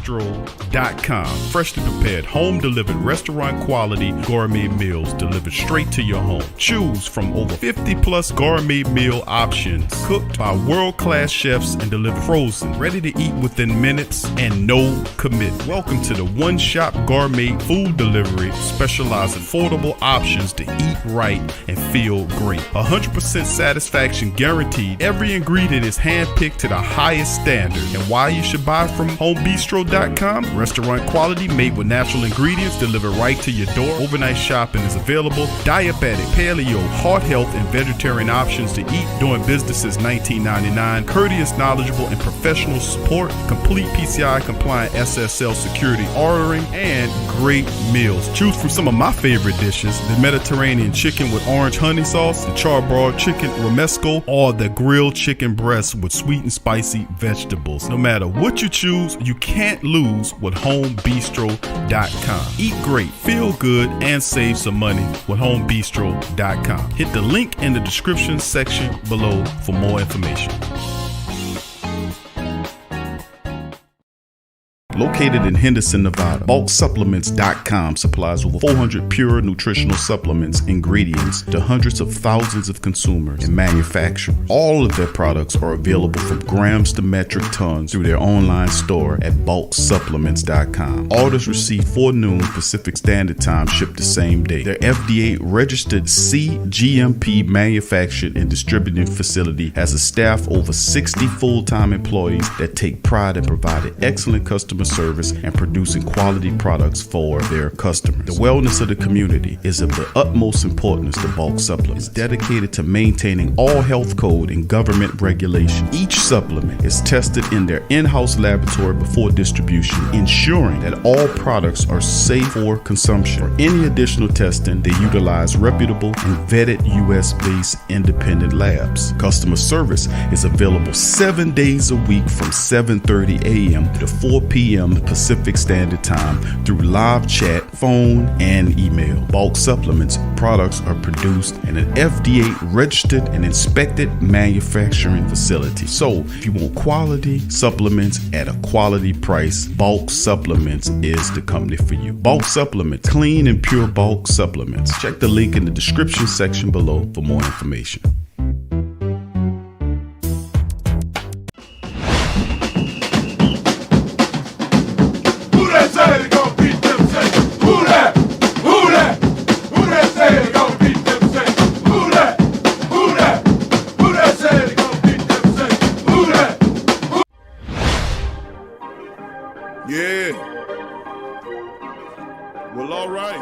homeBistro.com. Freshly prepared, home-delivered, restaurant-quality gourmet meals delivered straight to your home. Choose from over 50-plus gourmet meal options cooked by world-class chefs and delivered frozen, ready to eat within minutes and no commitment. Welcome to the one-shop gourmet food delivery, specializing in affordable options to eat right and feel great. 100% satisfaction guaranteed. Every ingredient is handpicked to the highest standard. And why you should buy from homebistro.com? Restaurant quality, made with natural ingredients, delivered right to your door. Overnight shopping is available. Diabetic, paleo, heart health, and vegetarian options to eat. Doing business since 1999. Courteous, knowledgeable, and professional support. Complete PCI compliant SSL security ordering, and great meals. Choose from some of my favorite dishes: the Mediterranean chicken with orange honey sauce, the charbroiled chicken romesco, or the grilled chicken breast with sweet and spicy vegetables. No matter what you choose, you can't lose with homebistro.com. Eat great, feel good, and save some money with homebistro.com. Hit the link in the description section below for more information. Located in Henderson, Nevada, bulksupplements.com supplies over 400 pure nutritional supplements, ingredients to hundreds of thousands of consumers and manufacturers. All of their products are available from grams to metric tons through their online store at bulksupplements.com. Orders received 4 noon Pacific Standard Time ship the same day. Their FDA registered CGMP manufactured and distributing facility has a staff over 60 full-time employees that take pride in providing excellent customer service and producing quality products for their customers. The wellness of the community is of the utmost importance to Bulk Supplements. It's dedicated to maintaining all health code and government regulation. Each supplement is tested in their in-house laboratory before distribution, ensuring that all products are safe for consumption. For any additional testing, they utilize reputable and vetted US-based independent labs. Customer service is available 7 days a week from 7:30 a.m. to 4 p.m. Pacific Standard Time through live chat, phone, and email. Bulk Supplements products are produced in an FDA registered and inspected manufacturing facility. So if you want quality supplements at a quality price, Bulk Supplements is the company for you. Bulk Supplements, clean and pure bulk supplements. Check the link in the description section below for more information. Yeah. Well, all right.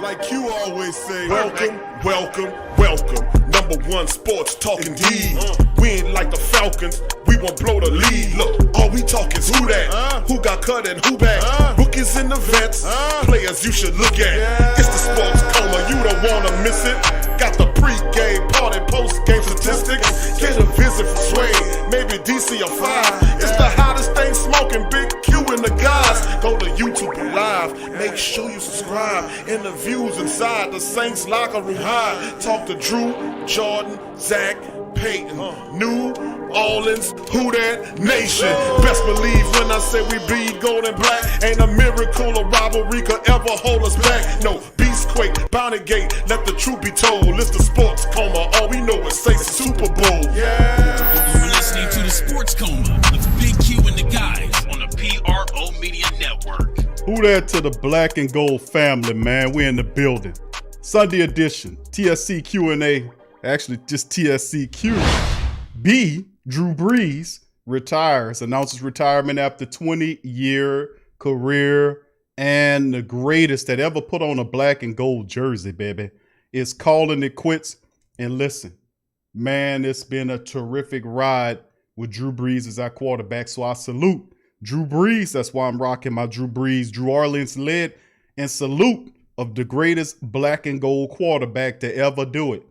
Like you always say, welcome, welcome, welcome. Number one sports talking D. We ain't like the Falcons, we won't blow the lead. Look, all we talk is who that, who got cut and who back. Rookies and the vets, players you should look at. It's the sports coma, you don't wanna miss it. Got the pre-game party, post-game statistics. Get a visit from Sway, maybe DC or 5. It's the hottest thing smoking, Big Q and the guys. Go to YouTube Live, make sure you subscribe. Interviews inside the Saints locker room high. Talk to Drew, Jordan, Zach, Peyton, New Orleans, who that nation. Best believe when I say we bleed gold and black. Ain't a miracle or rivalry could ever hold us back. No, Beastquake, Bounty Gate, let the truth be told. It's the sports coma, all we know is say Super Bowl. Yeah. You're listening to the Sports Coma with Big Q and the guys on the PRO Media Network. Who that to the black and gold family, man? We're in the building. Sunday edition, TSC Q&A. Actually, just TSC Q. B. Drew Brees retires, announces retirement after 20-year career, and the greatest that ever put on a black and gold jersey, baby, is calling it quits. And listen, man, it's been a terrific ride with Drew Brees as our quarterback, so I salute Drew Brees. That's why I'm rocking my Drew Brees, Drew Orleans led, and salute of the greatest black and gold quarterback to ever do it.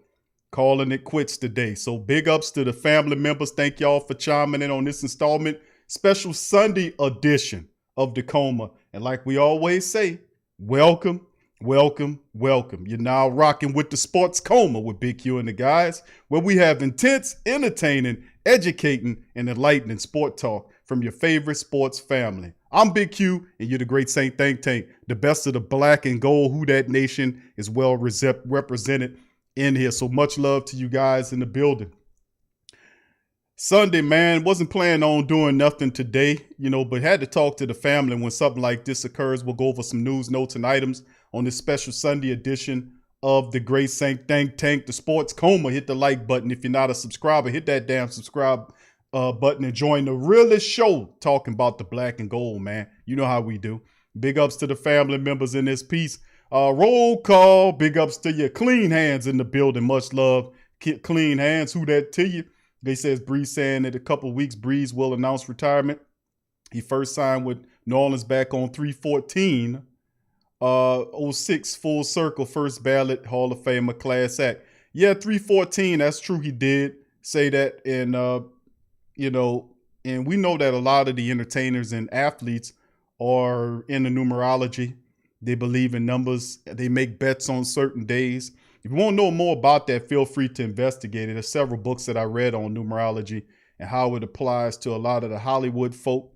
Calling it quits today. So big ups to the family members. Thank y'all for chiming in on this installment, special Sunday edition of the Coma. And like we always say, welcome, welcome, welcome. You're now rocking with the Sports Coma with Big Q and the guys, where we have intense, entertaining, educating, and enlightening sport talk from your favorite sports family. I'm Big Q, and you're the Great Saint Think Tank. The best of the black and gold Who Dat Nation is well represented in here. So much love to you guys in the building. Sunday, man, wasn't planning on doing nothing today, but had to talk to the family when something like this occurs. We'll go over some news, notes, and items on this special Sunday edition of the Great Saint Think Tank, the Sports Coma. Hit the like button. If you're not a subscriber, hit that damn subscribe button and join the realest show talking about the black and gold, man. You know how we do. Big ups to the family members in this piece. Roll call. Big ups to you. Clean Hands in the building. Much love. Clean Hands. Who that to you? They says Brees saying that a couple of weeks Brees will announce retirement. He first signed with New Orleans back on 3/14. 06 full circle, first ballot Hall of Famer class act. Yeah, 3/14. That's true. He did say that. And, and we know that a lot of the entertainers and athletes are in the numerology. They believe in numbers. They make bets on certain days. If you want to know more about that, feel free to investigate it. There's several books that I read on numerology and how it applies to a lot of the Hollywood folk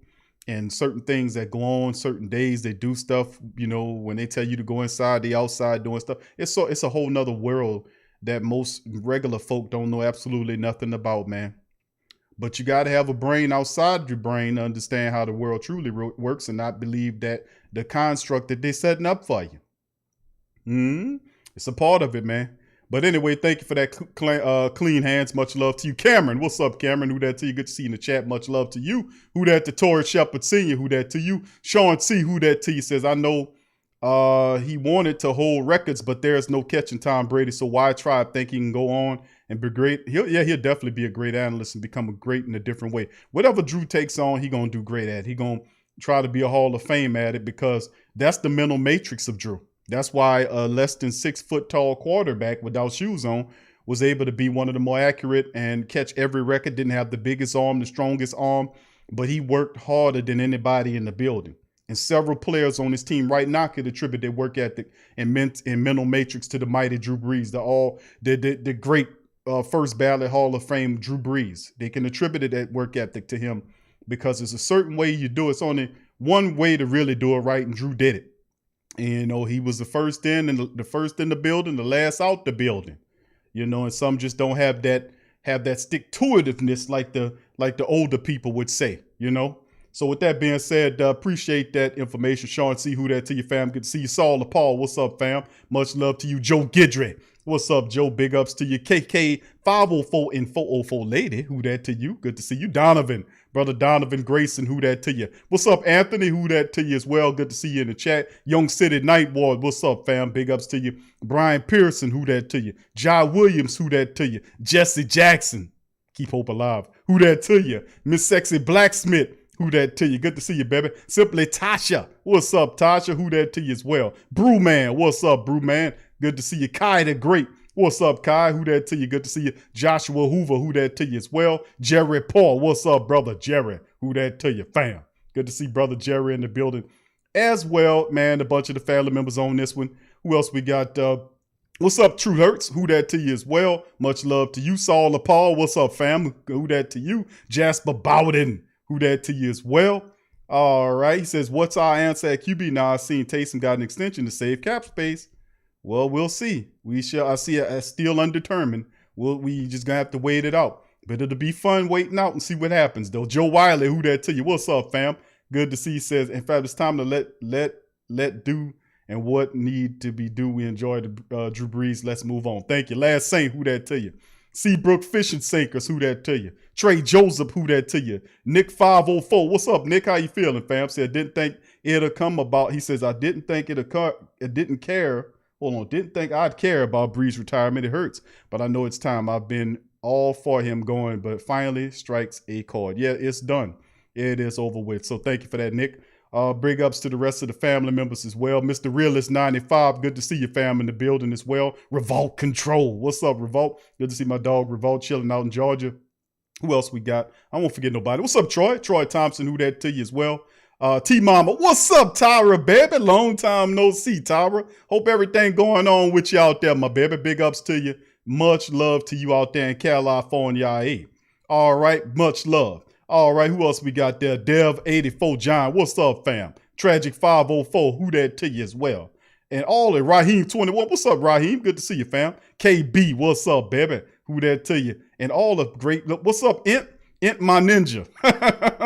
and certain things that go on certain days. They do stuff, when they tell you to go inside, they outside doing stuff. It's a whole nother world that most regular folk don't know absolutely nothing about, man. But you got to have a brain outside your brain to understand how the world truly works and not believe that the construct that they're setting up for you. It's a part of it, man. But anyway, thank you for that clean hands. Much love to you. Cameron, what's up, Cameron? Who that to you? Good to see you in the chat. Much love to you. Who that to Torrey Shepard Sr.? Who that to you? Sean C., who that to you? Says, I know he wanted to hold records, but there's no catching Tom Brady. So why try? I think he can go on and be great. He'll definitely be a great analyst and become a great in a different way. Whatever Drew takes on, he going to do great at. He going to try to be a Hall of Fame at it because that's the mental matrix of Drew. That's why a less than 6 foot tall quarterback without shoes on was able to be one of the more accurate and catch every record. Didn't have the biggest arm, the strongest arm, but he worked harder than anybody in the building. And several players on his team right now could attribute their work ethic and mental matrix to the mighty Drew Brees, the great first ballot Hall of Fame Drew Brees. They can attribute that work ethic to him because there's a certain way you do it. It's only one way to really do it right, and Drew did it. And, he was the first in and the first in the building, the last out the building, and some just don't have that stick-to-itiveness like the older people would say, So with that being said, appreciate that information. Sean C., who that to you, fam? Good to see you. Saul Paul, what's up, fam? Much love to you. Joe Gidry, what's up, Joe? Big ups to you. KK 504 and 404 lady, who that to you? Good to see you. Donovan, brother Donovan Grayson, who that to you? What's up, Anthony? Who that to you as well? Good to see you in the chat. Young City Night Ward, what's up, fam? Big ups to you. Brian Pearson, who that to you? Jai Williams, who that to you? Jesse Jackson, keep hope alive. Who that to you? Miss Sexy Blacksmith, who that to you? Good to see you, baby. Simply Tasha, what's up, Tasha? Who that to you as well? Brewman, what's up, Brewman? Good to see you. Kai the Great, what's up, Kai? Who that to you? Good to see you. Joshua Hoover, who that to you as well? Jerry Paul, what's up, brother Jerry? Who that to you, fam? Good to see brother Jerry in the building as well, man. A bunch of the family members on this one. Who else we got? What's up, True Hurts? Who that to you as well? Much love to you. Saul Paul, what's up, fam? Who that to you? Jasper Bowden, who that to you as well? All right. He says, what's our answer at QB? Now I've seen Taysom got an extension to save cap space. Well, we'll see. I see it still undetermined. We just gonna have to wait it out. But it'll be fun waiting out and see what happens, though. Joe Wiley, who that to you? What's up, fam? Good to see. He says, in fact, it's time to let do and what need to be do. We enjoy the Drew Brees. Let's move on. Thank you. Last Saint, who that to you? Seabrook Fishing Sinkers, who that to you? Trey Joseph, who that to you? Nick 504, what's up, Nick? How you feeling, fam? Said, didn't think it'll come about. He says, I didn't think it didn't care. Hold on, didn't think I'd care about Brees' retirement. It hurts, but I know it's time. I've been all for him going, but finally strikes a chord. Yeah, it's done. It is over with. So thank you for that, Nick. Big ups to the rest of the family members as well. Mr. Realist 95, good to see your fam in the building as well. Revolt Control, what's up, Revolt? Good to see my dog Revolt chilling out in Georgia. Who else we got? I won't forget nobody. What's up, Troy? Troy Thompson, who that to you as well. T-Mama, what's up, Tyra, baby? Long time no see, Tyra. Hope everything going on with you out there, my baby. Big ups to you. Much love to you out there in California. All right, much love. All right, who else we got there? Dev84 John, what's up, fam? Tragic 504, who that to you as well? And all the Raheem 21, what's up, Raheem? Good to see you, fam. KB, what's up, baby? Who that to you? And all the great, what's up, Int my ninja?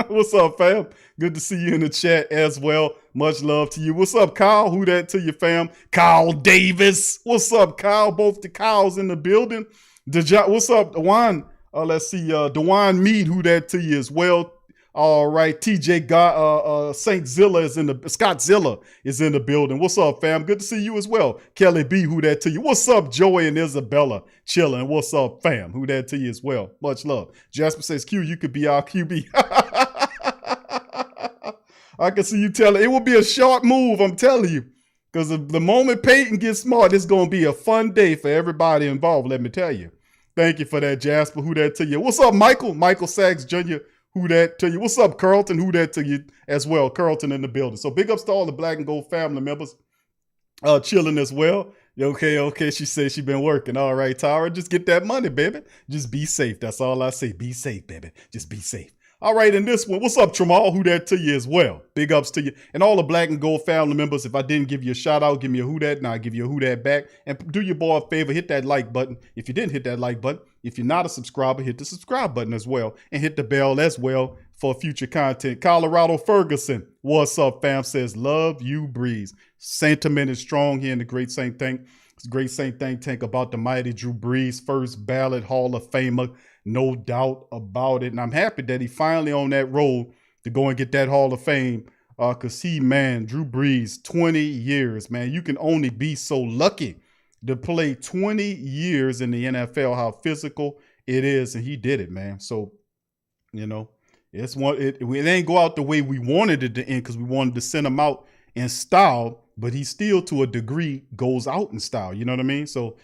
What's up, fam? Good to see you in the chat as well. Much love to you. What's up, Kyle? Who that to you, fam? Kyle Davis. What's up, Kyle? Both the Kyles in the building. What's up, Dewan? Let's see, Dewan Mead, who that to you as well. All right, TJ Saint Zilla is in the Scott Zilla is in the building. What's up, fam? Good to see you as well. Kelly B, who that to you? What's up, Joey and Isabella? Chilling. What's up, fam? Who that to you as well? Much love. Jasper says, Q, you could be our QB. I can see you telling. It will be a sharp move, I'm telling you. Because the moment Peyton gets smart, it's going to be a fun day for everybody involved, let me tell you. Thank you for that, Jasper. Who that to you? What's up, Michael? Michael Sachs Jr., who that to you? What's up, Carlton? Who that to you as well? Carlton in the building. So big ups to all the Black and Gold family members chilling as well. Okay. She says she been working. All right, Tara, just get that money, baby. Just be safe. That's all I say. Be safe, baby. Just be safe. All right, in this one, what's up, Tramal? Who that to you as well? Big ups to you. And all the Black and Gold family members, if I didn't give you a shout out, give me a who that, and I'll give you a who that back. And do your boy a favor, hit that like button. If you didn't hit that like button, if you're not a subscriber, hit the subscribe button as well. And hit the bell as well for future content. Colorado Ferguson, what's up, fam? Says, love you, Breeze. Sentiment is strong here in the Great Saint Think. It's Great Saint Think Tank about the mighty Drew Brees, first ballot Hall of Famer. No doubt about it. And I'm happy that he finally on that road to go and get that Hall of Fame. Because Drew Brees, 20 years, man. You can only be so lucky to play 20 years in the NFL, how physical it is. And he did it, man. So, it ain't go out the way we wanted it to end because we wanted to send him out in style. But he still, to a degree, goes out in style. You know what I mean? So,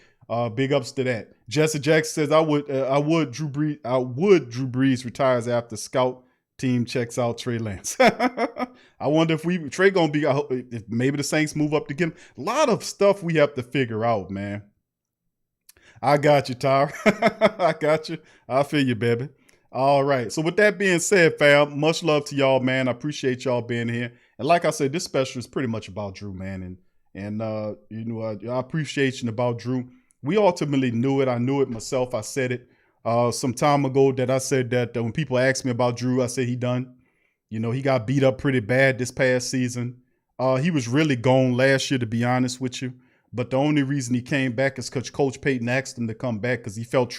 big ups to that. Jesse Jackson says, I would Drew Brees retires after scout team checks out Trey Lance. I wonder if Trey gonna be, if maybe the Saints move up to get him. A lot of stuff we have to figure out, man. I got you, Tyra. I got you. I feel you, baby. All right. So with that being said, fam, much love to y'all, man. I appreciate y'all being here. And like I said, this special is pretty much about Drew, man. And I appreciate you about Drew. We ultimately knew it. I knew it myself. I said it some time ago that I said that when people asked me about Drew, I said he done. He got beat up pretty bad this past season. He was really gone last year, to be honest with you. But the only reason he came back is because Coach Payton asked him to come back because he felt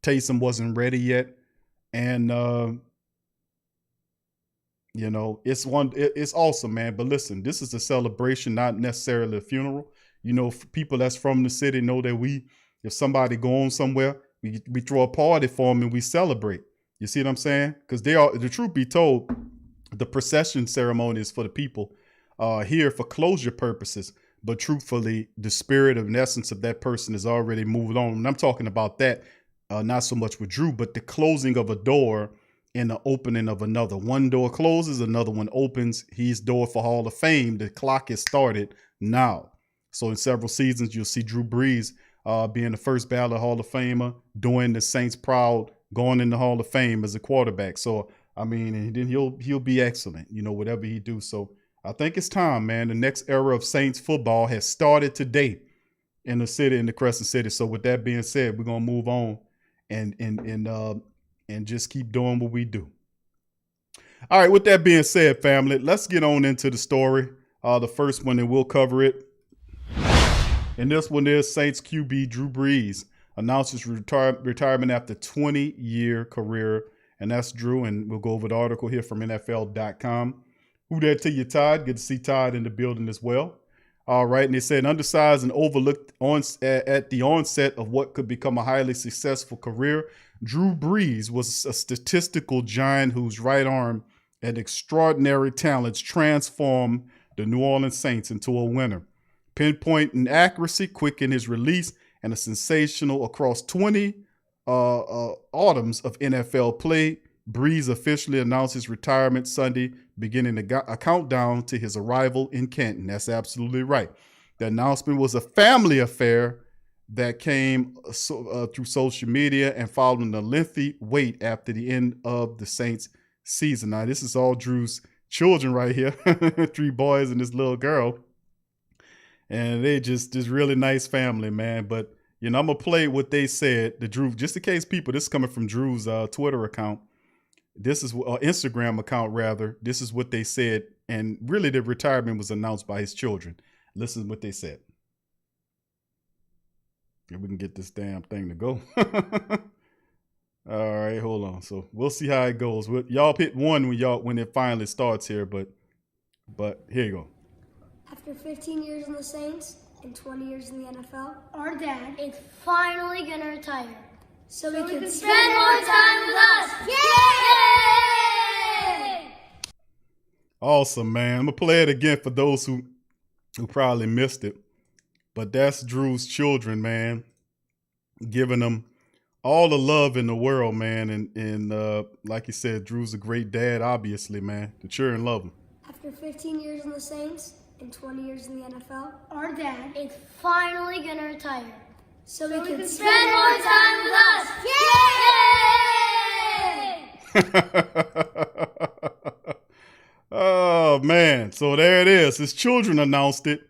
Taysom wasn't ready yet. And, it's awesome, man. But listen, this is a celebration, not necessarily a funeral. For people that's from the city know that if somebody go on somewhere, we throw a party for them and we celebrate. You see what I'm saying? Because the truth be told, the procession ceremony is for the people here for closure purposes. But truthfully, the spirit and essence of that person is already moved on. And I'm talking about that, not so much with Drew, but the closing of a door and the opening of another. One door closes, another one opens. He's door for Hall of Fame. The clock is started now. So in several seasons, you'll see Drew Brees being the first ballot Hall of Famer, doing the Saints proud, going in the Hall of Fame as a quarterback. So, and then he'll be excellent, whatever he do. So I think it's time, man. The next era of Saints football has started today in the city, in the Crescent City. So with that being said, we're going to move on and just keep doing what we do. All right, with that being said, family, let's get on into the story. The first one, and we'll cover it. And this one is Saints QB Drew Brees announces retirement after 20-year career. And that's Drew. And we'll go over the article here from NFL.com. Who that to you, Todd? Good to see Todd in the building as well. All right. And they said undersized and overlooked at the onset of what could become a highly successful career. Drew Brees was a statistical giant whose right arm and extraordinary talents transformed the New Orleans Saints into a winner. Pinpoint and accuracy, quick in his release, and a sensational across 20 autumns of NFL play. Brees officially announced his retirement Sunday, beginning a countdown to his arrival in Canton. That's absolutely right. The announcement was a family affair that came through social media and following a lengthy wait after the end of the Saints season. Now, this is all Drew's children right here, 3 boys and this little girl. And they just really nice family, man. But, you know, I'm going to play what they said, the Drew, just in case people, this is coming from Drew's Twitter account. This is Instagram account, rather. This is what they said. And really, the retirement was announced by his children. Listen to what they said. If we can get this damn thing to go. All right, hold on. So we'll see how it goes. Y'all hit 1 when it finally starts here, but here you go. After 15 years in the Saints and 20 years in the NFL, Our dad is finally gonna retire. so we can Spend more time with us! Yay! Awesome, man. I'm gonna play it again for those who probably missed it. But that's Drew's children, man. Giving them all the love in the world, man. And like you said, Drew's a great dad, obviously, man. The children love him. After 15 years in the Saints and 20 years in the NFL, Our dad is finally gonna retire. so we can Spend more time with us! Yay! Oh, man. So there it is. His children announced it.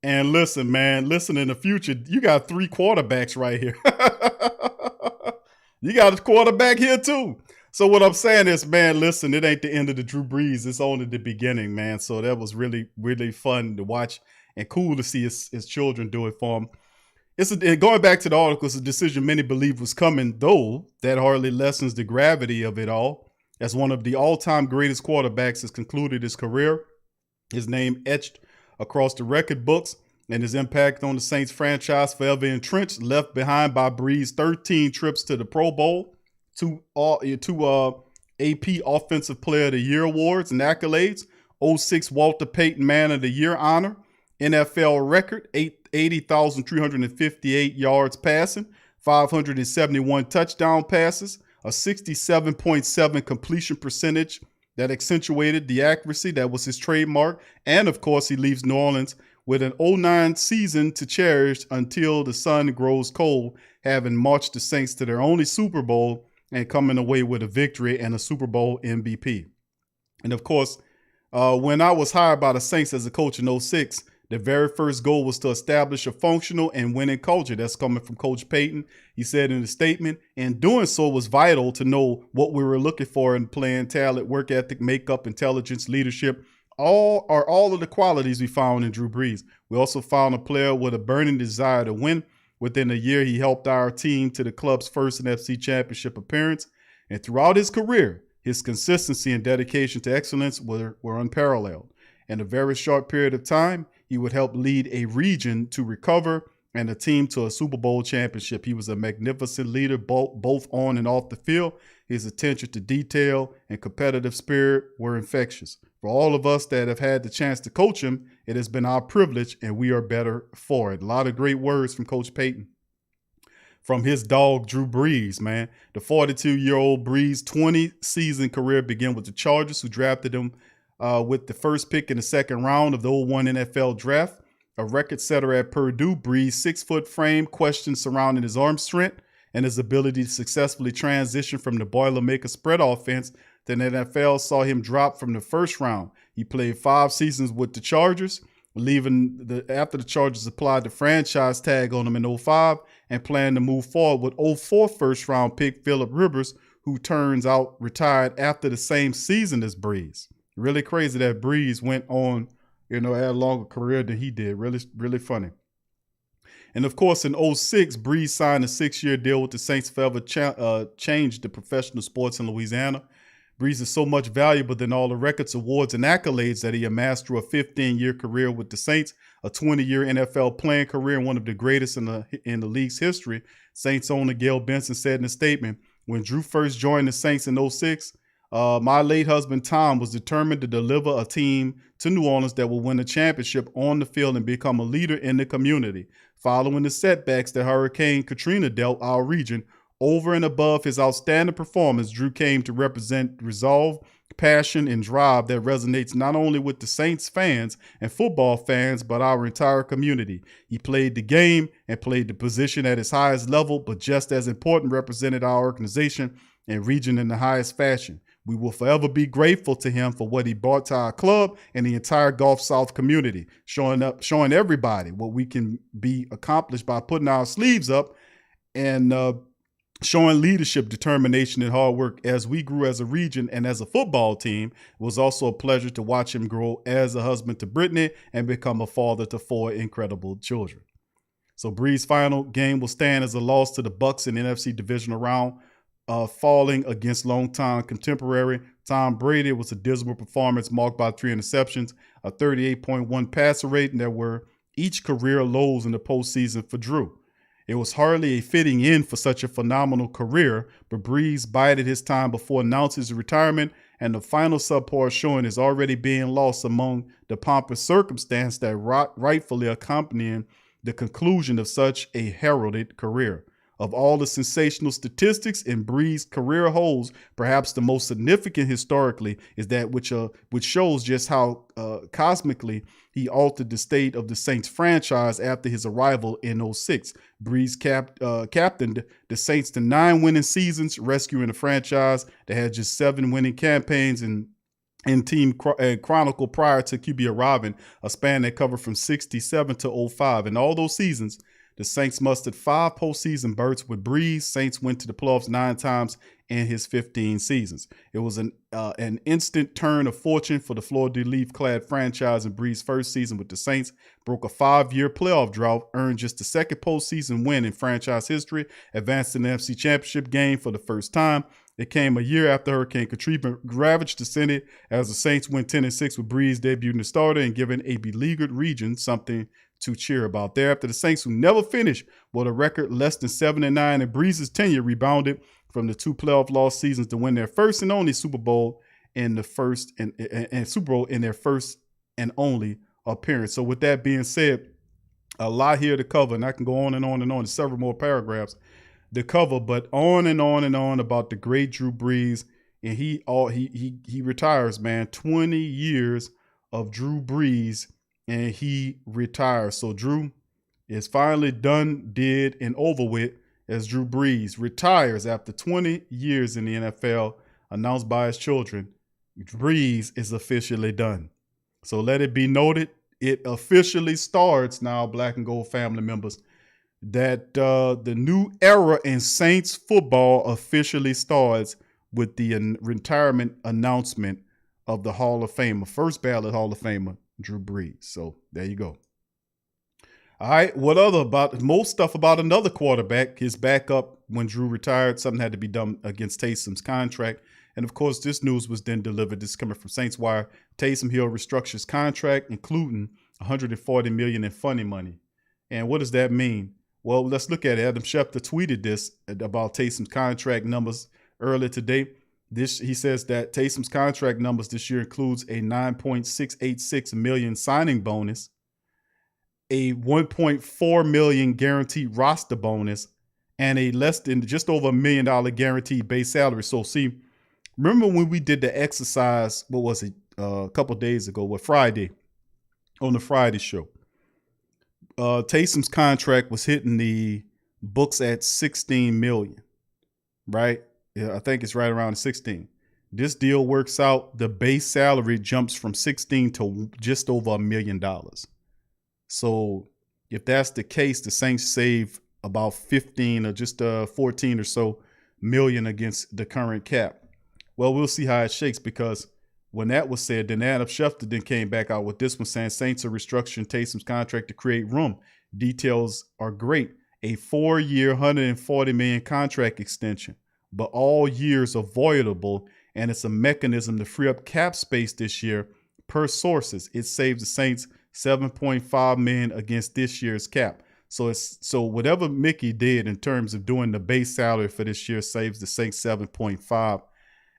And listen, man, listen, in the future, you got 3 quarterbacks right here. You got a quarterback here, too. So what I'm saying is, man, listen, it ain't the end of the Drew Brees. It's only the beginning, man. So that was really, really fun to watch and cool to see his children do it for him. Going back to the article, it's a decision many believe was coming, though that hardly lessens the gravity of it all. As one of the all-time greatest quarterbacks has concluded his career, his name etched across the record books, and his impact on the Saints franchise forever entrenched, left behind by Brees' 13 trips to the Pro Bowl, 2 AP Offensive Player of the Year awards and accolades, 06 Walter Payton Man of the Year honor, NFL record, 80,358 yards passing, 571 touchdown passes, a 67.7 completion percentage that accentuated the accuracy that was his trademark. And of course, he leaves New Orleans with an 09 season to cherish until the sun grows cold, having marched the Saints to their only Super Bowl and coming away with a victory and a Super Bowl MVP. And of course, when I was hired by the Saints as a coach in 06, the very first goal was to establish a functional and winning culture. That's coming from Coach Payton. He said in the statement, and doing so was vital to know what we were looking for in playing talent, work ethic, makeup, intelligence, leadership. All of the qualities we found in Drew Brees. We also found a player with a burning desire to win. Within a year, he helped our team to the club's first NFC Championship appearance. And throughout his career, his consistency and dedication to excellence were unparalleled. In a very short period of time, he would help lead a region to recover and a team to a Super Bowl championship. He was a magnificent leader, both on and off the field. His attention to detail and competitive spirit were infectious. For all of us that have had the chance to coach him, it has been our privilege, and we are better for it. A lot of great words from Coach Payton. From his dog, Drew Brees, man. The 42-year-old Brees' 20-season career began with the Chargers, who drafted him with the first pick in the second round of the 01 NFL draft. A record setter at Purdue, Brees' 6-foot frame, questions surrounding his arm strength and his ability to successfully transition from the Boilermaker spread offense. The NFL saw him drop from the first round. He played 5 seasons with the Chargers, after the Chargers applied the franchise tag on him in 05 and planned to move forward with 04 first-round pick Phillip Rivers, who turns out retired after the same season as Brees. Really crazy that Brees went on, had a longer career than he did. Really, really funny. And of course, in 06, Brees signed a 6-year deal with the Saints, forever changed the professional sports in Louisiana. Brees is so much valuable than all the records, awards, and accolades that he amassed through a 15-year career with the Saints, a 20-year NFL playing career, and one of the greatest in the league's history. Saints owner Gail Benson said in a statement, when Drew first joined the Saints in 06, my late husband Tom was determined to deliver a team to New Orleans that will win a championship on the field and become a leader in the community. Following the setbacks that Hurricane Katrina dealt our region, over and above his outstanding performance, Drew came to represent resolve passion, and drive that resonates not only with the Saints fans and football fans, but our entire community. He played the game and played the position at its highest level, but just as important, represented our organization and region in the highest fashion. We will forever be grateful to him for what he brought to our club and the entire Gulf South community, showing everybody what we can be accomplished by putting our sleeves up and showing leadership, determination, and hard work as we grew as a region and as a football team. It was also a pleasure to watch him grow as a husband to Brittany and become a father to 4 incredible children. So Brees' final game will stand as a loss to the Bucs in the NFC divisional round, falling against longtime contemporary Tom Brady. It was a dismal performance marked by 3 interceptions, a 38.1 passer rate, and there were each career lows in the postseason for Drew. It was hardly a fitting end for such a phenomenal career, but Brees bided his time before announcing his retirement, and the final subpar showing is already being lost among the pompous circumstance that rightfully accompanying the conclusion of such a heralded career. Of all the sensational statistics in Brees' career holds, perhaps the most significant historically is that which shows just how cosmically he altered the state of the Saints franchise after his arrival in 2006. Brees captained the Saints to 9 winning seasons, rescuing the franchise that had just 7 winning campaigns and team chronicle prior to QB arriving, a span that covered from 67 to 2005. In all those seasons, the Saints mustered 5 postseason berths with Brees. Saints went to the playoffs 9 times in his 15 seasons. It was an instant turn of fortune for the fleur-de-lis-clad franchise in Brees' first season with the Saints. Broke a 5-year playoff drought, earned just the second postseason win in franchise history, advanced in the NFC Championship game for the first time. It came a year after Hurricane Katrina ravaged the Senate as the Saints went 10-6 with Brees debuting the starter and giving a beleaguered region something to cheer about. Thereafter, the Saints, who never finished with a record less than 7-9 in Brees' tenure, rebounded from the 2 playoff loss seasons to win their first and only Super Bowl in their first and only appearance. So with that being said, a lot here to cover, and I can go on and on and on. There's several more paragraphs to cover, but on and on and on about the great Drew Brees. And he retires, man. 20 years of Drew Brees, and he retires. So Drew is finally done, did, and over with as Drew Brees retires after 20 years in the NFL, announced by his children. Brees is officially done. So let it be noted, it officially starts now, Black and Gold family members, that the new era in Saints football officially starts with the retirement announcement of the Hall of Famer, first ballot Hall of Famer, Drew Brees. So there you go. All right, what other about most stuff about another quarterback, his backup when Drew retired, something had to be done against Taysom's contract. And of course, this news was then delivered. This is coming from Saints Wire. Taysom Hill restructures contract, including $140 million in funding money. And what does that mean? Well, let's look at it. Adam Schefter tweeted this about Taysom's contract numbers earlier today. He says that Taysom's contract numbers this year includes a $9.686 million signing bonus, a $1.4 million guaranteed roster bonus, and a less than just over $1 million guaranteed base salary. So see, remember when we did the exercise, what was it, a couple of days ago, Friday, on the Friday show. Taysom's contract was hitting the books at $16 million, right? Yeah, I think it's right around 16. This deal works out. The base salary jumps from 16 to just over $1 million. So if that's the case, the Saints save about 15 or just 14 or so million against the current cap. Well, we'll see how it shakes, because when that was said, then Adam Schefter then came back out with this one saying Saints are restructuring Taysom's contract to create room. Details are great. A 4-year, $140 million contract extension, but all years avoidable, and it's a mechanism to free up cap space this year. Per sources, it saves the Saints $7.5 million against this year's cap. So whatever Mickey did in terms of doing the base salary for this year saves the Saints $7.5,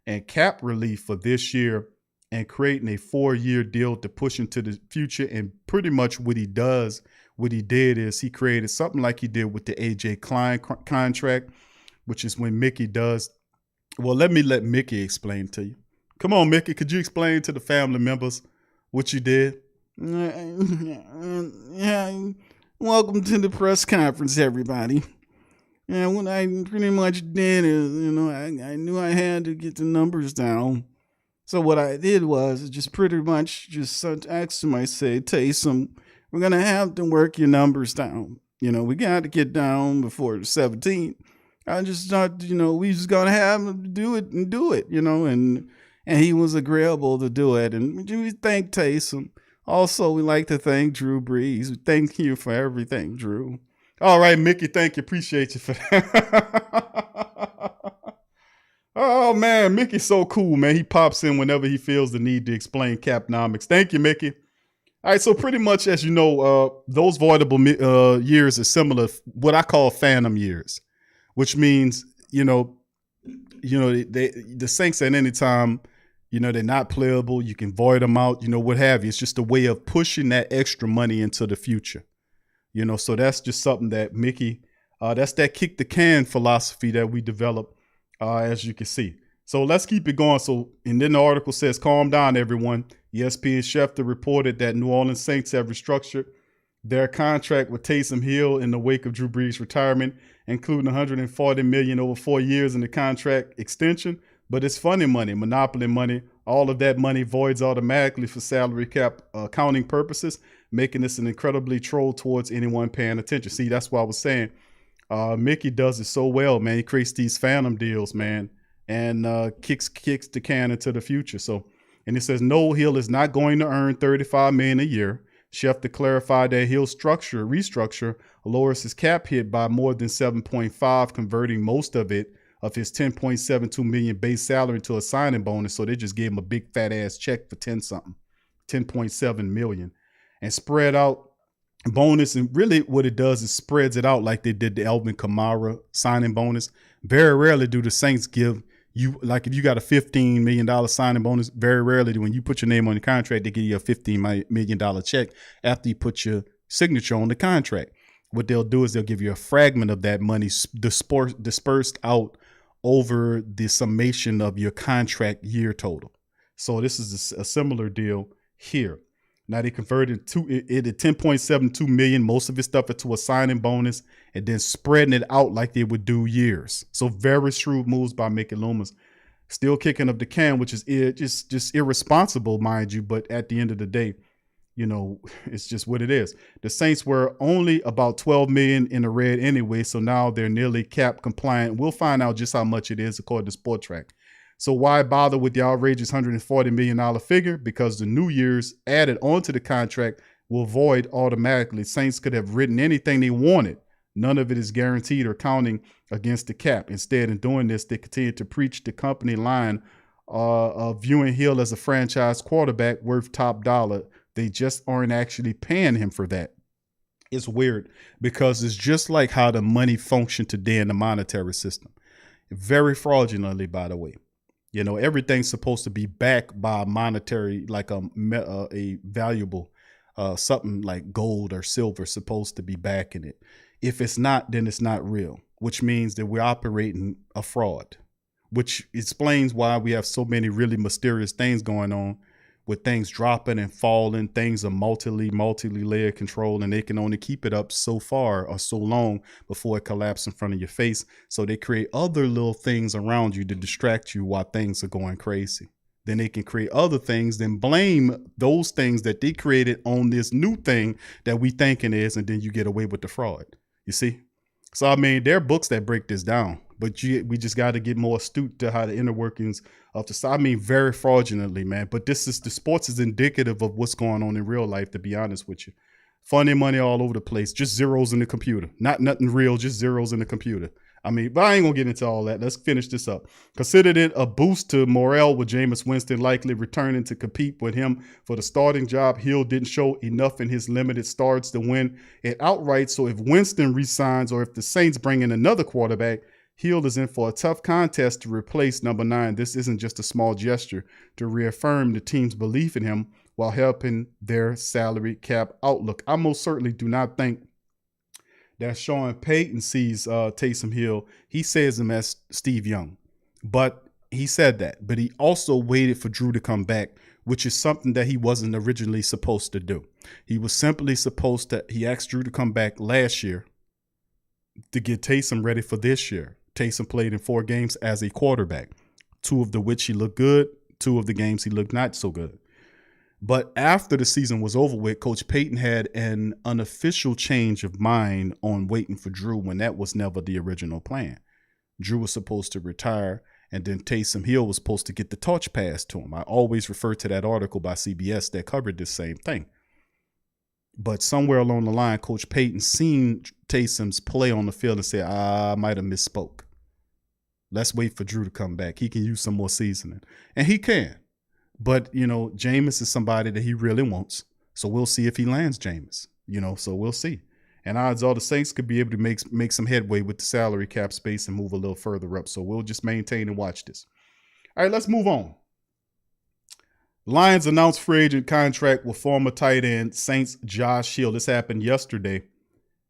and cap relief for this year, and creating a 4-year deal to push into the future. And pretty much what he did is he created something like he did with the AJ Klein contract, which is when Mickey does. Well, let Mickey explain to you, Come on, Mickey. Could you explain to the family members what you did? Yeah, welcome to the press conference, everybody. And what I pretty much did is, I knew I had to get the numbers down. So what I did was just pretty much just asked him, I said, Taysom, we're going to have to work your numbers down. We got to get down before the 17th. I just thought, we just going to have him do it, and he was agreeable to do it. And we thank Taysom. Also, we like to thank Drew Brees. We thank you for everything, Drew. All right, Mickey, thank you. Appreciate you for that. Oh, man, Mickey's so cool, man. He pops in whenever he feels the need to explain capnomics. Thank you, Mickey. All right, so pretty much, as you know, those voidable years are similar, what I call phantom years, which means, the Saints at any time, they're not playable. You can void them out, what have you. It's just a way of pushing that extra money into the future. So that's just something that Mickey, that's that kick the can philosophy that we developed, as you can see. So let's keep it going. So, and then the article says, calm down, everyone. ESPN Schefter reported that New Orleans Saints have restructured their contract with Taysom Hill in the wake of Drew Brees' retirement, including $140 million over 4 years in the contract extension. But it's funny money, monopoly money. All of that money voids automatically for salary cap accounting purposes, making this an incredibly troll towards anyone paying attention. See, that's what I was saying. Mickey does it so well, man. He creates these phantom deals, man, and kicks the can into the future. So, and it says, no, Hill is not going to earn $35 million a year. Schefter clarified that Hill's restructure lowers his cap hit by more than 7.5, converting most of his $10.72 million base salary to a signing bonus. So they just gave him a big fat ass check for 10.7 million, and spread out bonus. And really what it does is spreads it out like they did the Alvin Kamara signing bonus. Very rarely do the Saints give you, like if you got a $15 million signing bonus, very rarely when you put your name on the contract, they give you a $15 million check after you put your signature on the contract. What they'll do is they'll give you a fragment of that money dispersed out over the summation of your contract year total. So this is a similar deal here. Now they converted it at $10.72 million, most of his stuff into a signing bonus, and then spreading it out like they would do years. So very shrewd moves by Mickey Loomis. Still kicking up the can, which is just irresponsible, mind you. But at the end of the day, it's just what it is. The Saints were only about $12 million in the red anyway, so now they're nearly cap compliant. We'll find out just how much it is according to SportTrack. So why bother with the outrageous $140 million figure? Because the new years added onto the contract will void automatically. Saints could have written anything they wanted. None of it is guaranteed or counting against the cap. Instead, in doing this, they continue to preach the company line of viewing Hill as a franchise quarterback worth top dollar. They just aren't actually paying him for that. It's weird because it's just like how the money functioned today in the monetary system. Very fraudulently, by the way. Everything's supposed to be backed by monetary, like a valuable, something like gold or silver supposed to be backing it. If it's not, then it's not real, which means that we're operating a fraud, which explains why we have so many really mysterious things going on with things dropping and falling. Things are multi-layer control, and they can only keep it up so far or so long before it collapses in front of your face. So they create other little things around you to distract you while things are going crazy. Then they can create other things, then blame those things that they created on this new thing that we thinking is, and then you get away with the fraud. You see? So, I mean, there are books that break this down, but we just got to get more astute to how the inner workings of the, I mean, very fraudulently, man. But the sports is indicative of what's going on in real life, to be honest with you. Funny money all over the place, just zeros in the computer. Nothing real, just zeros in the computer. I mean, but I ain't gonna get into all that. Let's finish this up. Considered it a boost to morale with Jameis Winston likely returning to compete with him for the starting job. Hill didn't show enough in his limited starts to win it outright. So if Winston resigns or if the Saints bring in another quarterback, Hill is in for a tough contest to replace number 9. This isn't just a small gesture to reaffirm the team's belief in him while helping their salary cap outlook. I most certainly do not think that Sean Payton sees Taysom Hill. He says him as Steve Young. But he said that, but he also waited for Drew to come back, which is something that he wasn't originally supposed to do. He was simply supposed to, he asked Drew to come back last year to get Taysom ready for this year. Taysom played in 4 games as a quarterback, 2 of which he looked good, 2 of the games he looked not so good. But after the season was over with, Coach Payton had an unofficial change of mind on waiting for Drew when that was never the original plan. Drew was supposed to retire, and then Taysom Hill was supposed to get the torch passed to him. I always refer to that article by CBS that covered this same thing. But somewhere along the line, Coach Payton seen Taysom's play on the field and said, I might have misspoke. Let's wait for Drew to come back. He can use some more seasoning. And he can. But, Jameis is somebody that he really wants. So we'll see if he lands Jameis, so we'll see. And odds are the Saints could be able to make some headway with the salary cap space and move a little further up. So we'll just maintain and watch this. All right, let's move on. Lions announced free agent contract with former tight end Saints Josh Hill. This happened yesterday.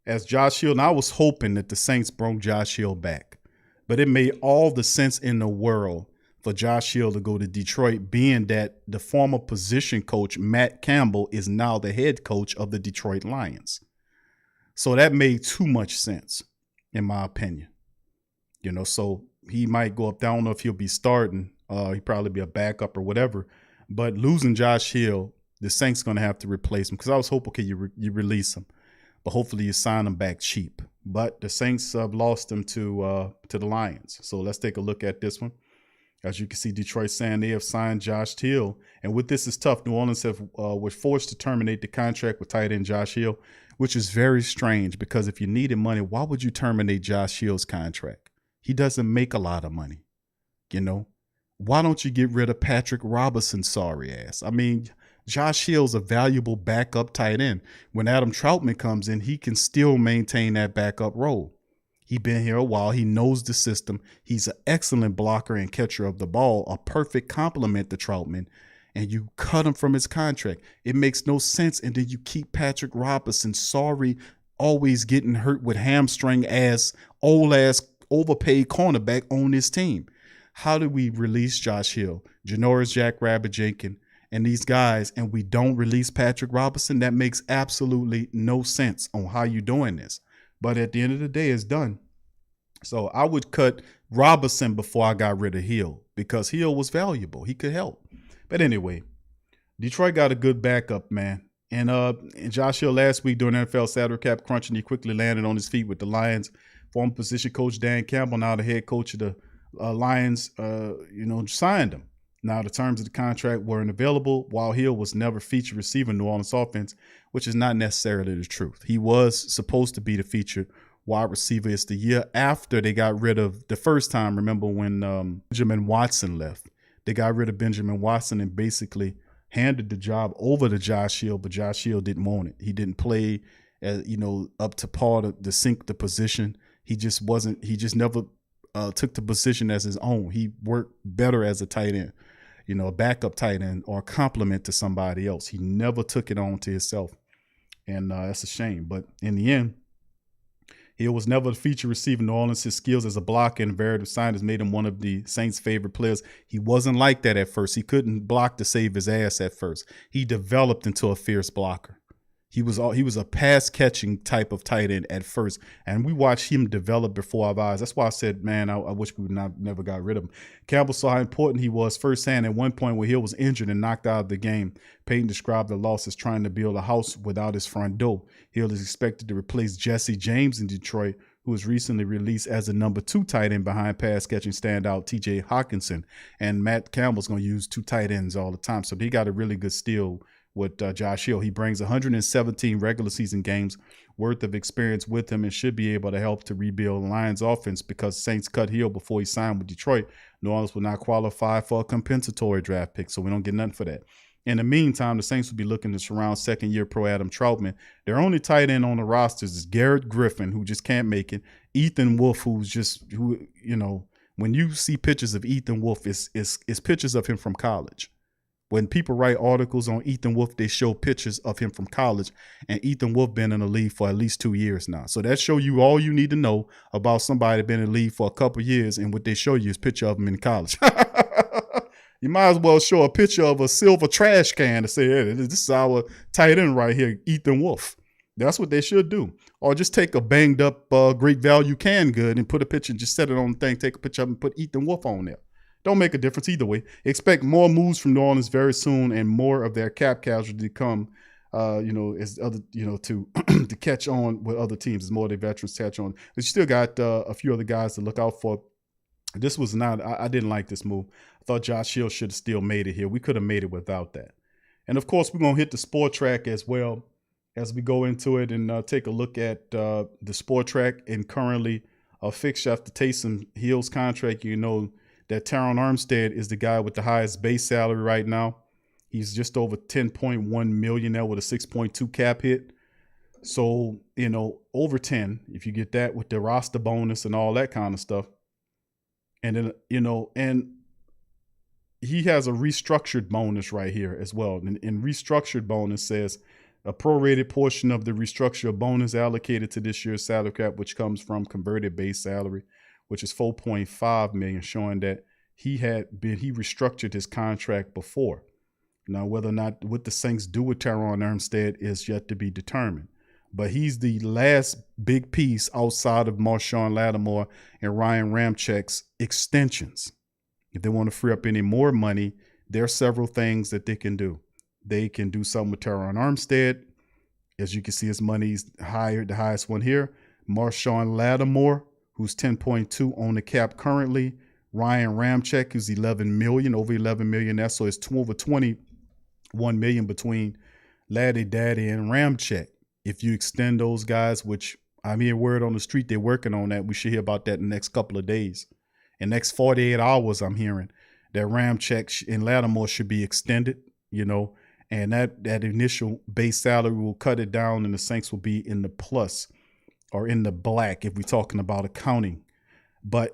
As Josh Hill, and I was hoping that the Saints brought Josh Hill back. But it made all the sense in the world for Josh Hill to go to Detroit, being that the former position coach, Matt Campbell, is now the head coach of the Detroit Lions. So that made too much sense, in my opinion. So he might go up there. I don't know if he'll be starting. He'll probably be a backup or whatever. But losing Josh Hill, the Saints going to have to replace him. Because I was hoping, okay, you release him. But hopefully you sign him back cheap. But the Saints lost him to the Lions. So let's take a look at this one. As you can see, Detroit saying they have signed Josh Hill. And with this is tough. New Orleans was forced to terminate the contract with tight end Josh Hill, which is very strange because if you needed money, why would you terminate Josh Hill's contract? He doesn't make a lot of money. Why don't you get rid of Patrick Robinson's sorry ass? I mean, Josh Hill's a valuable backup tight end. When Adam Troutman comes in, he can still maintain that backup role. He's been here a while. He knows the system. He's an excellent blocker and catcher of the ball, a perfect complement to Troutman, and you cut him from his contract. It makes no sense. And then you keep Patrick Robinson, sorry, always getting hurt with hamstring ass, old ass, overpaid cornerback on this team. How do we release Josh Hill, Janoris Jackrabbit Jenkins, and these guys, and we don't release Patrick Robinson? That makes absolutely no sense on how you're doing this. But at the end of the day, it's done. So I would cut Robinson before I got rid of Hill because Hill was valuable. He could help. But anyway, Detroit got a good backup, man. And Josh Hill last week during NFL salary cap crunch, and he quickly landed on his feet with the Lions. Former position coach Dan Campbell, now the head coach of the Lions, signed him. Now, the terms of the contract weren't available, while Hill was never featured receiver in New Orleans offense, which is not necessarily the truth. He was supposed to be the featured wide receiver. It's the year after they got rid of the first time. Remember when Benjamin Watson left? They got rid of Benjamin Watson and basically handed the job over to Josh Hill, but Josh Hill didn't want it. He didn't play, up to par to sink the position. He just never took the position as his own. He worked better as a tight end, a backup tight end or a complement to somebody else. He never took it on to himself. And that's a shame. But in the end, Hill was never the feature receiver in New Orleans. His skills as a blocker and varied signings made him one of the Saints' favorite players. He wasn't like that at first. He couldn't block to save his ass at first. He developed into a fierce blocker. He was a pass-catching type of tight end at first, and we watched him develop before our eyes. That's why I said, man, I wish we never got rid of him. Campbell saw how important he was firsthand at one point where Hill was injured and knocked out of the game. Payton described the loss as trying to build a house without his front door. Hill is expected to replace Jesse James in Detroit, who was recently released as the number 2 tight end behind pass-catching standout T.J. Hawkinson. And Matt Campbell's going to use 2 tight ends all the time, so they got a really good steal with Josh Hill. He brings 117 regular season games worth of experience with him and should be able to help to rebuild Lions offense because Saints cut Hill before he signed with Detroit. New Orleans will not qualify for a compensatory draft pick, so we don't get nothing for that. In the meantime, the Saints will be looking to surround second-year pro Adam Troutman. Their only tight end on the rosters is Garrett Griffin, who just can't make it. Ethan Wolf, when you see pictures of Ethan Wolf, it's pictures of him from college. When people write articles on Ethan Wolf, they show pictures of him from college, and Ethan Wolf been in the league for at least 2 years now. So that show you all you need to know about somebody been in the league for a couple years, and what they show you is a picture of him in college. You might as well show a picture of a silver trash can to say, hey, this is our tight end right here, Ethan Wolf. That's what they should do. Or just take a banged up great value can good and put a picture, just set it on the thing, take a picture of him and put Ethan Wolf on there. Don't make a difference either way. Expect more moves from New Orleans very soon, and more of their cap casualty to come, as other, to to catch on with other teams. As more of their veterans catch on. But you still got a few other guys to look out for. This was not, I didn't like this move. I thought Josh Hill should have still made it here. We could have made it without that. And of course, we're going to hit the sport track as well as we go into it and take a look at the sport track. And currently a fixture after Taysom Hill's contract, that Terron Armstead is the guy with the highest base salary right now. He's just over $10.1 million now with a 6.2 cap hit. So, over 10, if you get that with the roster bonus and all that kind of stuff. And then, and he has a restructured bonus right here as well. And restructured bonus says a prorated portion of the restructured bonus allocated to this year's salary cap, which comes from converted base salary, which is $4.5 million, showing that he restructured his contract before. Now, whether or not what the Saints do with Terron Armstead is yet to be determined. But he's the last big piece outside of Marshawn Lattimore and Ryan Ramczyk's extensions. If they want to free up any more money, there are several things that they can do. They can do something with Terron Armstead. As you can see, his money's higher, the highest one here. Marshawn Lattimore, who's 10.2 on the cap currently. Ryan Ramczyk, who's 11 million, over 11 million. That's so it's over 21 million between Laddie Daddy and Ramczyk. If you extend those guys, which I'm hearing word on the street, they're working on that. We should hear about that in the next couple of days. In the next 48 hours, I'm hearing that Ramczyk and Lattimore should be extended, and that initial base salary will cut it down, and the Saints will be in the plus or in the black if we're talking about accounting.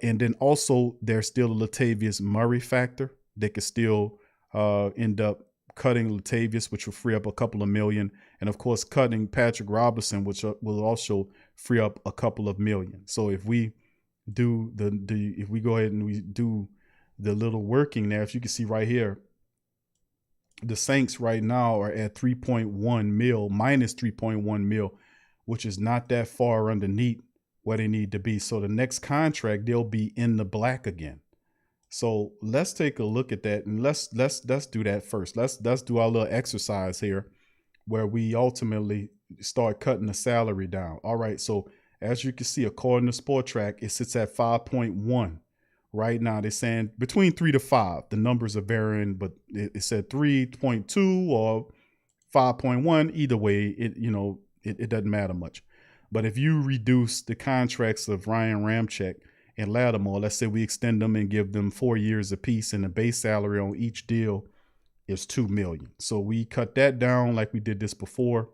And then also there's still a Latavius Murray factor. They could still end up cutting Latavius, which will free up a couple of million. And of course, cutting Patrick Robinson, which will also free up a couple of million. So if we do if we go ahead and we do the little working there, if you can see right here, the Saints right now are at 3.1 mil, minus 3.1 mil, which is not that far underneath where they need to be. So the next contract, they'll be in the black again. So let's take a look at that, and let's do that first. Let's do our little exercise here where we ultimately start cutting the salary down. All right, so as you can see, according to Sport Track, it sits at 5.1 right now. They're saying between 3 to 5. The numbers are varying, but it said 3.2 or 5.1. Either way, it doesn't matter much. But if you reduce the contracts of Ryan Ramczyk and Lattimore, let's say we extend them and give them 4 years apiece, and the base salary on each deal is $2 million. So we cut that down like we did this before.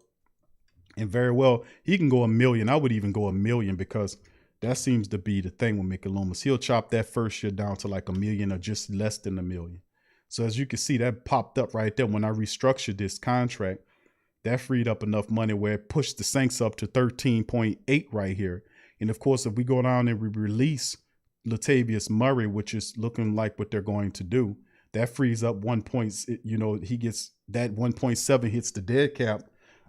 And very well, he can go $1 million. I would even go $1 million, because that seems to be the thing with Mickey Loomis. He'll chop that first year down to like $1 million or just less than $1 million. So as you can see, that popped up right there. When I restructured this contract, that freed up enough money where it pushed the Saints up to 13.8 right here. And of course, if we go down and we release Latavius Murray, which is looking like what they're going to do, that frees up 1 point. He gets that 1.7 hits the dead cap,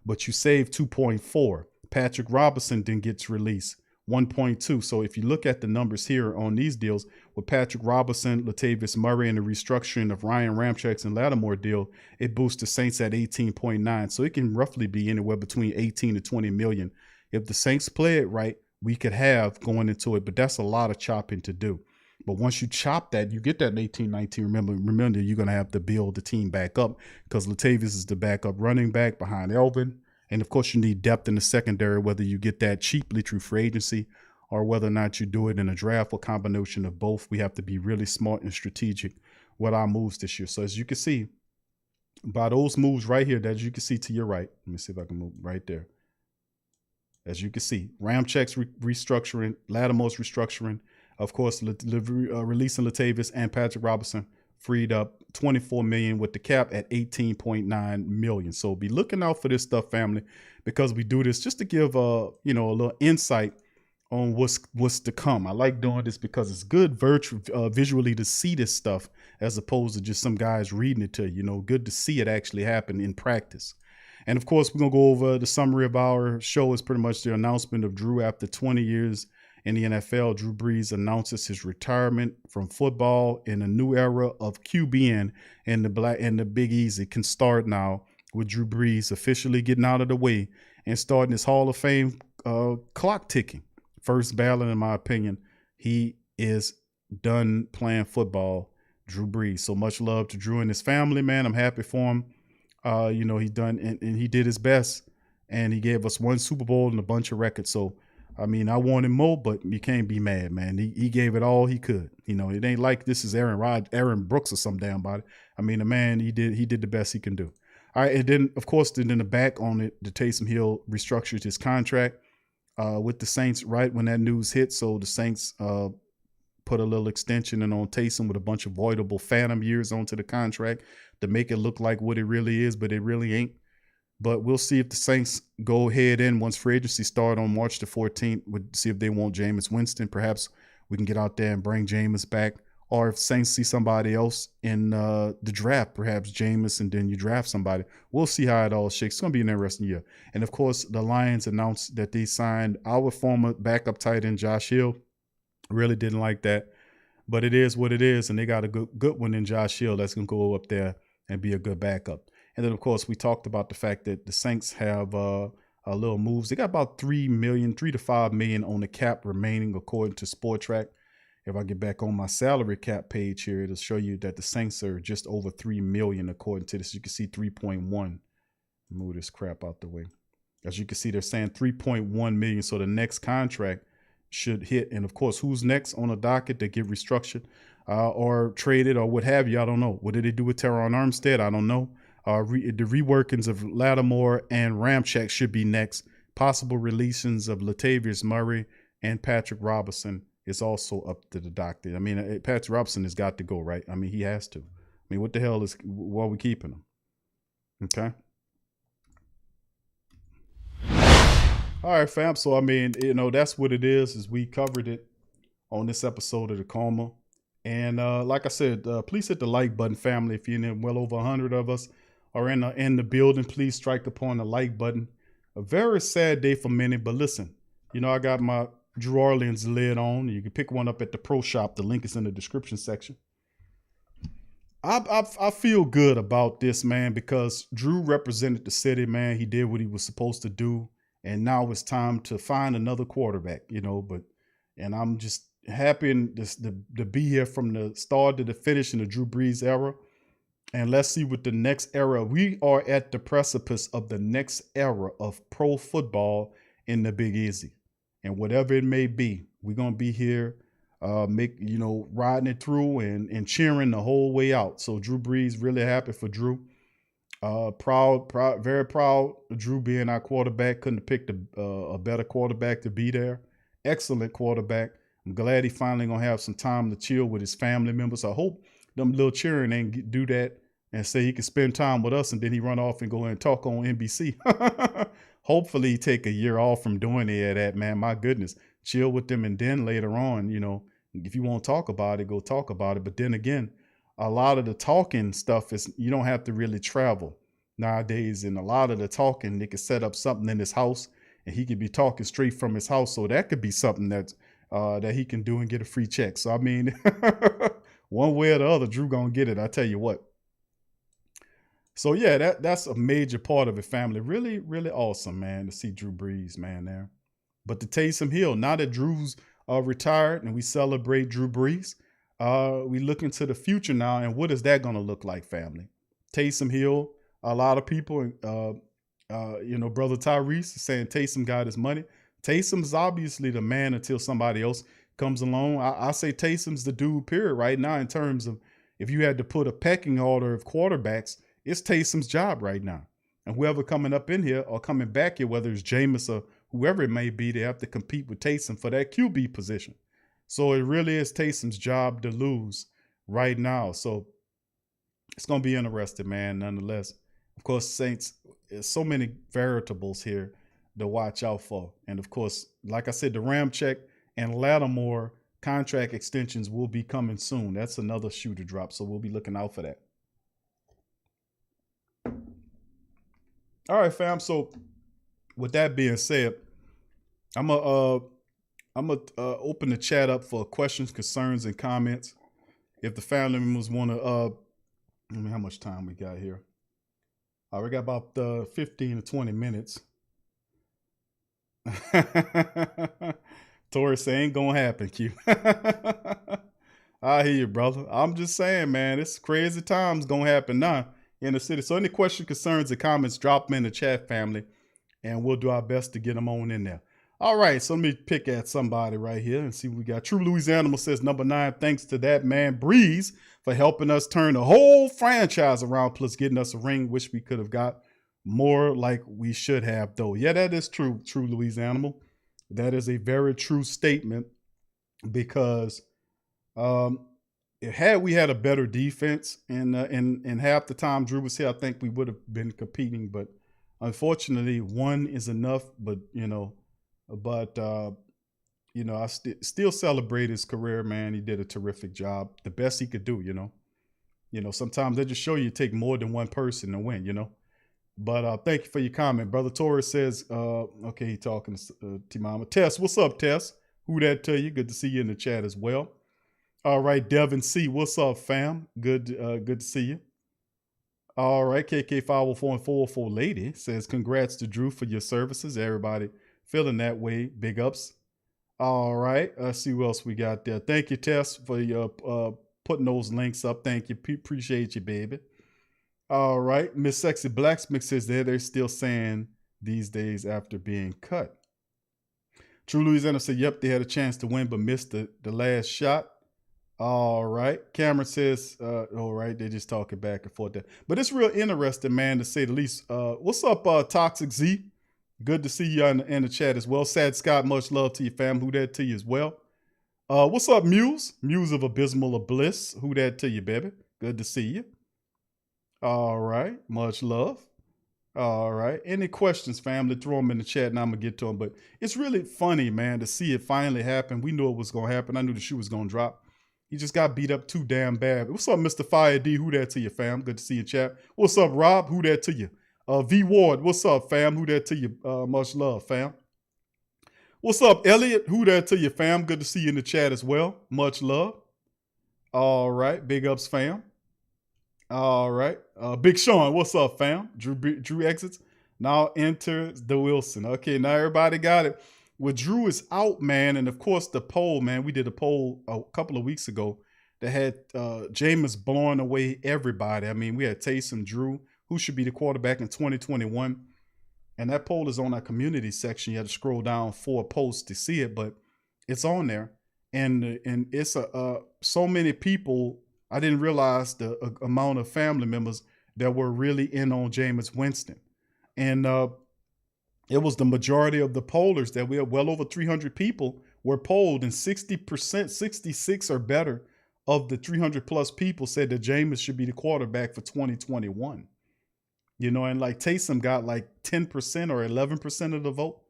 but you save 2.4. Patrick Robinson then gets released 1.2. So if you look at the numbers here on these deals with Patrick Robinson, Latavius Murray, and the restructuring of Ryan Ramczyk's and Lattimore deal, it boosts the Saints at 18.9. So it can roughly be anywhere between 18 to 20 million. If the Saints play it right, we could have going into it, but that's a lot of chopping to do. But once you chop that, you get that 18, 19. Remember, you're going to have to build the team back up, because Latavius is the backup running back behind Elvin. And of course, you need depth in the secondary, whether you get that cheaply through free agency or whether or not you do it in a draft or combination of both. We have to be really smart and strategic with our moves this year. So as you can see, by those moves right here, that you can see to your right, let me see if I can move right there. As you can see, Ramczyk's restructuring, Lattimore's restructuring, of course, releasing Latavius and Patrick Robinson freed up $24 million with the cap at $18.9 million. So be looking out for this stuff, family, because we do this just to give a little insight on what's to come. I like doing this because it's good visually to see this stuff as opposed to just some guys reading it to you. Good to see it actually happen in practice. And of course, we're going to go over the summary of our show. Is pretty much the announcement of Drew after 20 years in the NFL. Drew Brees announces his retirement from football, in a new era of QBing, and the Big Easy can start now with Drew Brees officially getting out of the way and starting his Hall of Fame clock ticking. First ballot, in my opinion. He is done playing football, Drew Brees. So much love to Drew and his family, man. I'm happy for him. He done and he did his best, and he gave us one Super Bowl and a bunch of records. So, I mean, I wanted more, but you can't be mad, man. He gave it all he could. It ain't like this is Aaron Brooks or some damn body. I mean, the man, he did the best he can do. All right, and then, of course, in the back on it, the Taysom Hill restructured his contract with the Saints right when that news hit. So the Saints put a little extension in on Taysom with a bunch of voidable phantom years onto the contract to make it look like what it really is, but it really ain't. But we'll see if the Saints go ahead in once free agency start on March the 14th. We'll see if they want Jameis Winston. Perhaps we can get out there and bring Jameis back. Or if Saints see somebody else in the draft, perhaps Jameis, and then you draft somebody. We'll see how it all shakes. It's going to be an interesting year. And, of course, the Lions announced that they signed our former backup tight end, Josh Hill. Really didn't like that. But it is what it is, and they got a good one in Josh Hill that's going to go up there and be a good backup. And then, of course, we talked about the fact that the Saints have little moves. They got about $3 to $5 million on the cap remaining, according to Sportrack. If I get back on my salary cap page here, it'll show you that the Saints are just over $3 million, according to this. You can see 3.1. Move this crap out the way. As you can see, they're saying 3.1 million. So the next contract should hit. And of course, who's next on the docket to get restructured or traded or what have you? I don't know. What did they do with Teron Armstead? I don't know. The reworkings of Lattimore and Ramczyk should be next. Possible releases of Latavius Murray and Patrick Robinson is also up to the doctor. I mean, Patrick Robinson has got to go, right? I mean, he has to. I mean, what the hell why are we keeping him? Okay. All right, fam. So, I mean, that's what it is we covered it on this episode of The Coma. And like I said, please hit the like button, family. If you're in well over 100 of us are in the building, please strike upon the like button. A very sad day for many, but listen, I got my Drew Orleans lid on. You can pick one up at the Pro Shop. The link is in the description section. I feel good about this, man, because Drew represented the city, man. He did what he was supposed to do. And now it's time to find another quarterback, and I'm just happy to be here from the start to the finish in the Drew Brees era. And let's see what the next era. We are at the precipice of the next era of pro football in the Big Easy. And whatever it may be, we're going to be here, riding it through and cheering the whole way out. So Drew Brees, really happy for Drew. Proud, very proud of Drew being our quarterback. Couldn't have picked a better quarterback to be there. Excellent quarterback. I'm glad he finally going to have some time to chill with his family members. I hope them little cheering ain't do that and say he can spend time with us and then he run off and go and talk on NBC. Hopefully he take a year off from doing any of that, man. My goodness. Chill with them, and then later on, if you want to talk about it, go talk about it. But then again, a lot of the talking stuff is you don't have to really travel nowadays. And a lot of the talking, they could set up something in his house and he could be talking straight from his house. So that could be something that he can do and get a free check. So, I mean, one way or the other, Drew going to get it. I tell you what. So, yeah, that's a major part of it, family. Really, really awesome, man, to see Drew Brees, man, there. But the Taysom Hill, now that Drew's retired and we celebrate Drew Brees, we look into the future now, and what is that going to look like, family? Taysom Hill, a lot of people, Brother Tyrese is saying Taysom got his money. Taysom's obviously the man until somebody else comes along. I say Taysom's the dude, period, right now, in terms of if you had to put a pecking order of quarterbacks, it's Taysom's job right now. And whoever coming up in here or coming back here, whether it's Jameis or whoever it may be, they have to compete with Taysom for that QB position. So it really is Taysom's job to lose right now. So it's going to be interesting, man, nonetheless. Of course, Saints, there's so many variables here to watch out for. And, of course, like I said, the Ramczyk and Lattimore contract extensions will be coming soon. That's another shoe to drop, so we'll be looking out for that. All right, fam. So with that being said, I'm gonna open the chat up for questions, concerns, and comments. If the family members want to, how much time we got here? We got about 15 to 20 minutes. Taurus say ain't gonna happen, Q. I hear you, brother. I'm just saying, man, it's crazy times gonna happen now in the city. So any questions, concerns, or comments, drop them in the chat, family, and we'll do our best to get them on in there. All right, so let me pick at somebody right here and see what we got. True Louisiana says number 9. Thanks to that man Breeze for helping us turn the whole franchise around, plus getting us a ring. Wish we could have got more like we should have, though. Yeah, that is true. True Louisiana. That is a very true statement, because had we had a better defense and half the time Drew was here, I think we would have been competing. But unfortunately, one is enough. But I still celebrate his career, man. He did a terrific job, the best he could do. Sometimes they just show you take more than one person to win. But thank you for your comment. Brother Torres says, okay, he talking to T-Mama. Tess, what's up, Tess? Who that to you? Good to see you in the chat as well. All right, Devin C, what's up, fam? Good to see you. All right, KK504 and 404 lady says, congrats to Drew for your services. Everybody feeling that way. Big ups. All right, let's see what else we got there. Thank you, Tess, for your putting those links up. Thank you. Appreciate you, baby. All right. Miss Sexy Blacksmith says they're still saying these days after being cut. True Louisiana said, yep, they had a chance to win but missed the last shot. All right. Cameron says, all right, they're just talking back and forth there. But it's real interesting, man, to say the least. What's up, Toxic Z? Good to see you in the chat as well. Sad Scott, much love to your fam. Who that to you as well? What's up, Muse? Muse of Abysmal of Bliss. Who that to you, baby? Good to see you. All right. Much love. All right. Any questions, family? Throw them in the chat and I'm going to get to them. But it's really funny, man, to see it finally happen. We knew it was going to happen. I knew the shoe was going to drop. He just got beat up too damn bad. What's up, Mr. Fire D? Who that to you, fam? Good to see you, chat. What's up, Rob? Who that to you? V Ward, what's up, fam? Who that to you? Much love, fam. What's up, Elliot? Who that to you, fam? Good to see you in the chat as well. Much love. All right. Big ups, fam. All right. Big Sean, what's up, fam? Drew exits. Now enters the Wilson. Okay, now everybody got it. Well, Drew is out, man. And of course, the poll, man, we did a poll a couple of weeks ago that had Jameis blowing away everybody. I mean, we had Taysom, Drew, who should be the quarterback in 2021. And that poll is on our community section. You have to scroll down 4 posts to see it, but it's on there. And it's so many people. I didn't realize the amount of family members that were really in on Jameis Winston. And it was the majority of the pollers that we had well over 300 people were polled, and 60%, 66 or better of the 300 plus people said that Jameis should be the quarterback for 2021. And like Taysom got like 10% or 11% of the vote.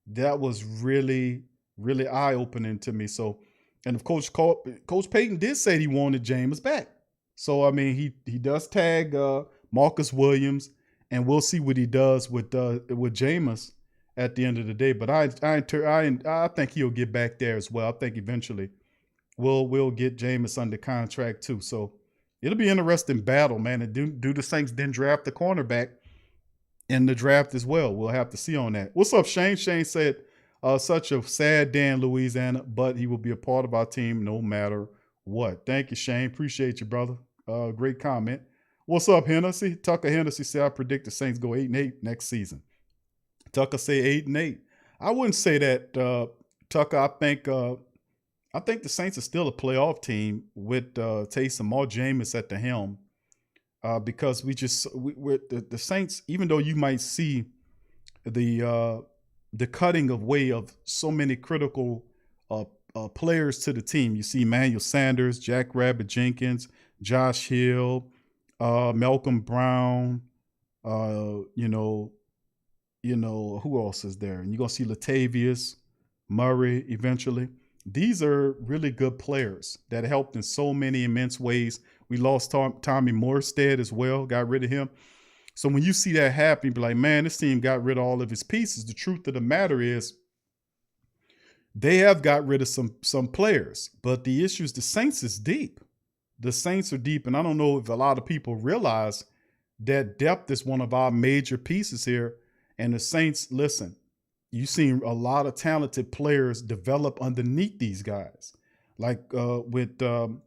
That was really, really eye-opening to me. So, and of course, Coach Payton did say he wanted Jameis back. So, I mean, he does tag Marcus Williams, and we'll see what he does with Jameis at the end of the day. But I think he'll get back there as well. I think eventually we'll get Jameis under contract too. So it'll be an interesting battle, man. And do the Saints didn't draft the cornerback in the draft as well? We'll have to see on that. What's up, Shane? Shane said, such a sad day in Louisiana, but he will be a part of our team no matter what. Thank you, Shane. Appreciate you, brother. Great comment. What's up, Hennessy? Tucker Hennessy said, I predict the Saints go 8-8 next season. Tucker say 8-8. I wouldn't say that, Tucker. I think the Saints are still a playoff team with Taysom or Jameis at the helm, because we're the Saints. Even though you might see the cutting away of so many critical players to the team, you see Emmanuel Sanders, Jack Rabbit Jenkins, Josh Hill, Malcolm Brown, you know, who else is there? And you're going to see Latavius Murray eventually. These are really good players that helped in so many immense ways. We lost Tommy Morstead as well, got rid of him. So when you see that happen, you be like, man, this team got rid of all of his pieces. The truth of the matter is they have got rid of some players, but the issue is the Saints is deep. The Saints are deep, and I don't know if a lot of people realize that depth is one of our major pieces here. And the Saints, listen, you've seen a lot of talented players develop underneath these guys. Like with the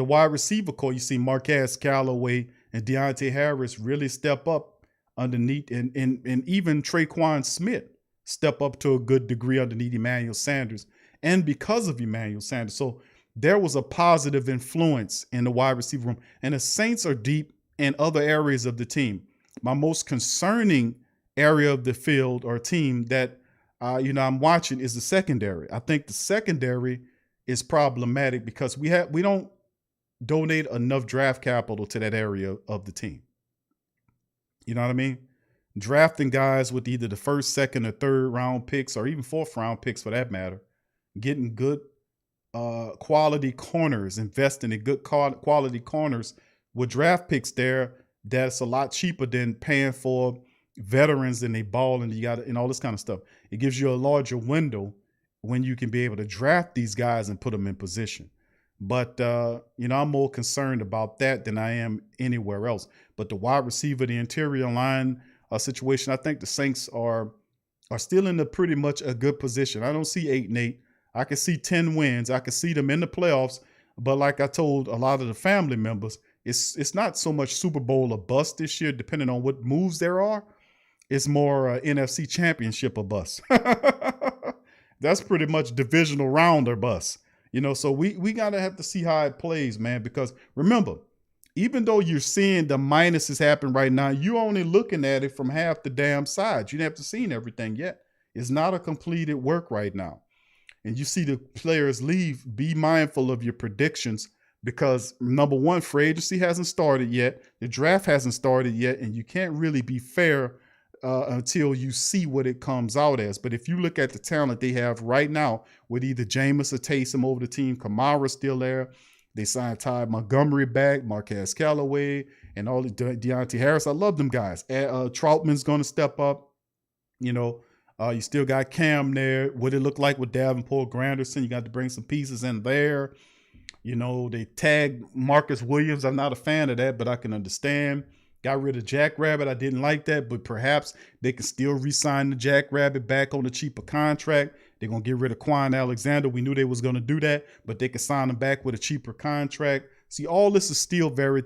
wide receiver core, you see Marquez Callaway and Deontay Harris really step up underneath, and even Traquan Smith step up to a good degree underneath Emmanuel Sanders, and because of Emmanuel Sanders. So there was a positive influence in the wide receiver room, and the Saints are deep in other areas of the team. My most concerning area of the field or team that I'm watching is the secondary. I think the secondary is problematic because we don't donate enough draft capital to that area of the team. You know what I mean? Drafting guys with either the first, second, or third round picks, or even fourth round picks for that matter, getting good quality corners, investing in good quality corners with draft picks there, that's a lot cheaper than paying for veterans and they ball and all this kind of stuff. It gives you a larger window when you can be able to draft these guys and put them in position. But, I'm more concerned about that than I am anywhere else. But the wide receiver, the interior line situation, I think the Saints are still in pretty much a good position. I don't see 8-8. I can see 10 wins. I can see them in the playoffs. But like I told a lot of the family members, it's not so much Super Bowl or bust this year, depending on what moves there are. It's more NFC Championship or bust. That's pretty much divisional round or bust. So we gotta have to see how it plays, man, because remember, even though you're seeing the minuses happen right now, you're only looking at it from half the damn side. You haven't seen everything yet. It's not a completed work right now. And you see the players leave, be mindful of your predictions because, number one, free agency hasn't started yet. The draft hasn't started yet, and you can't really be fair until you see what it comes out as. But if you look at the talent they have right now with either Jameis or Taysom over the team, Kamara's still there. They signed Ty Montgomery back, Marquez Callaway, and all the Deontay Harris. I love them guys. Troutman's going to step up. You still got Cam there. What it look like with Davenport, Granderson. You got to bring some pieces in there. They tagged Marcus Williams. I'm not a fan of that, but I can understand. Got rid of Jackrabbit. I didn't like that, but perhaps they can still re-sign the Jackrabbit back on a cheaper contract. They're going to get rid of Quan Alexander. We knew they was going to do that, but they could sign him back with a cheaper contract. See, all this is still very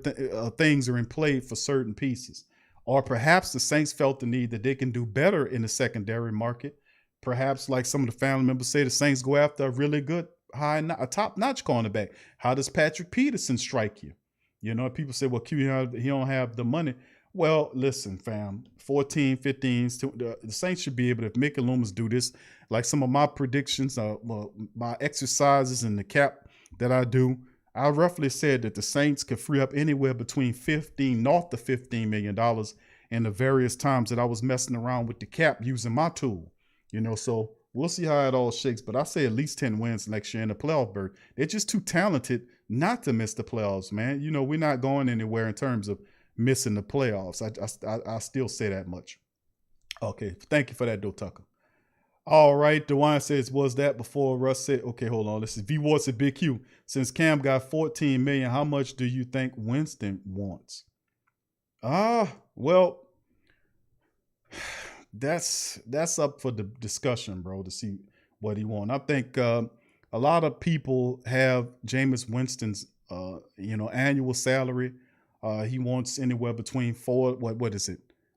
things are in play for certain pieces. Or perhaps the Saints felt the need that they can do better in the secondary market. Perhaps, like some of the family members say, the Saints go after a really good, a top-notch cornerback. How does Patrick Peterson strike you? People say, well, he don't have the money. Well, listen, fam, 14, 15, the Saints should be able to, if Mick and Loomis do this, like some of my predictions, my exercises and the cap that I do, I roughly said that the Saints could free up anywhere between north of $15 million in the various times that I was messing around with the cap using my tool. So we'll see how it all shakes, but I say at least 10 wins next year in the playoff berth. They're just too talented not to miss the playoffs, man. We're not going anywhere in terms of missing the playoffs. I still say that much. Okay, thank you for that, though, Tucker. All right, DeWine says, was that before Russ said, okay, hold on. This is V Ward at Big Q. Since Cam got $14 million, how much do you think Winston wants? Well, that's up for the discussion, bro, to see what he wants. I think a lot of people have Jameis Winston's annual salary. He wants anywhere between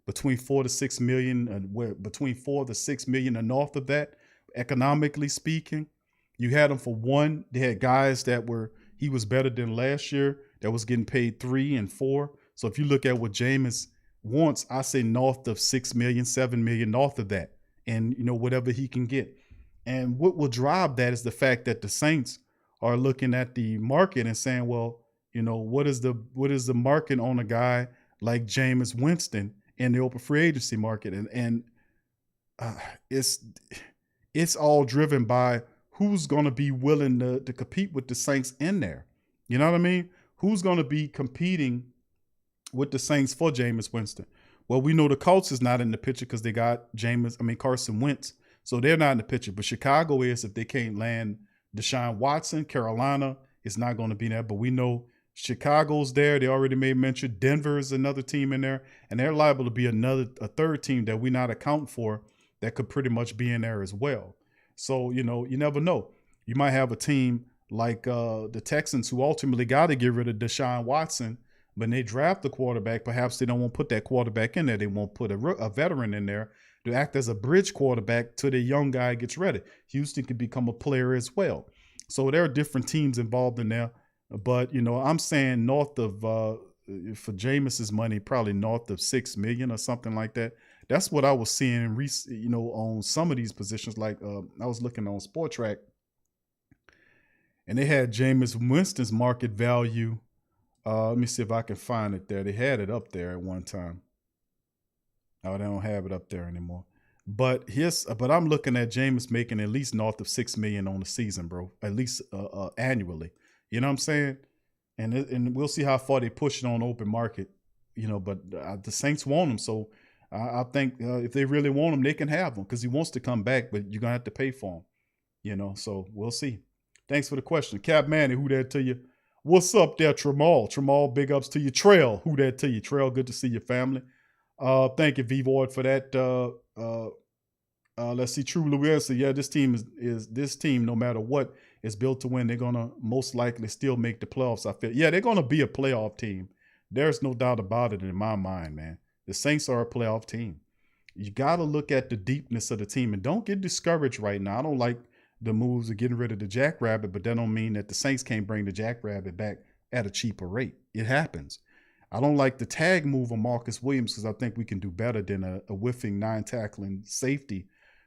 between 4 to 6 million, between 4 to 6 million and north of that, economically speaking. You had him for one. They had guys he was better than last year that was getting paid 3 and 4. So if you look at what Jameis wants, I say north of 6 million, 7 million, north of that, and whatever he can get. And what will drive that is the fact that the Saints are looking at the market and saying, well, what is the market on a guy like Jameis Winston in the open free agency market? And it's all driven by who's going to be willing to compete with the Saints in there. You know what I mean? Who's going to be competing with the Saints for Jameis Winston? Well, we know the Colts is not in the picture because they got Carson Wentz. So they're not in the picture. But Chicago is, if they can't land Deshaun Watson. Carolina is not going to be there. But we know Chicago's there. They already made mention. Denver is another team in there. And they're liable to be a third team that we not account for that could pretty much be in there as well. So, you never know. You might have a team like the Texans who ultimately got to get rid of Deshaun Watson. When they draft the quarterback, perhaps they don't want to put that quarterback in there. They won't put a veteran in there to act as a bridge quarterback till the young guy gets ready. Houston could become a player as well. So there are different teams involved in there. But, I'm saying north of, for Jameis's money, probably north of $6 million or something like that. That's what I was seeing, on some of these positions. Like I was looking on Sport Track, and they had Jameis Winston's market value. Let me see if I can find it there. They had it up there at one time. Oh, they don't have it up there anymore. But I'm looking at Jameis making at least north of $6 million on the season, bro. At least annually. You know what I'm saying? And we'll see how far they push it on the open market. But the Saints want him, so I think if they really want him, they can have him because he wants to come back, but you're gonna have to pay for him. So we'll see. Thanks for the question, Cap Manny. Who that to you? What's up there, Tramal? Tramal, big ups to you. Trail, who that to you? Trail, good to see your family. Thank you, V-Void, for that. Let's see, True Louis. Yeah, this team is this team, no matter what, is built to win. They're gonna most likely still make the playoffs. I feel. Yeah, they're gonna be a playoff team. There's no doubt about it in my mind, man. The Saints are a playoff team. You got to look at the deepness of the team and don't get discouraged right now. I don't like the moves of getting rid of the Jackrabbit, but that don't mean that the Saints can't bring the Jackrabbit back at a cheaper rate. It happens. I don't like the tag move of Marcus Williams because I think we can do better than a whiffing 9-tackling safety.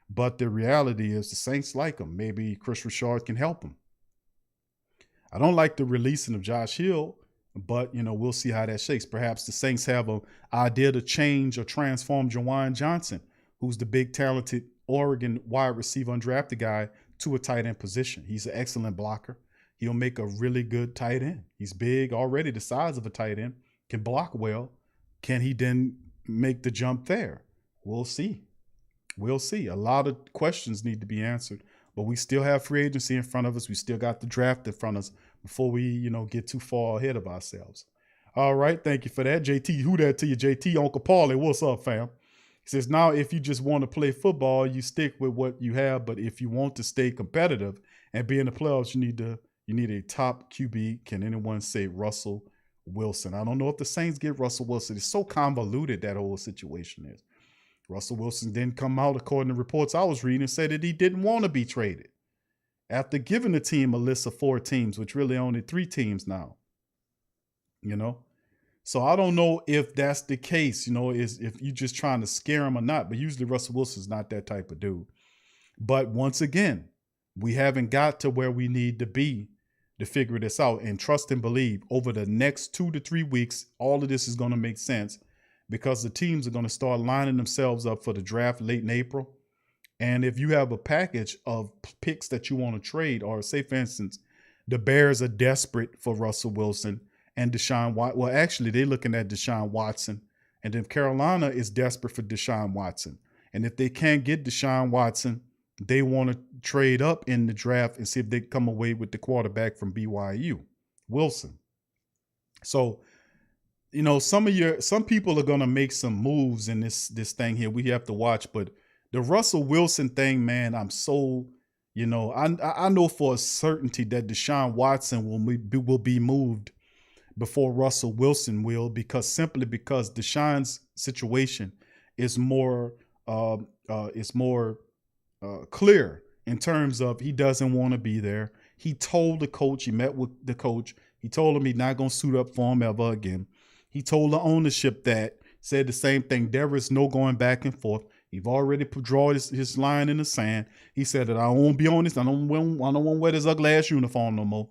But the reality is the Saints like him. Maybe Chris Richard can help him. I don't like the releasing of Josh Hill, but, we'll see how that shakes. Perhaps the Saints have an idea to change or transform Jawan Johnson, who's the big, talented Oregon wide receiver undrafted guy, to a tight end position. He's an excellent blocker. He'll make a really good tight end. He's big, already the size of a tight end, can block well. Can he then make the jump there? We'll see. We'll see. A lot of questions need to be answered, but we still have free agency in front of us. We still got the draft in front of us before we, get too far ahead of ourselves. All right. Thank you for that. JT, who that to you? JT, Uncle Paulie, what's up, fam? He says, now, if you just want to play football, you stick with what you have. But if you want to stay competitive and be in the playoffs, you need a top QB. Can anyone say Russell Wilson? I don't know if the Saints get Russell Wilson. It's so convoluted, that whole situation is. Russell Wilson didn't come out, according to reports I was reading, and said that he didn't want to be traded after giving the team a list of 4 teams, which really only 3 teams now. So I don't know if that's the case, is if you're just trying to scare him or not. But usually Russell Wilson's not that type of dude. But once again, we haven't got to where we need to be to figure this out. And trust and believe, over the next 2 to 3 weeks, all of this is going to make sense because the teams are going to start lining themselves up for the draft late in April. And if you have a package of picks that you want to trade, or say, for instance, the Bears are desperate for Russell Wilson and Deshaun Watson. Well, actually, they're looking at Deshaun Watson. And then Carolina is desperate for Deshaun Watson. And if they can't get Deshaun Watson, they want to trade up in the draft and see if they come away with the quarterback from BYU, Wilson. So, some people are going to make some moves in this thing here. We have to watch. But the Russell Wilson thing, man, I'm so, I know for a certainty that Deshaun Watson will be moved before Russell Wilson will, because Deshaun's situation is more clear in terms of he doesn't want to be there. He told the coach, he met with the coach, he told him he's not going to suit up for him ever again. He told the ownership that, said the same thing. There is no going back and forth. He's already drawn his line in the sand. He said that I won't be on this. I don't want to wear this ugly ass uniform no more.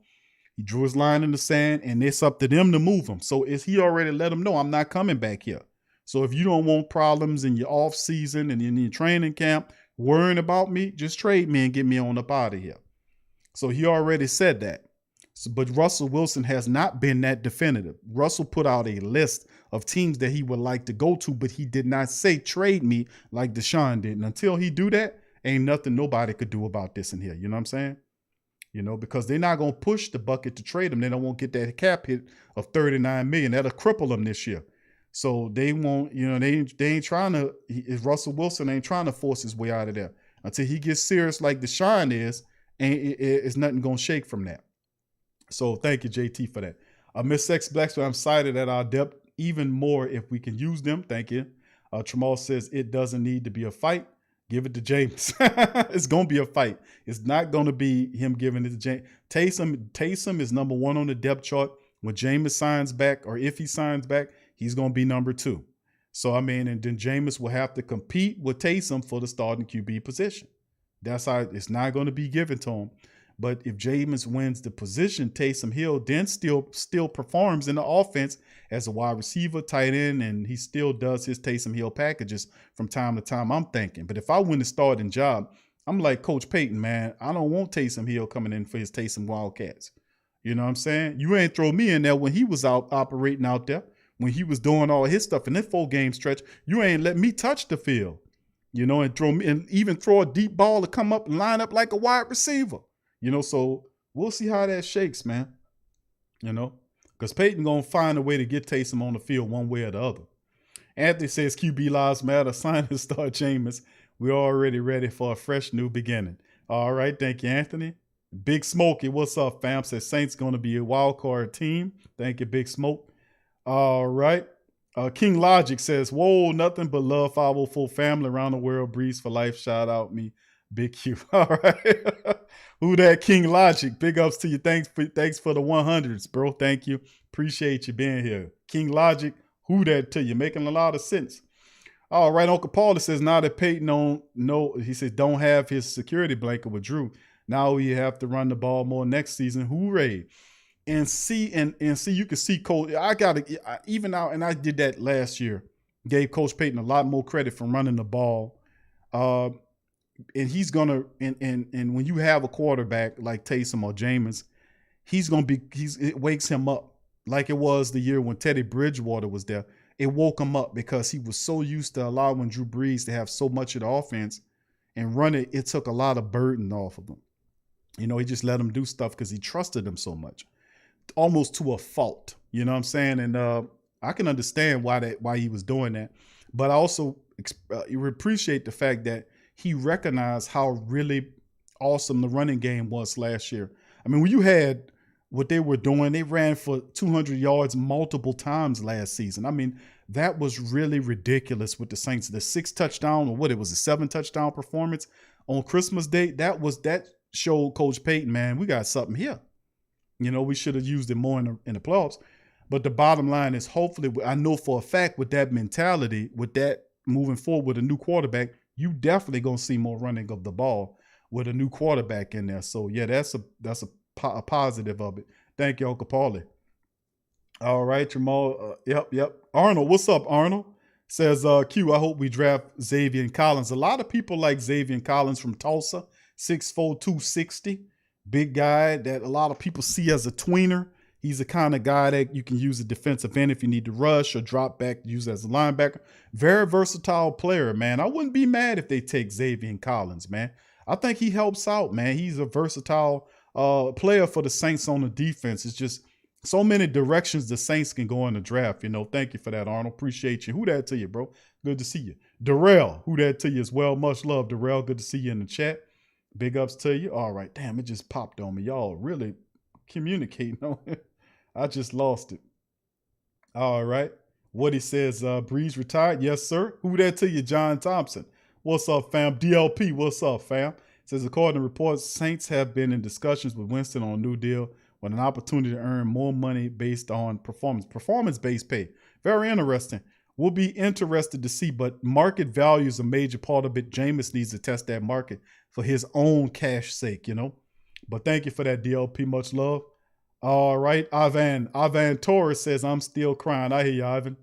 He drew his line in the sand, and it's up to them to move him. So he already let them know, I'm not coming back here. So if you don't want problems in your off season and in your training camp, worrying about me, just trade me and get me on up out of here. So he already said that. So, but Russell Wilson has not been that definitive. Russell put out a list of teams that he would like to go to, but he did not say trade me like Deshaun did. And until he do that, ain't nothing nobody could do about this in here. You know what I'm saying? You know, because they're not going to push the bucket to trade him. They don't want to get that cap hit of $39 million. That'll cripple them this year. So they won't, you know, they ain't trying to, Russell Wilson ain't trying to force his way out of there. Until he gets serious like Deshaun is, it's nothing going to shake from that. So thank you, JT, for that. Miss X Black, so I'm excited at our depth even more if we can use them. Thank you. Tramal says it doesn't need to be a fight. Give it to James. It's going to be a fight. It's not going to be him giving it to James. Taysom is number 1 on the depth chart. When James signs back, or if he signs back, he's going to be number 2. So, I mean, and then James will have to compete with Taysom for the starting QB position. That's how it's not going to be given to him. But if James wins the position, Taysom Hill then still performs in the offense as a wide receiver, tight end, and he still does his Taysom Hill packages from time to time, I'm thinking. But if I win the starting job, I'm like Coach Payton, man. I don't want Taysom Hill coming in for his Taysom Wildcats. You know what I'm saying? You ain't throw me in there when he was out operating out there, when he was doing all his stuff in that 4-game stretch. You ain't let me touch the field, you know, and even throw a deep ball to come up and line up like a wide receiver. You know, so we'll see how that shakes, man. You know, because Peyton going to find a way to get Taysom on the field one way or the other. Anthony says QB lives matter. Sign and start Jameis. We're already ready for a fresh new beginning. All right. Thank you, Anthony. Big Smokey, what's up, fam? Says Saints going to be a wild card team. Thank you, Big Smoke. All right. King Logic says, whoa, nothing but love, 504 family around the world. Breeze for life. Shout out me. Big Q. All right. Who that? King Logic. Big ups to you. Thanks for the 100s, bro. Thank you. Appreciate you being here. King Logic. Who that to you? Making a lot of sense. All right. Uncle Paula says now that Peyton he says don't have his security blanket with Drew. Now we have to run the ball more next season. Hooray. And see, you can see Coach. Even now, and I did that last year. Gave Coach Peyton a lot more credit for running the ball. And he's gonna and when you have a quarterback like Taysom or Jameis, it wakes him up like it was the year when Teddy Bridgewater was there. It woke him up because he was so used to allowing Drew Brees to have so much of the offense and run it. It took a lot of burden off of him. You know, he just let him do stuff because he trusted him so much, almost to a fault. You know what I'm saying? And I can understand why he was doing that, but I also appreciate the fact that he recognized how really awesome the running game was last year. I mean, when you had what they were doing, they ran for 200 yards multiple times last season. I mean, that was really ridiculous with the Saints. The 6 touchdown, or what it was, a 7 touchdown performance on Christmas Day. That showed Coach Peyton, man, we got something here. You know, we should have used it more in the playoffs. But the bottom line is, hopefully, I know for a fact with that mentality, with that moving forward with a new quarterback, you definitely going to see more running of the ball with a new quarterback in there. So, yeah, that's a positive of it. Thank you, Uncle Paulie. All right, Jamal. Yep. Arnold, what's up, Arnold? Says, Q, I hope we draft Xavier Collins. A lot of people like Xavier Collins from Tulsa, 6'4", 260. Big guy that a lot of people see as a tweener. He's the kind of guy that you can use a defensive end if you need to rush or drop back, use as a linebacker. Very versatile player, man. I wouldn't be mad if they take Xavier Collins, man. I think he helps out, man. He's a versatile player for the Saints on the defense. It's just so many directions the Saints can go in the draft. You know, thank you for that, Arnold. Appreciate you. Who that to you, bro? Good to see you. Darrell, who that to you as well? Much love, Darrell. Good to see you in the chat. Big ups to you. All right. Damn, it just popped on me. Y'all really communicating on it. I just lost it. All right. Woody says, Breeze retired. Yes, sir. Who that to you? John Thompson. What's up, fam? DLP, what's up, fam? Says, according to reports, Saints have been in discussions with Winston on a new deal with an opportunity to earn more money based on performance-based pay. Very interesting. We'll be interested to see, but market value is a major part of it. Jameis needs to test that market for his own cash sake, you know. But thank you for that, DLP. Much love. All right. Ivan Torres says, I'm still crying. I hear you, Ivan.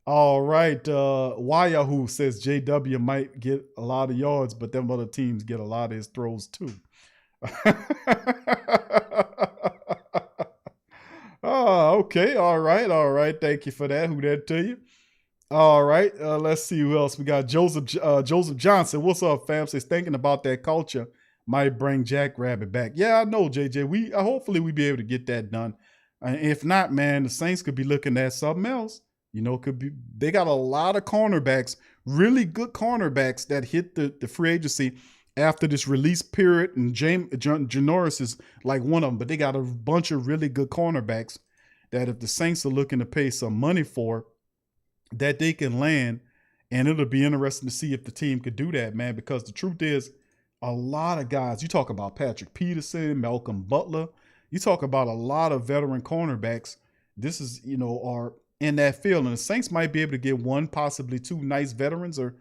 All right. Wayahoo says JW might get a lot of yards, but them other teams get a lot of his throws too. Oh, okay. All right. All right. Thank you for that. Who that to you? All right. Let's see who else we got. Joseph Johnson. What's up, fam? Says thinking about that culture might bring Jackrabbit back. Yeah, I know, JJ. We hopefully we be able to get that done. If not, man, the Saints could be looking at something else. You know, could be they got a lot of cornerbacks, really good cornerbacks that hit the free agency after this release period, and Janoris is like one of them. But they got a bunch of really good cornerbacks that if the Saints are looking to pay some money for, that they can land, and it'll be interesting to see if the team could do that, man. Because the truth is, a lot of guys. You talk about Patrick Peterson, Malcolm Butler. You talk about a lot of veteran cornerbacks. This is are in that field, and the Saints might be able to get one, possibly two nice veterans or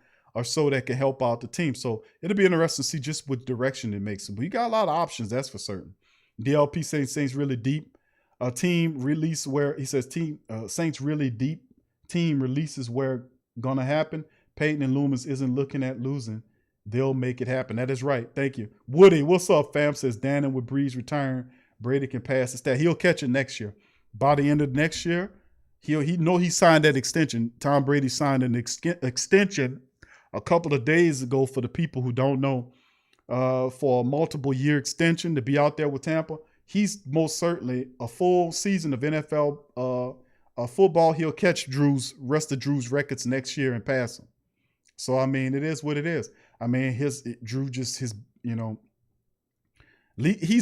so that can help out the team. So it'll be interesting to see just what direction it makes. We got a lot of options, that's for certain. DLP saying Saints really deep. Team release where he says Saints really deep. Team releases where gonna happen. Peyton and Loomis isn't looking at losing. They'll make it happen. That is right. Thank you. Woody, what's up, fam? Says Dannon with Brees return. Brady can pass the stat. He'll catch it next year. By the end of next year, he signed that extension. Tom Brady signed an extension a couple of days ago, for the people who don't know, for a multiple year extension to be out there with Tampa. He's most certainly a full season of NFL football. He'll catch rest of Drew's records next year and pass them. So, I mean, it is what it is. I mean, he's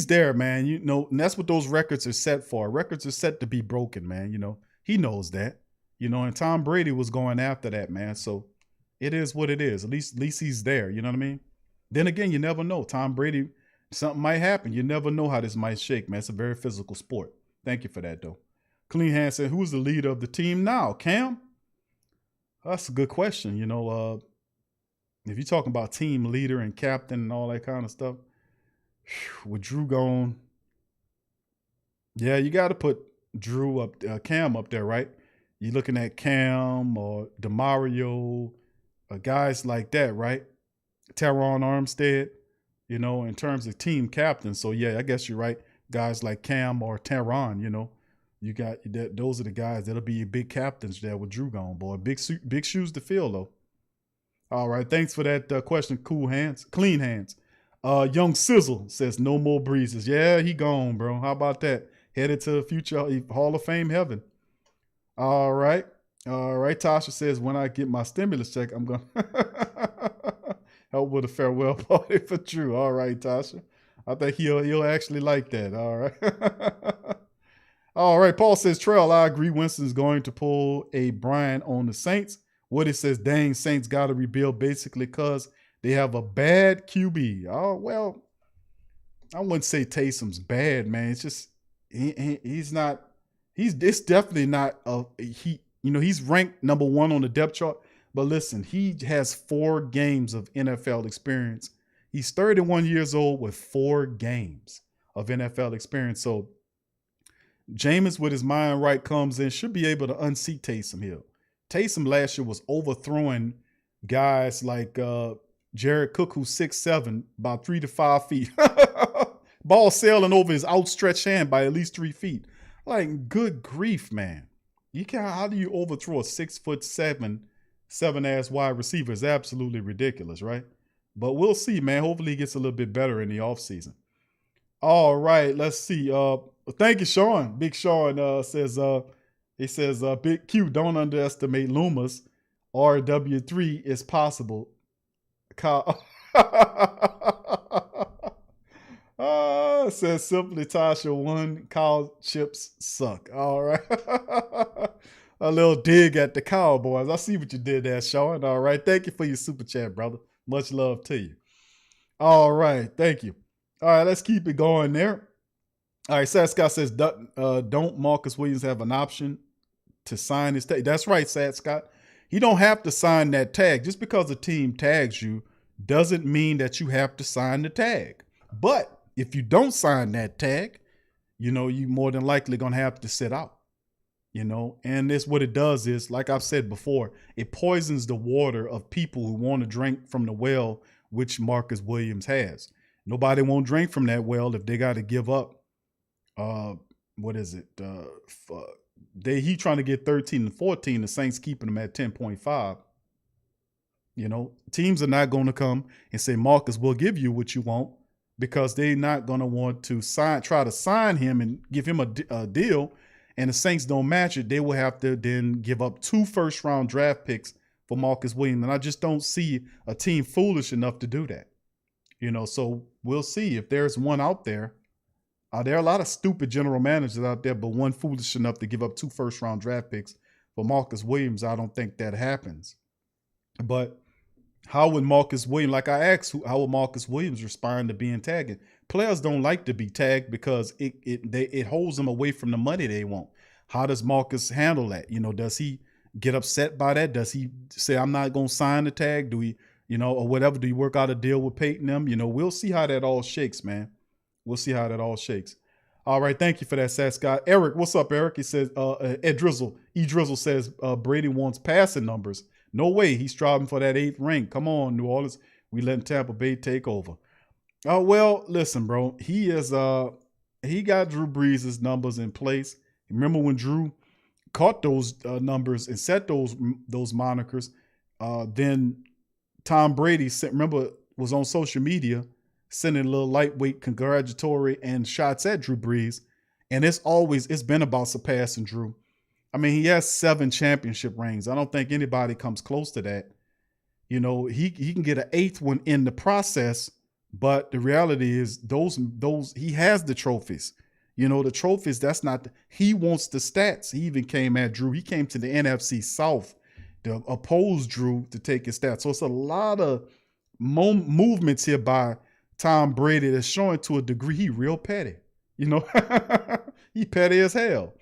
there, man. And that's what those records are set for. Records are set to be broken, man. He knows that, and Tom Brady was going after that, man. So it is what it is. At least he's there. You know what I mean? Then again, you never know. Tom Brady, something might happen. You never know how this might shake, man. It's a very physical sport. Thank you for that, though. Clean Hand said, who's the leader of the team now? Cam? That's a good question. If you're talking about team leader and captain and all that kind of stuff, with Drew gone, yeah, you got to put Cam up there, right? You're looking at Cam or DeMario, guys like that, right? Teron Armstead, in terms of team captain. So, yeah, I guess you're right. Guys like Cam or Teron, you got that. Those are the guys that'll be big captains there with Drew gone, boy. Big shoes to fill, though. All right, thanks for that question. Clean hands. Young Sizzle says no more Breezes. Yeah, he gone, bro. How about that? Headed to the future Hall of Fame heaven. All right. Tasha says when I get my stimulus check, I'm going to help with a farewell party for Drew. All right, Tasha. I think he'll actually like that. All right. All right. Paul says, Trail, I agree. Winston's going to pull a Brian on the Saints. Woody says, dang, Saints got to rebuild basically because they have a bad QB. Oh, well, I wouldn't say Taysom's bad, man. It's just it's definitely not he's ranked number 1 on the depth chart. But listen, he has 4 games of NFL experience. He's 31 years old with 4 games of NFL experience. So Jameis, with his mind right, comes in, should be able to unseat Taysom Hill. Taysom last year was overthrowing guys like Jared Cook, who's 6'7", about 3 to 5 feet. Ball sailing over his outstretched hand by at least 3 feet. Like, good grief, man. How do you overthrow a 6'7" ass wide receiver? Is absolutely ridiculous, right? But we'll see, man. Hopefully he gets a little bit better in the offseason. All right, let's see. Thank you, Sean. Big Sean says, he says, Big Q, don't underestimate Loomis. RW3 is possible. Says simply Tasha 1, cow chips suck. All right. A little dig at the Cowboys. I see what you did there, Sean. All right. Thank you for your super chat, brother. Much love to you. All right. Thank you. All right. Let's keep it going there. All right. Sad Scott says, don't Marcus Williams have an option to sign his tag? That's right, Sad Scott. He don't have to sign that tag. Just because a team tags you doesn't mean that you have to sign the tag. But if you don't sign that tag, you more than likely going to have to sit out, and this, what it does is, like I've said before, it poisons the water of people who want to drink from the well, which Marcus Williams has. Nobody won't drink from that well if they got to give up. What is it? He trying to get 13 and 14. The Saints keeping him at 10.5. Teams are not going to come and say, Marcus, we'll give you what you want, because they're not going to want to try to sign him and give him a deal. And the Saints don't match it. They will have to then give up 2 first-round draft picks for Marcus Williams. And I just don't see a team foolish enough to do that. So we'll see if there's one out there. There are a lot of stupid general managers out there, but one foolish enough to give up 2 first-round draft picks for Marcus Williams. I don't think that happens. But how would Marcus Williams, like I asked, how would Marcus Williams respond to being tagged? Players don't like to be tagged because it holds them away from the money they want. How does Marcus handle that? Does he get upset by that? Does he say, I'm not going to sign the tag? Do he, or whatever? Do you work out a deal with Peyton them? We'll see how that all shakes, man. We'll see how that all shakes. All right. Thank you for that, Sat Scott. Eric, what's up, Eric? He says, Drizzle says Brady wants passing numbers. No way. He's striving for that 8th ring. Come on, New Orleans. We letting Tampa Bay take over. Oh, well, listen, bro. He got Drew Brees' numbers in place. Remember when Drew caught those numbers and set those monikers? Then Tom Brady was on social media sending a little lightweight congratulatory and shots at Drew Brees. And it's been about surpassing Drew. I mean, he has 7 championship rings. I don't think anybody comes close to that. He can get an 8th one in the process, but the reality is those he has the trophies. The trophies, that's not he wants the stats. He even came at Drew. He came to the NFC South to oppose Drew to take his stats. So it's a lot of movements here by Tom Brady that's showing to a degree he real petty. He petty as hell.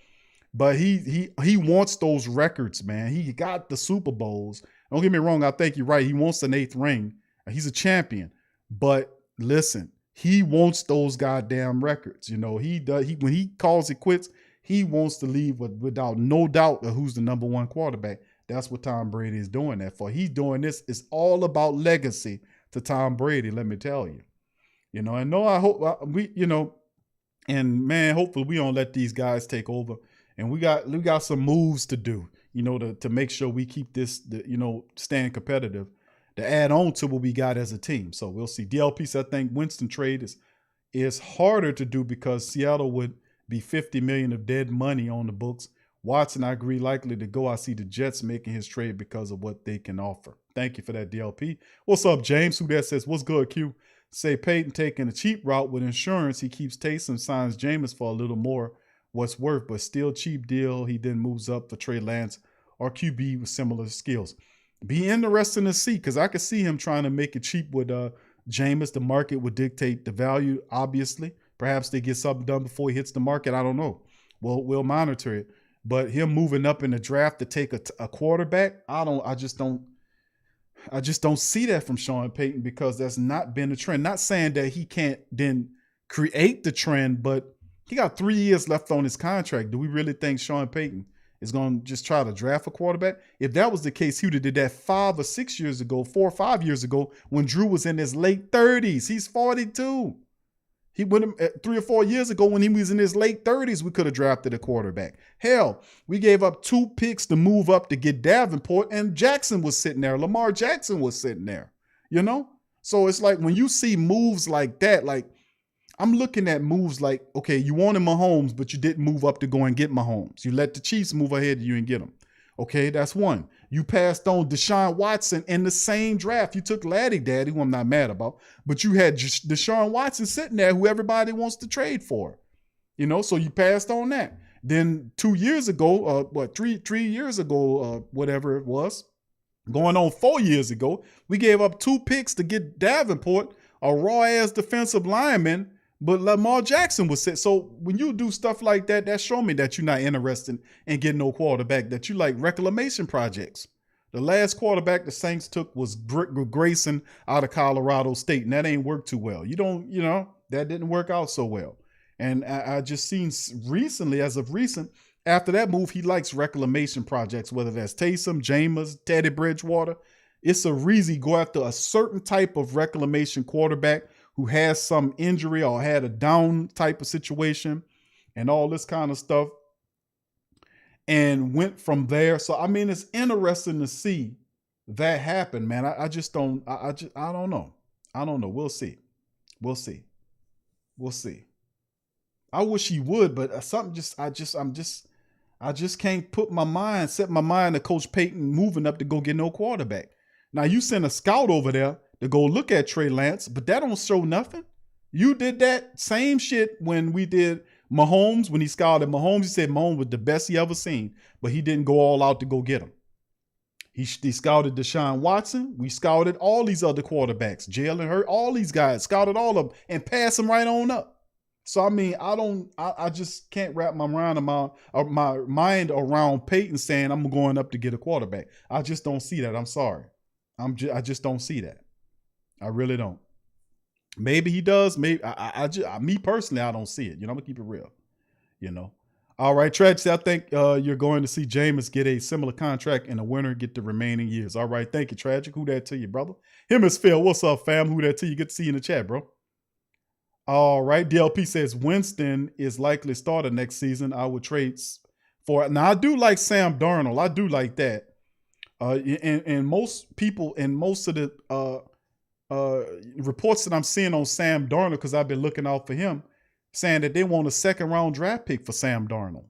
But he wants those records, man. He got the Super Bowls. Don't get me wrong. I think you're right. He wants an 8th ring. He's a champion. But listen, he wants those goddamn records. When he calls it quits, he wants to leave without no doubt of who's the number 1 quarterback. That's what Tom Brady is doing that for. He's doing this. It's all about legacy to Tom Brady, let me tell you. And no, I hope and man, hopefully we don't let these guys take over. And we got some moves to do, to make sure we keep this, staying competitive, to add on to what we got as a team. So we'll see. DLP said, I think Winston trade is harder to do because Seattle would be $50 million of dead money on the books. Watson, I agree, likely to go. I see the Jets making his trade because of what they can offer. Thank you for that, DLP. What's up, James? Who that says, what's good, Q? Say Peyton taking a cheap route with insurance. He keeps Taysom, signs Jameis for a little more what's worth, but still cheap deal. He then moves up for Trey Lance or QB with similar skills. Be interesting to see, because I could see him trying to make it cheap with Jameis. The market would dictate the value, obviously. Perhaps they get something done before he hits the market. I don't know. We'll monitor it. But him moving up in the draft to take a quarterback, I just don't see that from Sean Payton, because that's not been the trend. Not saying that he can't then create the trend, but he got 3 years left on his contract. Do we really think Sean Payton is going to just try to draft a quarterback? If that was the case, he would have did that 4 or 5 years ago when Drew was in his late 30s. He's 42. He went 3 or 4 years ago when he was in his late 30s, we could have drafted a quarterback. Hell, we gave up 2 picks to move up to get Davenport, and Jackson was sitting there. Lamar Jackson was sitting there, So it's like when you see moves like that, like I'm looking at moves like, okay, you wanted Mahomes, but you didn't move up to go and get Mahomes. You let the Chiefs move ahead and you didn't get them. Okay, that's one. You passed on Deshaun Watson in the same draft. You took Laddie Daddy, who I'm not mad about, but you had Deshaun Watson sitting there who everybody wants to trade for. So you passed on that. Then 2 years ago, 3 years ago, whatever it was, going on 4 years ago, we gave up 2 picks to get Davenport, a raw-ass defensive lineman, but Lamar Jackson was set. So when you do stuff like that, that show me that you're not interested in getting no quarterback, that you like reclamation projects. The last quarterback the Saints took was Grayson out of Colorado State, and that ain't worked too well. That didn't work out so well. And I just seen recently, as of recent, after that move, he likes reclamation projects, whether that's Taysom, Jameis, Teddy Bridgewater. It's a reason go after a certain type of reclamation quarterback who has some injury or had a down type of situation and all this kind of stuff, and went from there. So, I mean, it's interesting to see that happen, man. I don't know. I don't know. We'll see. We'll see. We'll see. I wish he would, but I just can't set my mind to Coach Payton moving up to go get no quarterback. Now, you send a scout over there to go look at Trey Lance, but that don't show nothing. You did that same shit when we did Mahomes. When he scouted Mahomes, he said Mahomes was the best he ever seen, but he didn't go all out to go get him. He scouted Deshaun Watson. We scouted all these other quarterbacks, Jalen Hurts, all these guys, scouted all of them and passed them right on up. So, I mean, I just can't wrap my mind around Peyton saying I'm going up to get a quarterback. I just don't see that. I'm sorry. I just don't see that. I really don't. Maybe he does. Maybe me personally, I don't see it. I'm gonna keep it real. All right, Tragedy, I think you're going to see Jameis get a similar contract and the winner get the remaining years. All right, thank you, Tragic. Who that to you, brother? Him is Phil. What's up, fam? Who that to you? Good to see you in the chat, bro. All right, DLP says Winston is likely starter next season. I would trade for it. Now, I do like Sam Darnold. I do like that. And most people and most of the reports that I'm seeing on Sam Darnold, because I've been looking out for him, saying that they want a second-round draft pick for Sam Darnold.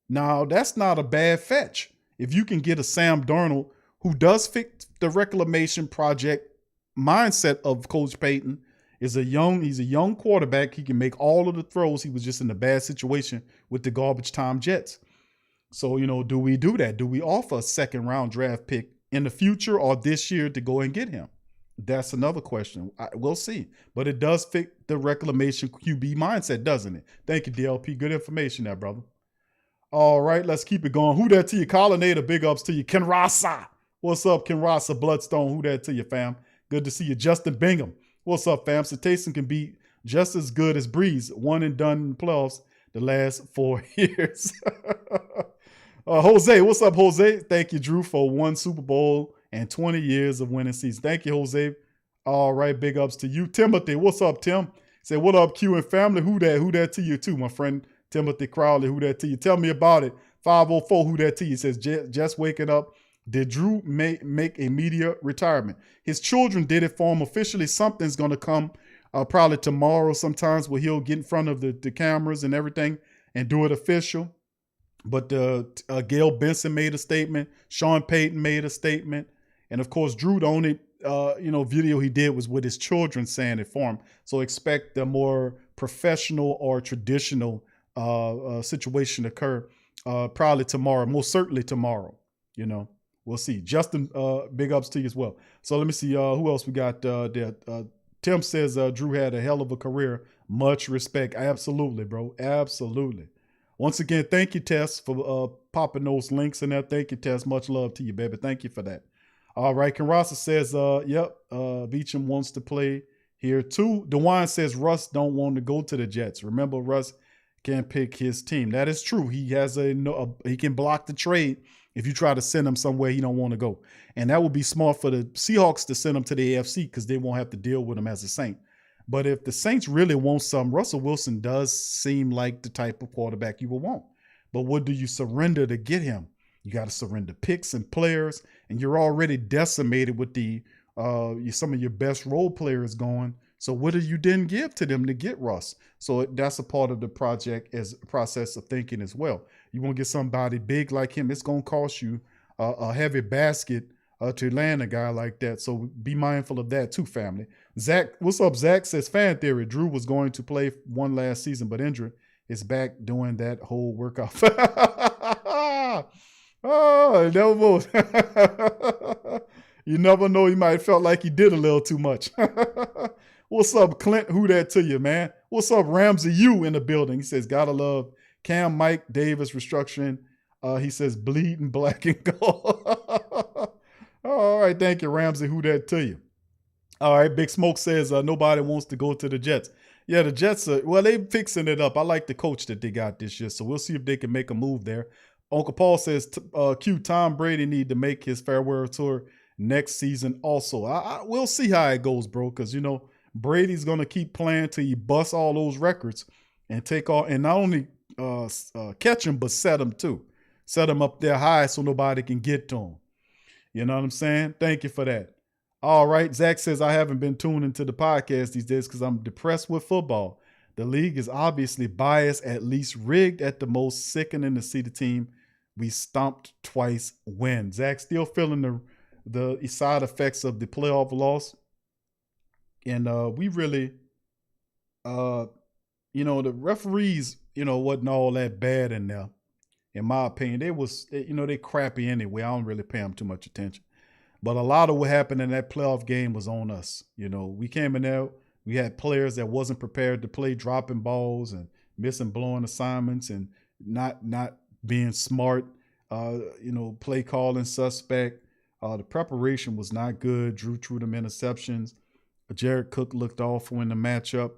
Now, that's not a bad fetch. If you can get a Sam Darnold who does fit the reclamation project mindset of Coach Payton, he's a young quarterback. He can make all of the throws. He was just in a bad situation with the garbage time Jets. So, do we do that? Do we offer a second-round draft pick in the future or this year to go and get him? That's another question. We'll see. But it does fit the reclamation QB mindset, doesn't it? Thank you, DLP. Good information there, brother. All right, let's keep it going. Who that to you? Collinator, big ups to you. Ken Rasa. What's up, Ken Rasa? Bloodstone, who that to you, fam? Good to see you. Justin Bingham. What's up, fam? So Taysom can be just as good as Brees, one and done in the playoffs the last 4 years. Jose, what's up, Jose? Thank you, Drew, for 1 Super Bowl and 20 years of winning season. Thank you, Jose. All right, big ups to you. Timothy, what's up, Tim? Say, what up, Q and family? Who that to you too, my friend Timothy Crowley? Who that to you? Tell me about it. 504, who that to you? Says, just waking up. Did Drew make a media retirement? His children did it for him officially. Something's going to come probably tomorrow sometimes where he'll get in front of the cameras and everything and do it official. But Gail Benson made a statement. Sean Payton made a statement. And, of course, Drew, the only video he did was with his children saying it for him. So expect a more professional or traditional situation to occur probably tomorrow, most certainly tomorrow, We'll see. Justin, big ups to you as well. So let me see who else we got there. Tim says Drew had a hell of a career. Much respect. Absolutely, bro. Absolutely. Once again, thank you, Tess, for popping those links in there. Thank you, Tess. Much love to you, baby. Thank you for that. All right. Karasa says, Beecham wants to play here too. DeWine says Russ don't want to go to the Jets. Remember, Russ can pick his team. That is true. He has he can block the trade. If you try to send him somewhere he don't want to go. And that would be smart for the Seahawks to send him to the AFC because they won't have to deal with him as a Saint. But if the Saints really want some, Russell Wilson does seem like the type of quarterback you will want. But what do you surrender to get him? You got to surrender picks and players, and you're already decimated with some of your best role players going. So what do you then give to them to get Russ? So that's a part of the process of thinking as well. You want to get somebody big like him, it's going to cost you a heavy basket to land a guy like that. So be mindful of that too, family. Zach, what's up? Zach says, fan theory, Drew was going to play one last season, but injured. Is back doing that whole workout. Oh, you never know. He might have felt like he did a little too much. What's up, Clint? Who that to you, man? What's up, Ramsey? You in the building. He says, gotta love Cam, Mike, Davis restructuring. He says, bleeding black and gold. All right, thank you, Ramsey. Who that to you? All right, Big Smoke says, nobody wants to go to the Jets. Yeah, the Jets are, well, they fixing it up. I like the coach that they got this year, so we'll see if they can make a move there. Uncle Paul says, Q, Tom Brady need to make his farewell tour next season also. We'll see how it goes, bro, because, you know, Brady's going to keep playing till he busts all those records and take all, and not only catch him, but set him too. Set him up there high so nobody can get to him. You know what I'm saying? Thank you for that. All right. Zach says, I haven't been tuning to the podcast these days because I'm depressed with football. The league is obviously biased, at least rigged at the most. Sickening to see the team we stomped twice win. Zach still feeling the side effects of the playoff loss. And we really, you know, the referees, you know, wasn't all that bad in there. In my opinion, they crappy anyway. I don't really pay them too much attention. But a lot of what happened in that playoff game was on us. You know, we came in there, we had players that wasn't prepared to play, dropping balls and missing blowing assignments and not being smart, you know, play calling suspect. The preparation was not good. Drew threw them interceptions. Jared Cook looked awful in the matchup.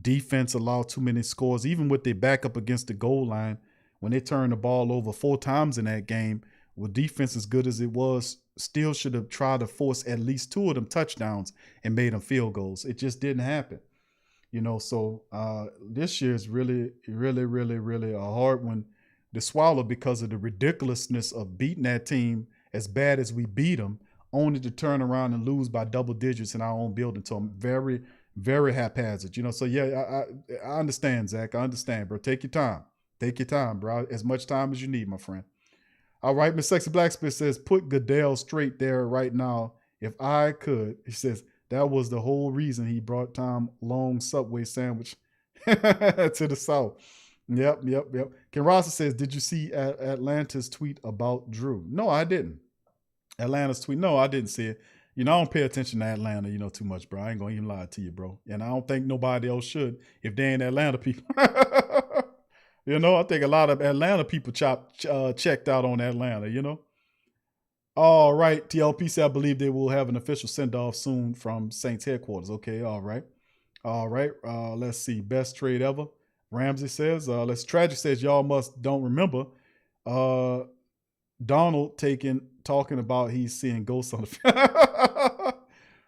Defense allowed too many scores, even with their backup against the goal line. When they turned the ball over 4 times in that game, with defense as good as it was, still should have tried to force at least 2 of them touchdowns and made them field goals. It just didn't happen. You know, so this year is really, really, really, really a hard one to swallow because of the ridiculousness of beating that team as bad as we beat them, only to turn around and lose by double digits in our own building. So I'm very, very haphazard. You know, so yeah, I understand, Zach. I understand, bro. Take your time. Take your time, bro. As much time as you need, my friend. All right, Miss Sexy Blacksmith says, put Goodell straight there right now. If I could, he says, that was the whole reason he brought Tom Long Subway sandwich to the South. Yep. Ken Rosser says, did you see Atlanta's tweet about Drew? No, I didn't. Atlanta's tweet? No, I didn't see it. You know, I don't pay attention to Atlanta, you know, too much, bro. I ain't going to even lie to you, bro. And I don't think nobody else should if they ain't Atlanta people. You know, I think a lot of Atlanta people checked out on Atlanta, you know. All right. TLP said, I believe they will have an official send-off soon from Saints headquarters. Okay, all right. All right. Let's see. Best trade ever. Ramsey says, Tragic says, y'all don't remember Donald talking about he's seeing ghosts on the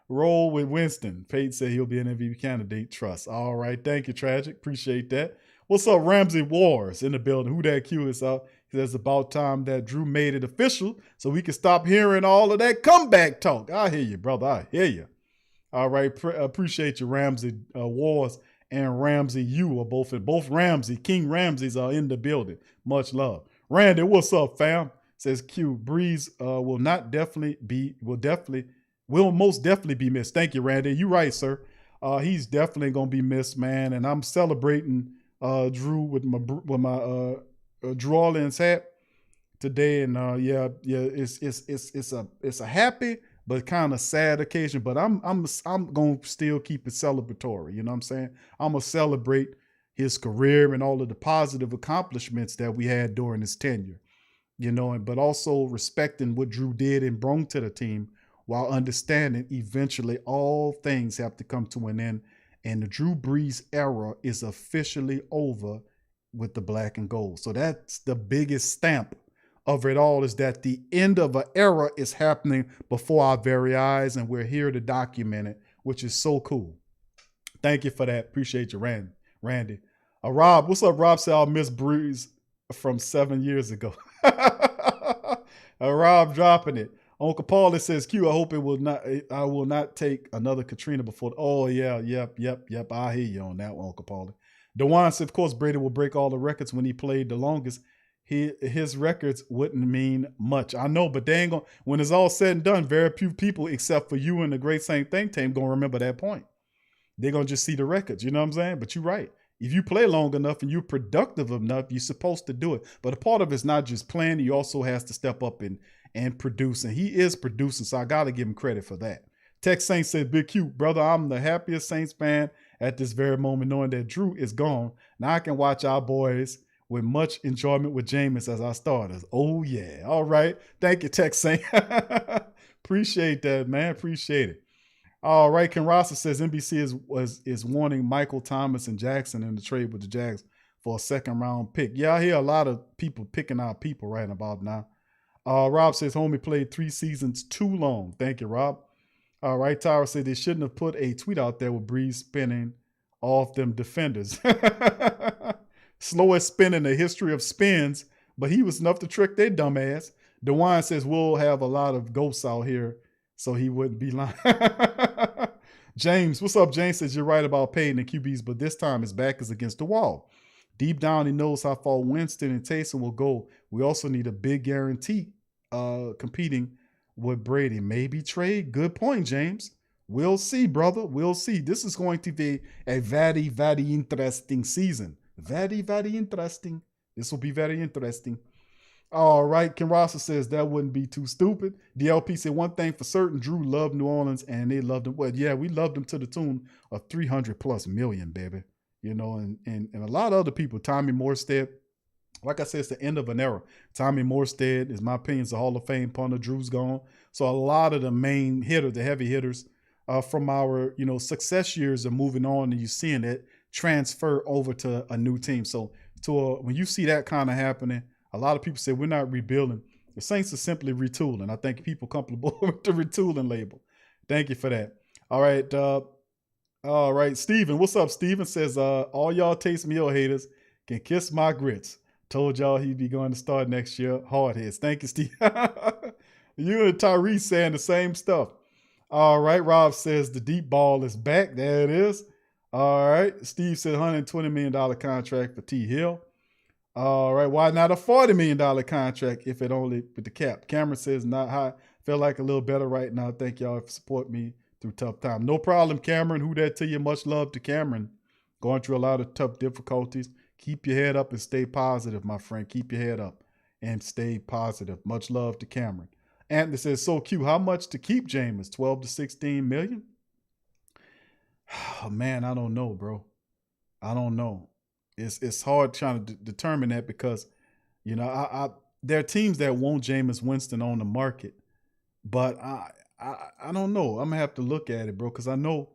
roll with Winston. Pate said he'll be an MVP candidate. Trust. All right. Thank you, Tragic. Appreciate that. What's up, Ramsey Wars in the building? Who that Q is out? He says, about time that Drew made it official so we can stop hearing all of that comeback talk. I hear you, brother. I hear you. All right. Appreciate you, Ramsey Wars and Ramsey You are both Ramsey. King Ramseys are in the building. Much love. Randy, what's up, fam? Says Q. Brees will most definitely be missed. Thank you, Randy. You right, sir. He's definitely gonna be missed, man. And I'm celebrating Drew with my Drew Orleans hat today, and it's a happy but kind of sad occasion. But I'm gonna still keep it celebratory. You know what I'm saying? I'm gonna celebrate his career and all of the positive accomplishments that we had during his tenure. You know, but also respecting what Drew did and brought to the team, while understanding eventually all things have to come to an end. And the Drew Brees era is officially over with the black and gold. So that's the biggest stamp of it all, is that the end of an era is happening before our very eyes, and we're here to document it, which is so cool. Thank you for that. Appreciate you, Randy. Rob, what's up? Rob said, I'll miss Brees from 7 years ago. Rob dropping it. Uncle Paul says, Q, I will not take another Katrina before. Oh, yeah, yep. I hear you on that one, Uncle Paul. DeWan said, of course, Brady will break all the records when he played the longest. His records wouldn't mean much. I know, but they ain't going, when it's all said and done, very few people, except for you and the Great Saint Think Tank, going to remember that point. They're going to just see the records. You know what I'm saying? But you're right. If you play long enough and you're productive enough, you're supposed to do it. But a part of it's not just playing. He also has to step up and produce. And he is producing, so I got to give him credit for that. Tech Saints said, Big Q, brother, I'm the happiest Saints fan at this very moment, knowing that Drew is gone. Now I can watch our boys with much enjoyment with Jameis as our starters. Oh, yeah. All right. Thank you, Tech Saint. Appreciate that, man. Appreciate it. All right, Ken Rosser says NBC is wanting Michael Thomas and Jackson in the trade with the Jags for a second round pick. Yeah, I hear a lot of people picking out people right about now. Rob says homie played 3 seasons too long. Thank you, Rob. All right, Tyra said they shouldn't have put a tweet out there with Brees spinning off them defenders. Slowest spin in the history of spins, but he was enough to trick their dumb ass. DeWine says we'll have a lot of ghosts out here, so he wouldn't be lying. James, what's up? James says you're right about Payton and QBs, but this time his back is against the wall. Deep down, he knows how far Winston and Taysom will go. We also need a big guarantee competing with Brady. Maybe trade. Good point, James. We'll see, brother. We'll see. This is going to be a very, very interesting season. Very, very interesting. This will be very interesting. All right. Ken Rosser says that wouldn't be too stupid. DLP said one thing for certain. Drew loved New Orleans and they loved him. Well, yeah, we loved him to the tune of 300+ million, baby. You know, and a lot of other people, Tommy Morstead, like I said, it's the end of an era. Tommy Morstead, is my opinion, is a Hall of Fame punter. Drew's gone. So a lot of the main hitters, the heavy hitters from our, success years are moving on, and you're seeing it transfer over to a new team. So when you see that kind of happening, a lot of people say we're not rebuilding. The Saints are simply retooling. I think people comfortable with the retooling label. Thank you for that. All right. All right, Steven. What's up, Steven? Says, all y'all Taysom Hill haters can kiss my grits. Told y'all he'd be going to start next year. Hardheads. Thank you, Steve. You and Tyrese saying the same stuff. All right, Rob says the deep ball is back. There it is. All right. Steve said $120 million contract for T. Hill. All right. Why not a $40 million contract if it only with the cap? Cameron says not high. Feel like a little better right now. Thank y'all for support me through tough time. No problem, Cameron. Who that to you? Much love to Cameron. Going through a lot of tough difficulties. Keep your head up and stay positive, my friend. Keep your head up and stay positive. Much love to Cameron. Anthony says, so cute. How much to keep Jameis? 12 to 16 million? Oh, man, I don't know, bro. I don't know. It's hard trying to determine that because, there are teams that want Jameis Winston on the market, but I don't know. I'm gonna have to look at it, bro, because I know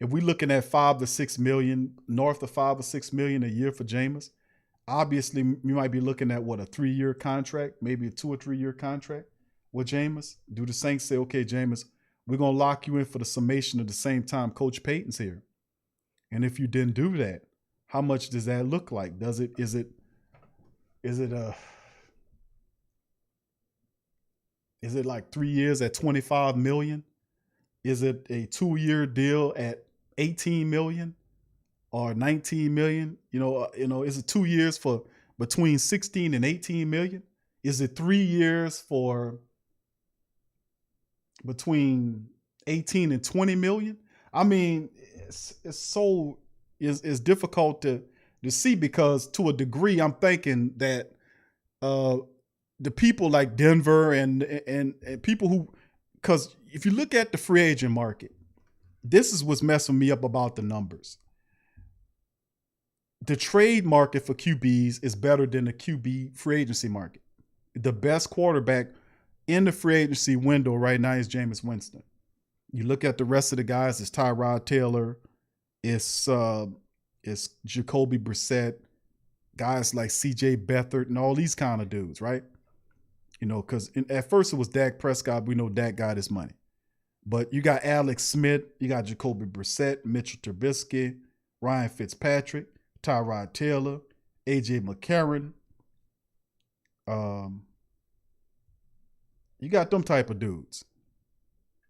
if we're looking at 5 to 6 million, north of 5 or 6 million a year for Jameis, obviously you might be looking at a 3-year contract, maybe a 2 or 3 year contract with Jameis. Do the Saints say, okay, Jameis, we're gonna lock you in for the summation at the same time Coach Payton's here? And if you didn't do that, how much does that look like? Is it like 3 years at 25 million? Is it a 2-year deal at 18 million or 19 million? Is it 2 years for between 16 and 18 million? Is it 3 years for between 18 and 20 million? I mean, it's difficult to see because to a degree, I'm thinking that the people like Denver and people who, because if you look at the free agent market, this is what's messing me up about the numbers. The trade market for QBs is better than the QB free agency market. The best quarterback in the free agency window right now is Jameis Winston. You look at the rest of the guys, it's Tyrod Taylor, it's Jacoby Brissett, guys like CJ Beathard and all these kind of dudes, right? Because at first it was Dak Prescott. We know Dak got his money. But you got Alex Smith, you got Jacoby Brissett, Mitchell Trubisky, Ryan Fitzpatrick, Tyrod Taylor, AJ McCarron. You got them type of dudes.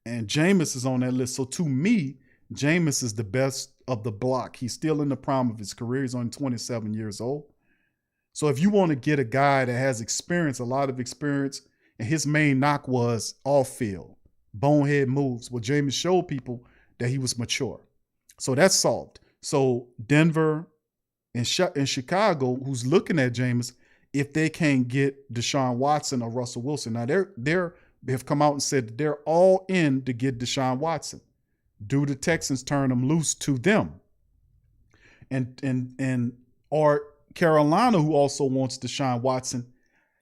And Jameis is on that list. So to me, Jameis is the best of the block. He's still in the prime of his career. He's only 27 years old. So if you want to get a guy that has experience, a lot of experience, and his main knock was off field, bonehead moves, well, Jameis showed people that he was mature. So that's solved. So Denver and Chicago, who's looking at Jameis, if they can't get Deshaun Watson or Russell Wilson, now they have come out and said that they're all in to get Deshaun Watson. Do the Texans turn him loose to them? Or Carolina, who also wants Deshaun Watson,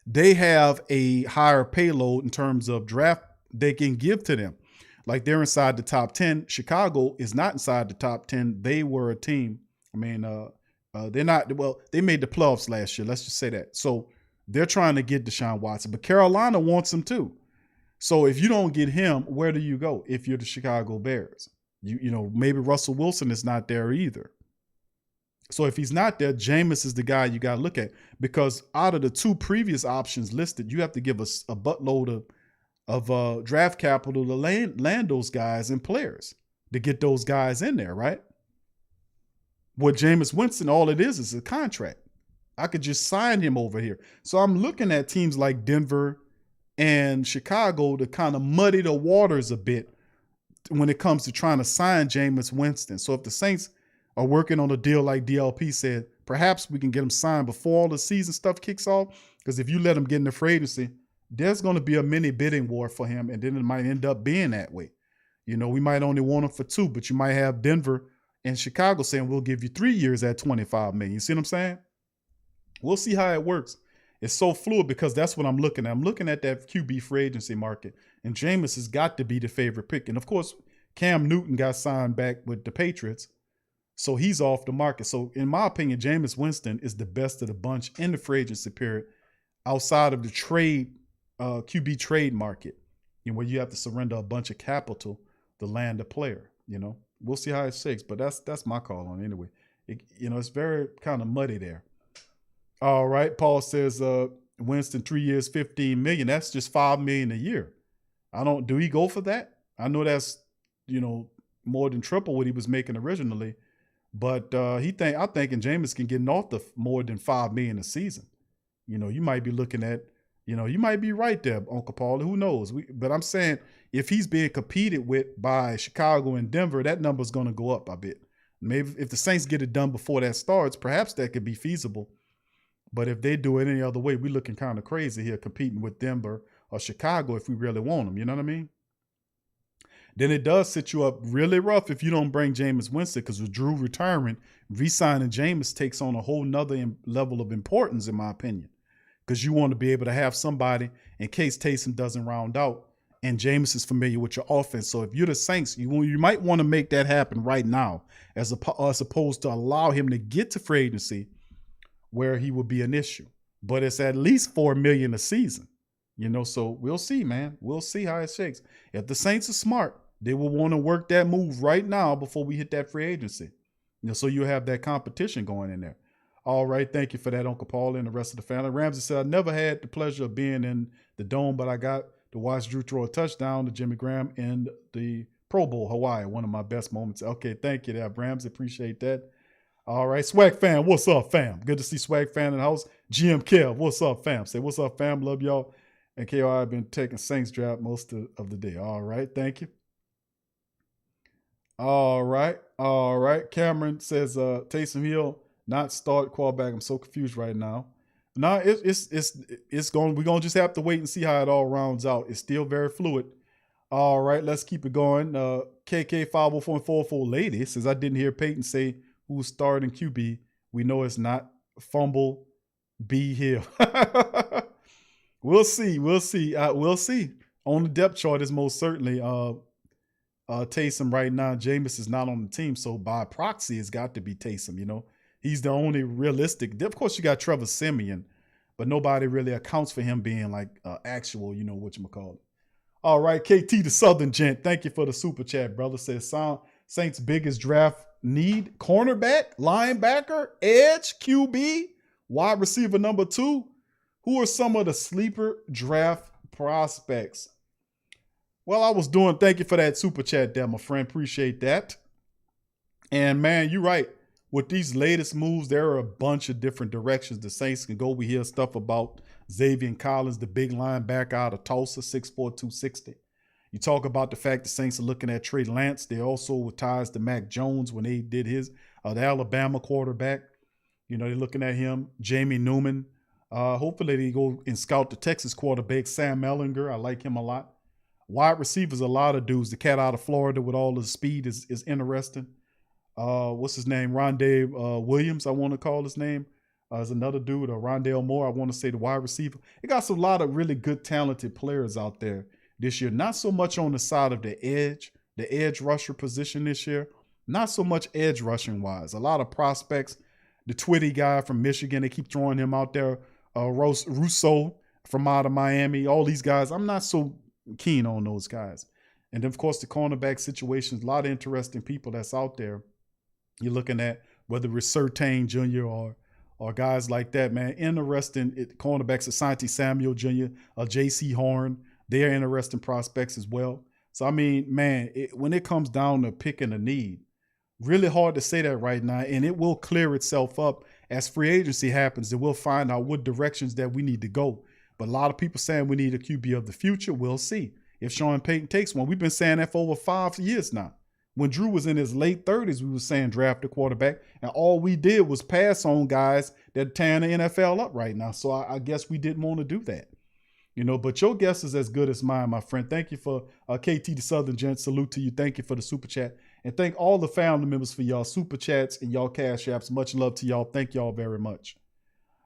they have a higher payload in terms of draft they can give to them. Like they're inside the top 10. Chicago is not inside the top 10. They were a team. I mean, they're not, well, they made the playoffs last year. Let's just say that. So they're trying to get Deshaun Watson, but Carolina wants him too. So if you don't get him, where do you go if you're the Chicago Bears? You know, maybe Russell Wilson is not there either. So if he's not there, Jameis is the guy you got to look at, because out of the two previous options listed, you have to give us a buttload of draft capital to land those guys and players to get those guys in there, right? With Jameis Winston, all it is a contract. I could just sign him over here. So I'm looking at teams like Denver and Chicago to kind of muddy the waters a bit when it comes to trying to sign Jameis Winston. So if the Saints are working on a deal like DLP said, perhaps we can get him signed before all the season stuff kicks off. Because if you let him get into free agency, there's going to be a mini bidding war for him, and then it might end up being that way. You know, we might only want him for 2, but you might have Denver and Chicago saying we'll give you 3 years at $25 million. You see what I'm saying? We'll see how it works. It's so fluid because that's what I'm looking at. I'm looking at that QB free agency market, and Jameis has got to be the favorite pick. And of course, Cam Newton got signed back with the Patriots, so he's off the market. So in my opinion, Jameis Winston is the best of the bunch in the free agency period outside of the trade, QB trade market, you know, where you have to surrender a bunch of capital to land a player. You know, we'll see how it shakes, but that's my call on it anyway. You know, it's very kind of muddy there. All right, Paul says Winston 3 years, $15 million. That's just $5 million a year. Do he go for that? I know that's, you know, more than triple what he was making originally, but I'm thinking Jameis can get north of more than $5 million a season. You know, you might be looking at, you know, you might be right there, Uncle Paul. Who knows? But I'm saying if he's being competed with by Chicago and Denver, that number's going to go up a bit. Maybe if the Saints get it done before that starts, perhaps that could be feasible. But if they do it any other way, we're looking kind of crazy here competing with Denver or Chicago if we really want them. You know what I mean? Then it does set you up really rough if you don't bring Jameis Winston, because with Drew retiring, re-signing Jameis takes on a whole nother level of importance, in my opinion, because you want to be able to have somebody in case Taysom doesn't round out and Jameis is familiar with your offense. So if you're the Saints, you might want to make that happen right now as opposed to allow him to get to free agency where he would be an issue. But it's at least $4 million a season, you know, so we'll see, man. We'll see how it shakes. If the Saints are smart, they will want to work that move right now before we hit that free agency, you know, so you have that competition going in there. All right, thank you for that, Uncle Paul, and the rest of the family. Ramsey said, I never had the pleasure of being in the Dome, but I got to watch Drew throw a touchdown to Jimmy Graham in the Pro Bowl, Hawaii. One of my best moments. Okay, thank you there, Ramsey. Appreciate that. All right, Swag Fam, what's up, fam? Good to see Swag Fam in the house. GM Kev, what's up, fam? Say, what's up, fam? Love y'all. And KO, I've been taking Saints draft most of the day. All right, thank you. All right. Cameron says, Taysom Hill not start quarterback. I'm so confused right now. No, it's going. We're gonna just have to wait and see how it all rounds out. It's still very fluid. All right, let's keep it going. KK 50444 lady says, I didn't hear Peyton say who's starting QB. We know it's not Fumble B Hill. We'll see. We'll see. On the depth chart is most certainly Taysom right now. Jameis is not on the team, so by proxy, it's got to be Taysom. You know, he's the only realistic. Of course, you got Trevor Siemian, but nobody really accounts for him being like actual, you know, whatchamacallit. All right, KT the Southern Gent, thank you for the super chat, brother. Says Saints' biggest draft need: cornerback, linebacker, edge, QB, wide receiver number 2. Who are some of the sleeper draft prospects? Well, thank you for that super chat there, my friend. Appreciate that. And man, you're right. With these latest moves, there are a bunch of different directions the Saints can go. We hear stuff about Xavier Collins, the big linebacker out of Tulsa, 6'4", 260. You talk about the fact the Saints are looking at Trey Lance. They also with ties to Mac Jones when they did the Alabama quarterback. You know, they're looking at him. Jamie Newman. Hopefully they go and scout the Texas quarterback, Sam Ellinger. I like him a lot. Wide receivers, a lot of dudes. The cat out of Florida with all the speed is interesting. What's his name? Rondé Williams, I want to call his name. There's another dude, Rondale Moore. I want to say the wide receiver. It got a lot of really good, talented players out there this year. Not so much on the side of the edge rusher position this year. Not so much edge rushing wise. A lot of prospects. The Twitty guy from Michigan, they keep throwing him out there. Russo from out of Miami. All these guys, I'm not so keen on those guys. And then, of course, the cornerback situations, a lot of interesting people that's out there. You're looking at whether it's Surtain Jr. or guys like that, man. Interesting cornerbacks, Asante Samuel Jr., J.C. Horn. They're interesting prospects as well. So, I mean, man, when it comes down to picking a need, really hard to say that right now, and it will clear itself up as free agency happens, and we'll find out what directions that we need to go. But a lot of people saying we need a QB of the future. We'll see if Sean Payton takes one. We've been saying that for over 5 years now. When Drew was in his late 30s, we were saying draft a quarterback, and all we did was pass on guys that are tearing the NFL up right now. So I guess we didn't want to do that. But your guess is as good as mine, my friend. Thank you for KT the Southern Gent. Salute to you. Thank you for the super chat. And thank all the family members for y'all super chats and y'all cash apps. Much love to y'all. Thank y'all very much.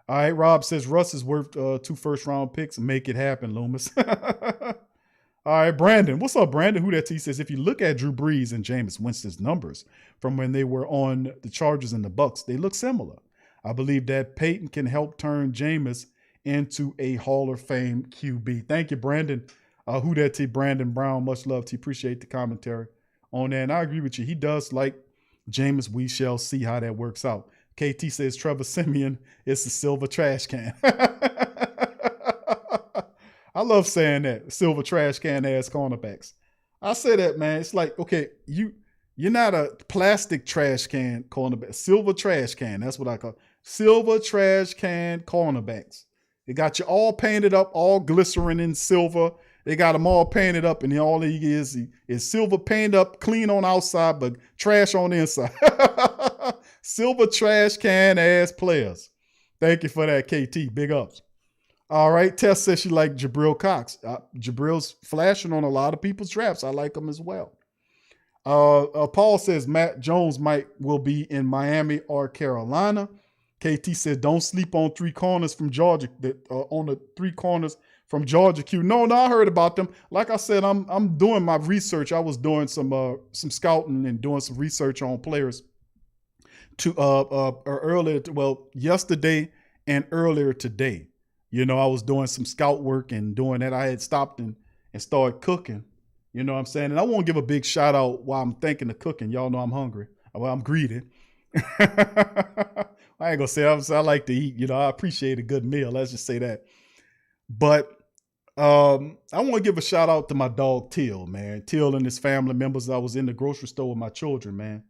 All right, Rob says Russ is worth 2 first-round picks. Make it happen, Loomis. All right, Brandon. What's up, Brandon? Who that? He says, if you look at Drew Brees and Jameis Winston's numbers from when they were on the Chargers and the Bucks, they look similar. I believe that Peyton can help turn Jameis into a Hall of Fame QB. Thank you, Brandon. Who that? T. Brandon Brown. Much love to you. Appreciate the commentary on that. And I agree with you. He does like Jameis. We shall see how that works out. KT says Trevor Siemian is the silver trash can. I love saying that, silver trash can ass cornerbacks. I say that, man. It's like, okay, you're not a plastic trash can cornerback. Silver trash can. That's what I call it. Silver trash can cornerbacks. They got you all painted up, all glycerin in silver. They got them all painted up, and all he is silver painted up, clean on the outside, but trash on the inside. Silver trash can ass players. Thank you for that, KT. Big ups. All right. Tess says she liked Jabril Cox. Jabril's flashing on a lot of people's drafts. I like him as well. Paul says Matt Jones will be in Miami or Carolina. KT said don't sleep on 3 corners from Georgia. On the 3 corners from Georgia Q. No, I heard about them. Like I said, I'm doing my research. I was doing some scouting and doing some research on players yesterday and earlier today. I was doing some scout work and doing that. I had stopped and started cooking. You know what I'm saying? And I want to give a big shout out while I'm thinking of cooking. Y'all know I'm hungry. Well, I'm greedy. I ain't going to say I like to eat. I appreciate a good meal. Let's just say that. But I want to give a shout out to my dog, Till, man. Till and his family members. I was in the grocery store with my children, man.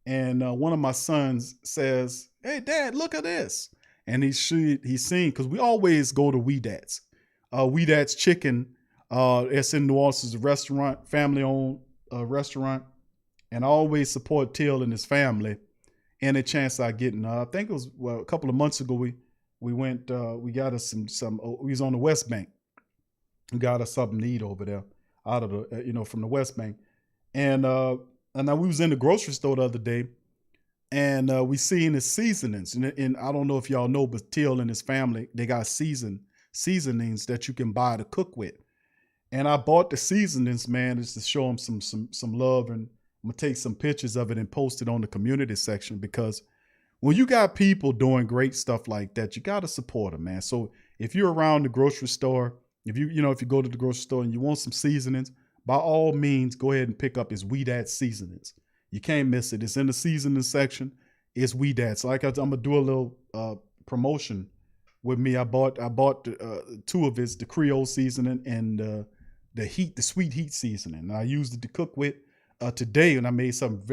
And one of my sons says, hey, Dad, look at this. And he's seen, because we always go to Weedat's. Weedat's Chicken, it's in New Orleans, is a restaurant, family-owned restaurant. And I always support Till and his family any chance I get. And I think it was a couple of months ago, we went, we got us some we was on the West Bank. We got us something to eat over there out of the, from the West Bank. And now we was in the grocery store the other day. And we seen his seasonings. And I don't know if y'all know, but Till and his family, they got seasonings that you can buy to cook with. And I bought the seasonings, man, just to show them some love. And I'm going to take some pictures of it and post it on the community section, because when you got people doing great stuff like that, you got to support them, man. So if you're around the grocery store, if you go to the grocery store and you want some seasonings, by all means, go ahead and pick up his Weedat seasonings. You can't miss it. It's in the seasoning section. It's Weedat. So I'm gonna do a little promotion with me. I bought 2 of his, the Creole seasoning and the sweet heat seasoning. And I used it to cook with today, and I made something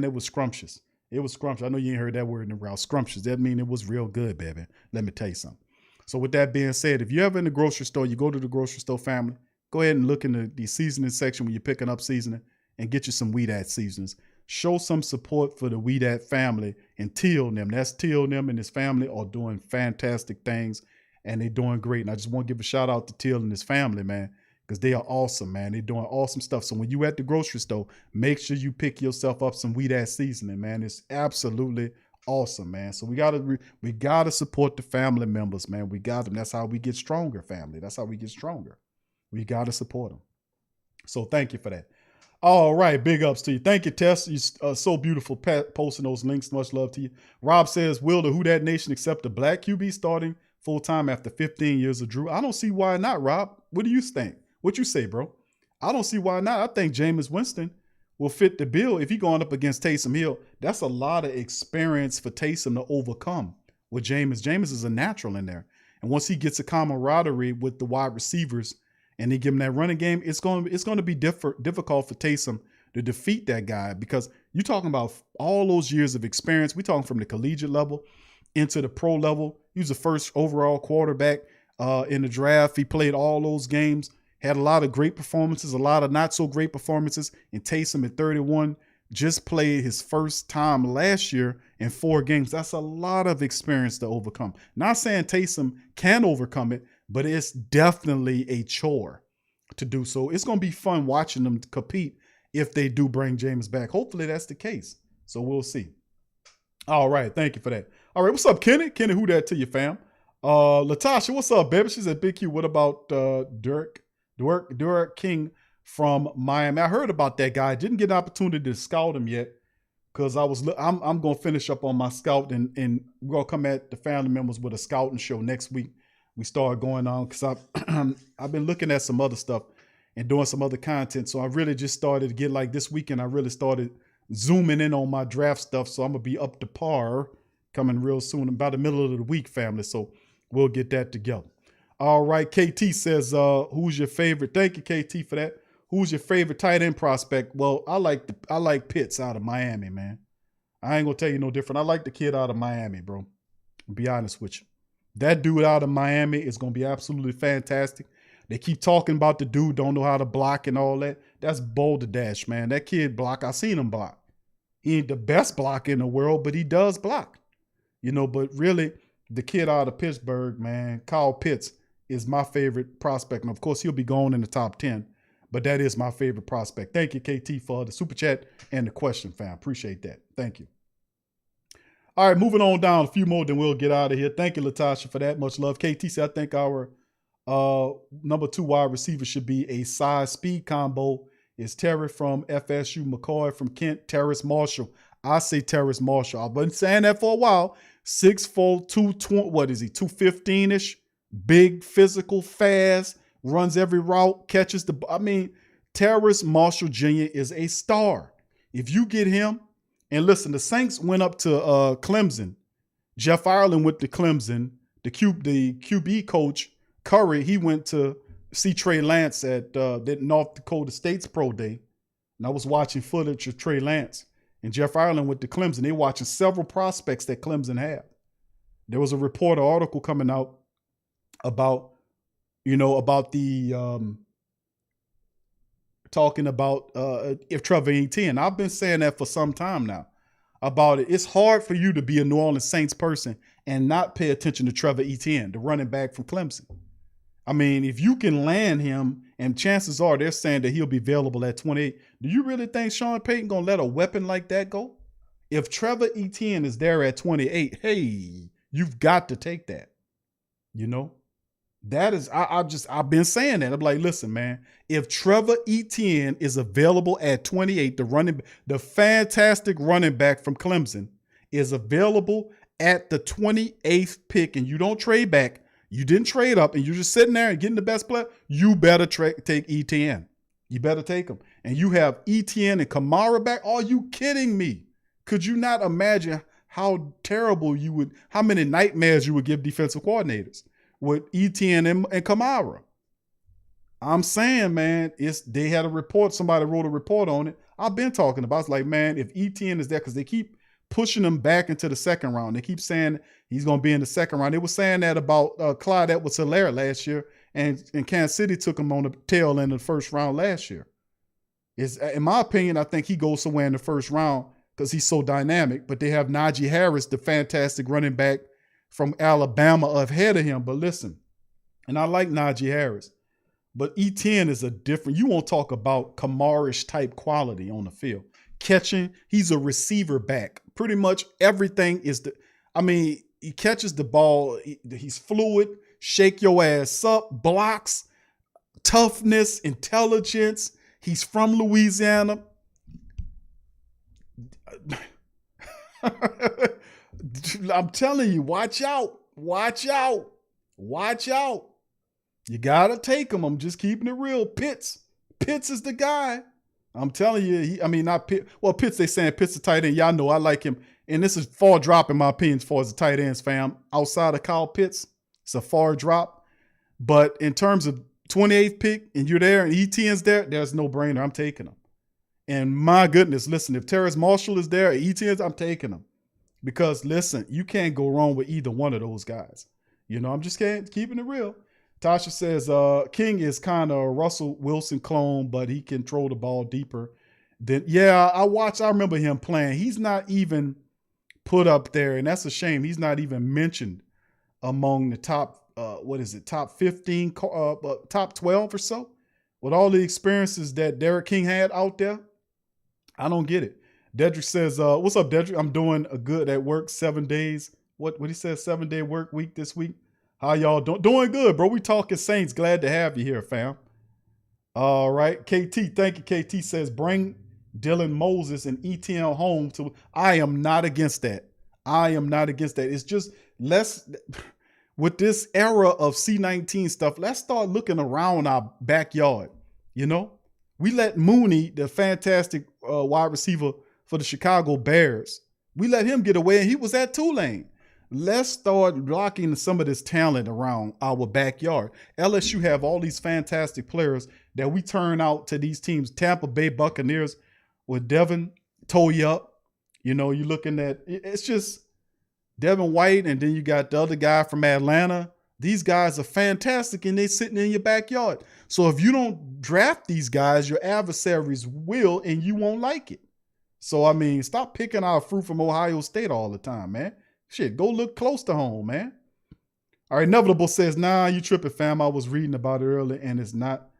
it was scrumptious. It was scrumptious. I know you ain't heard that word in a while. Scrumptious. That means it was real good, baby. Let me tell you something. So with that being said, if you're ever in the grocery store, you go to the grocery store family, go ahead and look in the seasoning section when you're picking up seasoning and get you some Weedat seasonings. Show some support for the Weedat family and Till them. That's Till them and his family are doing fantastic things, and they're doing great. And I just want to give a shout out to Till and his family, man, because they are awesome, man. They're doing awesome stuff. So when you at the grocery store, make sure you pick yourself up some Weedat seasoning, man. It's absolutely awesome, man. So we gotta support the family members, man. We got them. That's how we get stronger, family. That's how we get stronger. We gotta support them. So thank you for that. All right, big ups to you. Thank you, Tess. You're so beautiful posting those links. Much love to you. Rob says, will the Who Dat Nation accept a black QB starting full-time after 15 years of Drew? I don't see why not, Rob. What do you think? What you say, bro? I don't see why not. I think Jameis Winston will fit the bill. If he's going up against Taysom Hill, that's a lot of experience for Taysom to overcome with Jameis. Jameis is a natural in there. And once he gets a camaraderie with the wide receivers and they give him that running game, it's going to be difficult for Taysom to defeat that guy, because you're talking about all those years of experience. We're talking from the collegiate level into the pro level. He was the first overall quarterback in the draft. He played all those games, had a lot of great performances, a lot of not so great performances. And Taysom at 31 just played his first time last year in 4 games. That's a lot of experience to overcome. Not saying Taysom can overcome it, but it's definitely a chore to do so. It's going to be fun watching them compete if they do bring Jameis back. Hopefully that's the case. So we'll see. All right. Thank you for that. All right. What's up, Kenny? Kenny, who that to you, fam? Latasha, what's up, baby? She's at Big Q. What about Derek King from Miami? I heard about that guy. Didn't get an opportunity to scout him yet, because I'm going to finish up on my scout, and we're going to come at the family members with a scouting show next week. We start going on because I've been looking at some other stuff and doing some other content. So I really just started to get, like, this weekend, I really started zooming in on my draft stuff. So I'm going to be up to par coming real soon, about the middle of the week, family. So we'll get that together. All right. KT says, who's your favorite? Thank you, KT, for that. Who's your favorite tight end prospect? Well, I like Pitts out of Miami, man. I ain't going to tell you no different. I like the kid out of Miami, bro. I'll be honest with you. That dude out of Miami is going to be absolutely fantastic. They keep talking about the dude don't know how to block and all that. That's boulder dash, man. That kid block. I seen him block. He ain't the best blocker in the world, but he does block. You know, but really, the kid out of Pittsburgh, man, Kyle Pitts, is my favorite prospect. And of course, he'll be going in the top 10. But that is my favorite prospect. Thank you, KT, for the super chat and the question, fam. Appreciate that. Thank you. All right, moving on down a few more, then we'll get out of here. Thank you, Latasha, for that. Much love. KT said, I think our number 2 wide receiver should be a size speed combo. It's Terry from FSU, McCoy from Kent, Terrace Marshall. I say Terrace Marshall. I've been saying that for a while. 6'4", 220, what is he, 215-ish? Big, physical, fast, runs every route, catches the, Terrace Marshall Jr. is a star. If you get him, and listen, the Saints went up to Clemson. Jeff Ireland went to Clemson. The QB coach, Curry, he went to see Trey Lance at the North Dakota State's Pro Day. And I was watching footage of Trey Lance. And Jeff Ireland went to Clemson. They're watching several prospects that Clemson have. There was a reporter article coming out about the talking about if Trevor Etienne. I've been saying that for some time now about it. It's hard for you to be a New Orleans Saints person and not pay attention to Trevor Etienne, the running back from Clemson. I mean, if you can land him, and chances are they're saying that he'll be available at 28. Do you really think Sean Payton going to let a weapon like that go? If Trevor Etienne is there at 28, hey, you've got to take that. You know? That is, I've been saying that. I'm like, listen, man, if Trevor Etienne is available at 28, the fantastic running back from Clemson is available at the 28th pick, and you don't trade back, you didn't trade up, and you're just sitting there and getting the best player, you better take Etienne. You better take him. And you have Etienne and Kamara back. Are you kidding me? Could you not imagine how terrible how many nightmares you would give defensive coordinators with Etienne and Kamara? I'm saying, man, they had a report. Somebody wrote a report on it. I've been talking about it. It's like, man, if Etienne is there, because they keep pushing him back into the second round. They keep saying he's going to be in the second round. They were saying that about Clyde Edwards-Helaire last year, and Kansas City took him on the tail end of the first round last year. In my opinion, I think he goes somewhere in the first round because he's so dynamic. But they have Najee Harris, the fantastic running back from Alabama, ahead of him. But listen, and I like Najee Harris, but Etienne is you won't talk about Kamara-ish type quality on the field. Catching, he's a receiver back. Pretty much everything he catches the ball. He's fluid, shake your ass up, blocks, toughness, intelligence. He's from Louisiana. I'm telling you, watch out. Watch out. Watch out. You got to take him. I'm just keeping it real. Pitts is the guy. I'm telling you. Not Pitts. Well, Pitts, they saying Pitts the tight end. Y'all know I like him. And this is far drop in my opinion as far as the tight ends, fam. Outside of Kyle Pitts, it's a far drop. But in terms of 28th pick and you're there and ETN's there, there's no brainer. I'm taking him. And my goodness, listen, if Terrace Marshall is there, ETN's, I'm taking him. Because listen, you can't go wrong with either one of those guys. I'm just keeping it real. Tasha says King is kind of a Russell Wilson clone, but he can throw the ball deeper. I remember him playing. He's not even put up there, and that's a shame. He's not even mentioned among the top, top 15, top 12 or so. With all the experiences that Derek King had out there, I don't get it. Dedrick says, what's up, Dedrick? I'm doing good at work 7 days. What he says, 7-day work week this week. How y'all doing good, bro? We talking Saints. Glad to have you here, fam. All right. KT, thank you. KT says, bring Dylan Moses and ETN home. I am not against that. It's just with this era of C19 stuff, let's start looking around our backyard. We let Mooney, the fantastic wide receiver for the Chicago Bears, we let him get away, and he was at Tulane. Let's start blocking some of this talent around our backyard. LSU have all these fantastic players that we turn out to these teams. Tampa Bay Buccaneers with Devin Toya. You're looking at, it's just Devin White, and then you got the other guy from Atlanta. These guys are fantastic, and they're sitting in your backyard. So if you don't draft these guys, your adversaries will, and you won't like it. So, stop picking our fruit from Ohio State all the time, man. Shit, go look close to home, man. All right, Inevitable says, nah, you tripping, fam. I was reading about it earlier, and it's not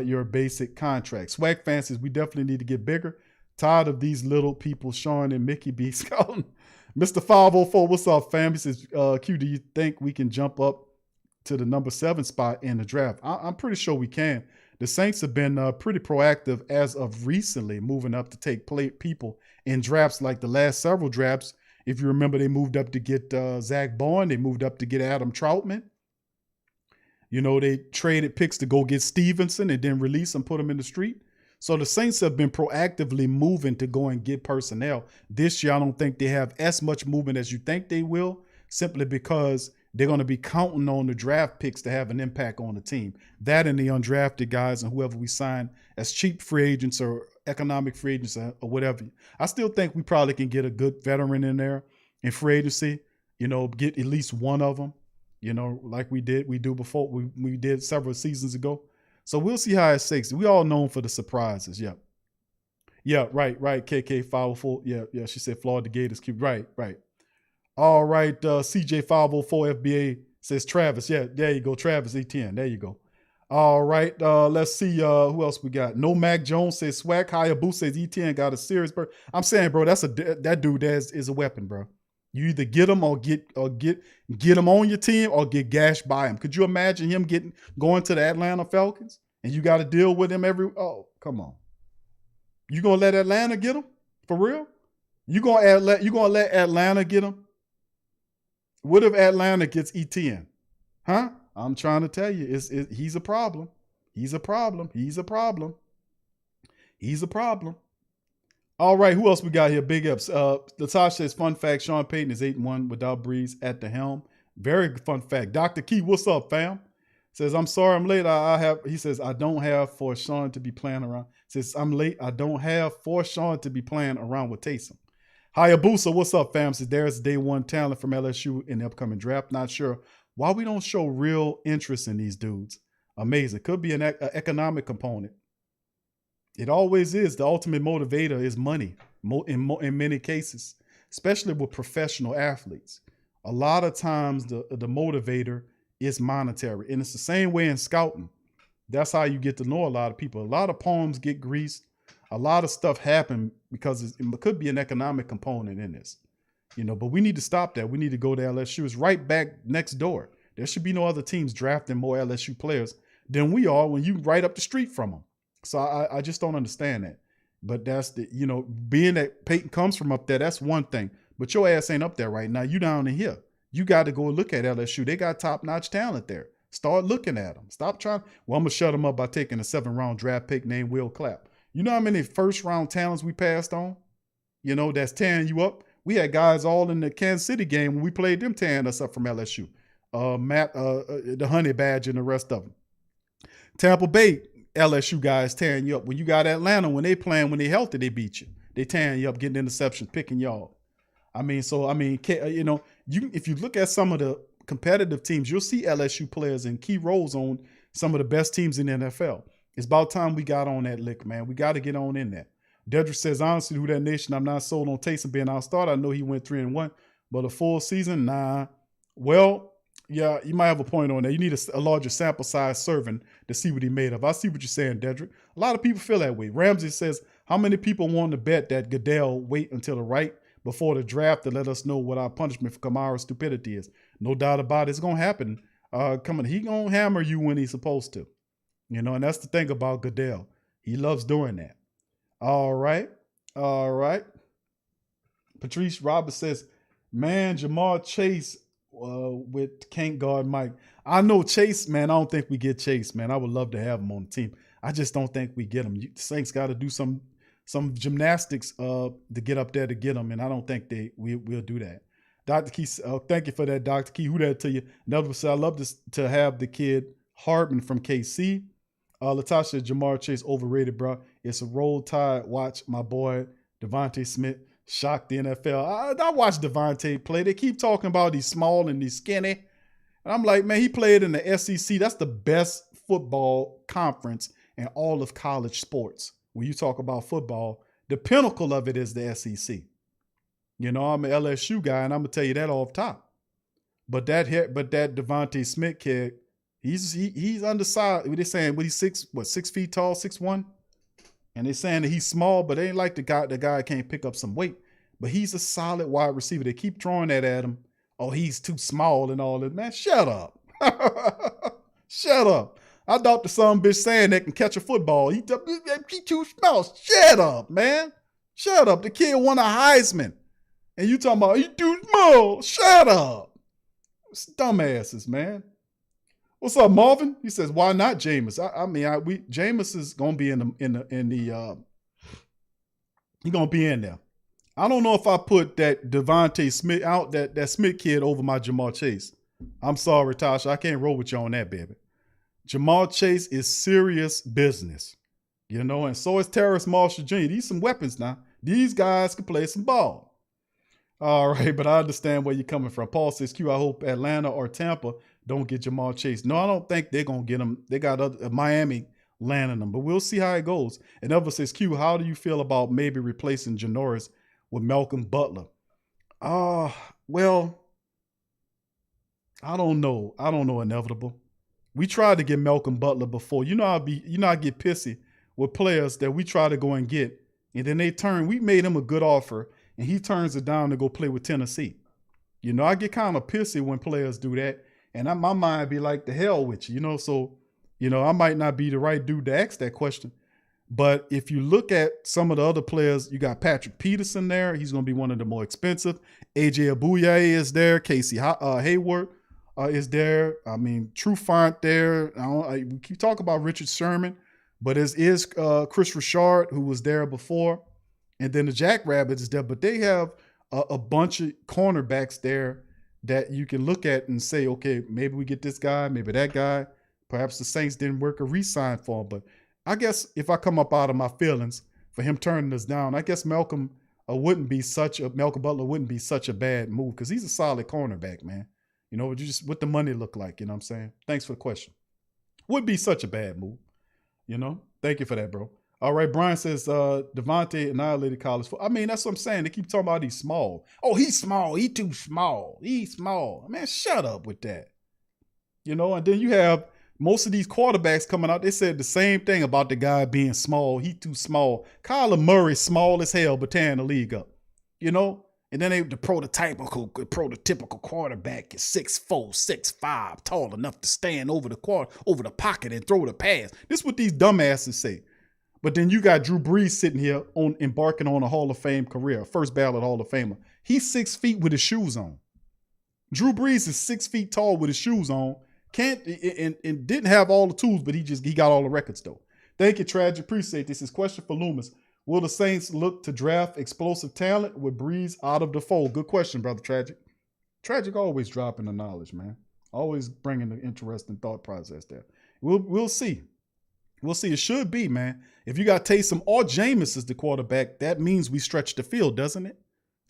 your basic contract. Swag Fancies, we definitely need to get bigger. Tired of these little people, Sean and Mickey B. scouting. Mr. 504, what's up, fam? He says, Q, do you think we can jump up to the number 7 spot in the draft? I'm pretty sure we can. The Saints have been pretty proactive as of recently, moving up to take people in drafts like the last several drafts. If you remember, they moved up to get Zach Bourne. They moved up to get Adam Troutman. They traded picks to go get Stevenson and then release and put him in the street. So the Saints have been proactively moving to go and get personnel. This year, I don't think they have as much movement as you think they will, simply because they're going to be counting on the draft picks to have an impact on the team. That and the undrafted guys and whoever we sign as cheap free agents or economic free agents or whatever. I still think we probably can get a good veteran in there in free agency, get at least one of them, like we do before. We did several seasons ago. So we'll see how it shakes. We all known for the surprises. Yeah. Yeah, right. KK 504. Yeah. She said Florida Gators. Right. All right. CJ 504 FBA says Travis. Yeah, there you go. Travis Etienne. There you go. All right. Let's see who else we got. No Mac Jones says Swag. Hayabu says Etienne got a serious bird. I'm saying, bro, that dude is a weapon, bro. You either get him or get him on your team or get gashed by him. Could you imagine him going to the Atlanta Falcons and you got to deal with him oh, come on. You gonna let Atlanta get him? For real? You gonna let Atlanta get him? What if Atlanta gets ETN? Huh? I'm trying to tell you, he's a problem. He's a problem. All right, who else we got here? Big ups. Latasha says, fun fact, Sean Payton is 8-1 without Brees at the helm. Very fun fact. Dr. Key, what's up, fam? Says, I'm sorry I'm late. He says, I don't have for Sean to be playing around. Says, I'm late. I don't have for Sean to be playing around with Taysom. Hayabusa, what's up, fam? Says, there's day one talent from LSU in the upcoming draft. Not sure why we don't show real interest in these dudes. Amazing. Could be an economic component. It always is. The ultimate motivator is money in many cases, especially with professional athletes. A lot of times the motivator is monetary. And it's the same way in scouting. That's how you get to know a lot of people. A lot of palms get greased. A lot of stuff happen because it could be an economic component in this. But we need to stop that. We need to go to LSU. It's right back next door. There should be no other teams drafting more LSU players than we are when you right up the street from them. So I just don't understand that. But that's being that Peyton comes from up there, that's one thing. But your ass ain't up there right now. You down in here. You got to go look at LSU. They got top-notch talent there. Start looking at them. Stop trying. Well, I'm going to shut them up by taking a 7th-round draft pick named Will Clapp. You know how many first-round talents we passed on? That's tearing you up. We had guys all in the Kansas City game when we played them tearing us up from LSU. Matt, the Honey Badger, and the rest of them. Tampa Bay, LSU guys tearing you up. When you got Atlanta, when they healthy, they beat you. They tearing you up, getting interceptions, picking y'all. If you look at some of the competitive teams, you'll see LSU players in key roles on some of the best teams in the NFL. It's about time we got on that lick, man. We got to get on in there. Dedrick says, honestly, who that nation, I'm not sold on Taysom being our starter. I know he went 3-1, but a full season, nah. Well, yeah, you might have a point on that. You need a larger sample size serving to see what he made of. I see what you're saying, Dedrick. A lot of people feel that way. Ramsey says, how many people want to bet that Goodell wait until the right before the draft to let us know what our punishment for Kamara's stupidity is? No doubt about it. It's going to happen. He going to hammer you when he's supposed to. And that's the thing about Goodell. He loves doing that. All right. Patrice Roberts says, man, Jamar Chase with can't guard Mike. I know Chase, man. I don't think we get Chase, man. I would love to have him on the team. I just don't think we get him. The Saints got to do some gymnastics to get up there to get him, and I don't think we'll do that. Dr. Key, thank you for that, Dr. Key. Who that to you? Another one said, I love to have the kid Hardman from KC. Latasha, Jamar Chase overrated, bro. It's a roll tide. Watch my boy Devontae Smith shock the NFL. I watched Devontae play. They keep talking about he's small and he's skinny. And I'm like, man, he played in the SEC. That's the best football conference in all of college sports. When you talk about football, the pinnacle of it is the SEC. I'm an LSU guy, and I'm going to tell you that off top. But that Devontae Smith kid, he's undersized. They're saying, he's 6 feet tall, 6'1"? And they're saying that he's small, but they ain't like the guy can't pick up some weight. But he's a solid wide receiver. They keep throwing that at him. Oh, he's too small and all that. Man, shut up. Shut up. I thought the son bitch saying that can catch a football. He too small. Shut up, man. Shut up. The kid won a Heisman. And you talking about he too small. Shut up. It's dumbasses, man. What's up, Marvin? He says, why not Jameis? Jameis is gonna be he's gonna be in there. I don't know if I put that Devontae Smith out, that Smith kid over my Jamar Chase. I'm sorry, Tasha. I can't roll with you on that, baby. Jamar Chase is serious business, and so is Terrace Marshall Jr. These some weapons now. These guys can play some ball. All right, but I understand where you're coming from. Paul says, Q, I hope Atlanta or Tampa don't get Jamar Chase. No, I don't think they're going to get him. They got Miami landing them, but we'll see how it goes. And Elva says, Q, how do you feel about maybe replacing Janoris with Malcolm Butler? Well, I don't know. Inevitable. We tried to get Malcolm Butler before. I get pissy with players that we try to go and get, and then we made him a good offer, and he turns it down to go play with Tennessee. I get kind of pissy when players do that, and my mind be like, the hell with you, so, I might not be the right dude to ask that question. But if you look at some of the other players, you got Patrick Peterson there. He's going to be one of the more expensive. AJ Abuye is there. Casey Hayward is there. Trufant there. We keep talking about Richard Sherman, but is Chris Richard, who was there before. And then the Jackrabbits is there. But they have a bunch of cornerbacks there that you can look at and say, okay, maybe we get this guy, maybe that guy. Perhaps the Saints didn't work a re-sign for him. But I guess if I come up out of my feelings for him turning us down, I guess Malcolm Butler wouldn't be such a bad move because he's a solid cornerback, man. Just what the money look like, you know what I'm saying? Thanks for the question. Would be such a bad move, Thank you for that, bro. All right, Brian says Devontae annihilated college football. That's what I'm saying. They keep talking about he's small. Oh, he's small. He too small. He's small. Man, shut up with that. And then you have most of these quarterbacks coming out. They said the same thing about the guy being small. He too small. Kyler Murray, small as hell, but tearing the league up. And then the prototypical quarterback is 6'4", 6'5", tall enough to stand over the pocket and throw the pass. This is what these dumbasses say. But then you got Drew Brees sitting here embarking on a Hall of Fame career, first ballot Hall of Famer. He's 6 feet with his shoes on. Drew Brees is 6 feet tall with his shoes on. Can't and didn't have all the tools, but he got all the records though. Thank you, Tragic. Appreciate this. His question for Loomis. Will the Saints look to draft explosive talent with Brees out of the fold? Good question, brother Tragic. Tragic always dropping the knowledge, man. Always bringing the interesting thought process there. We'll see. We'll see. It should be, man. If you got Taysom or Jameis as the quarterback, that means we stretch the field, doesn't it?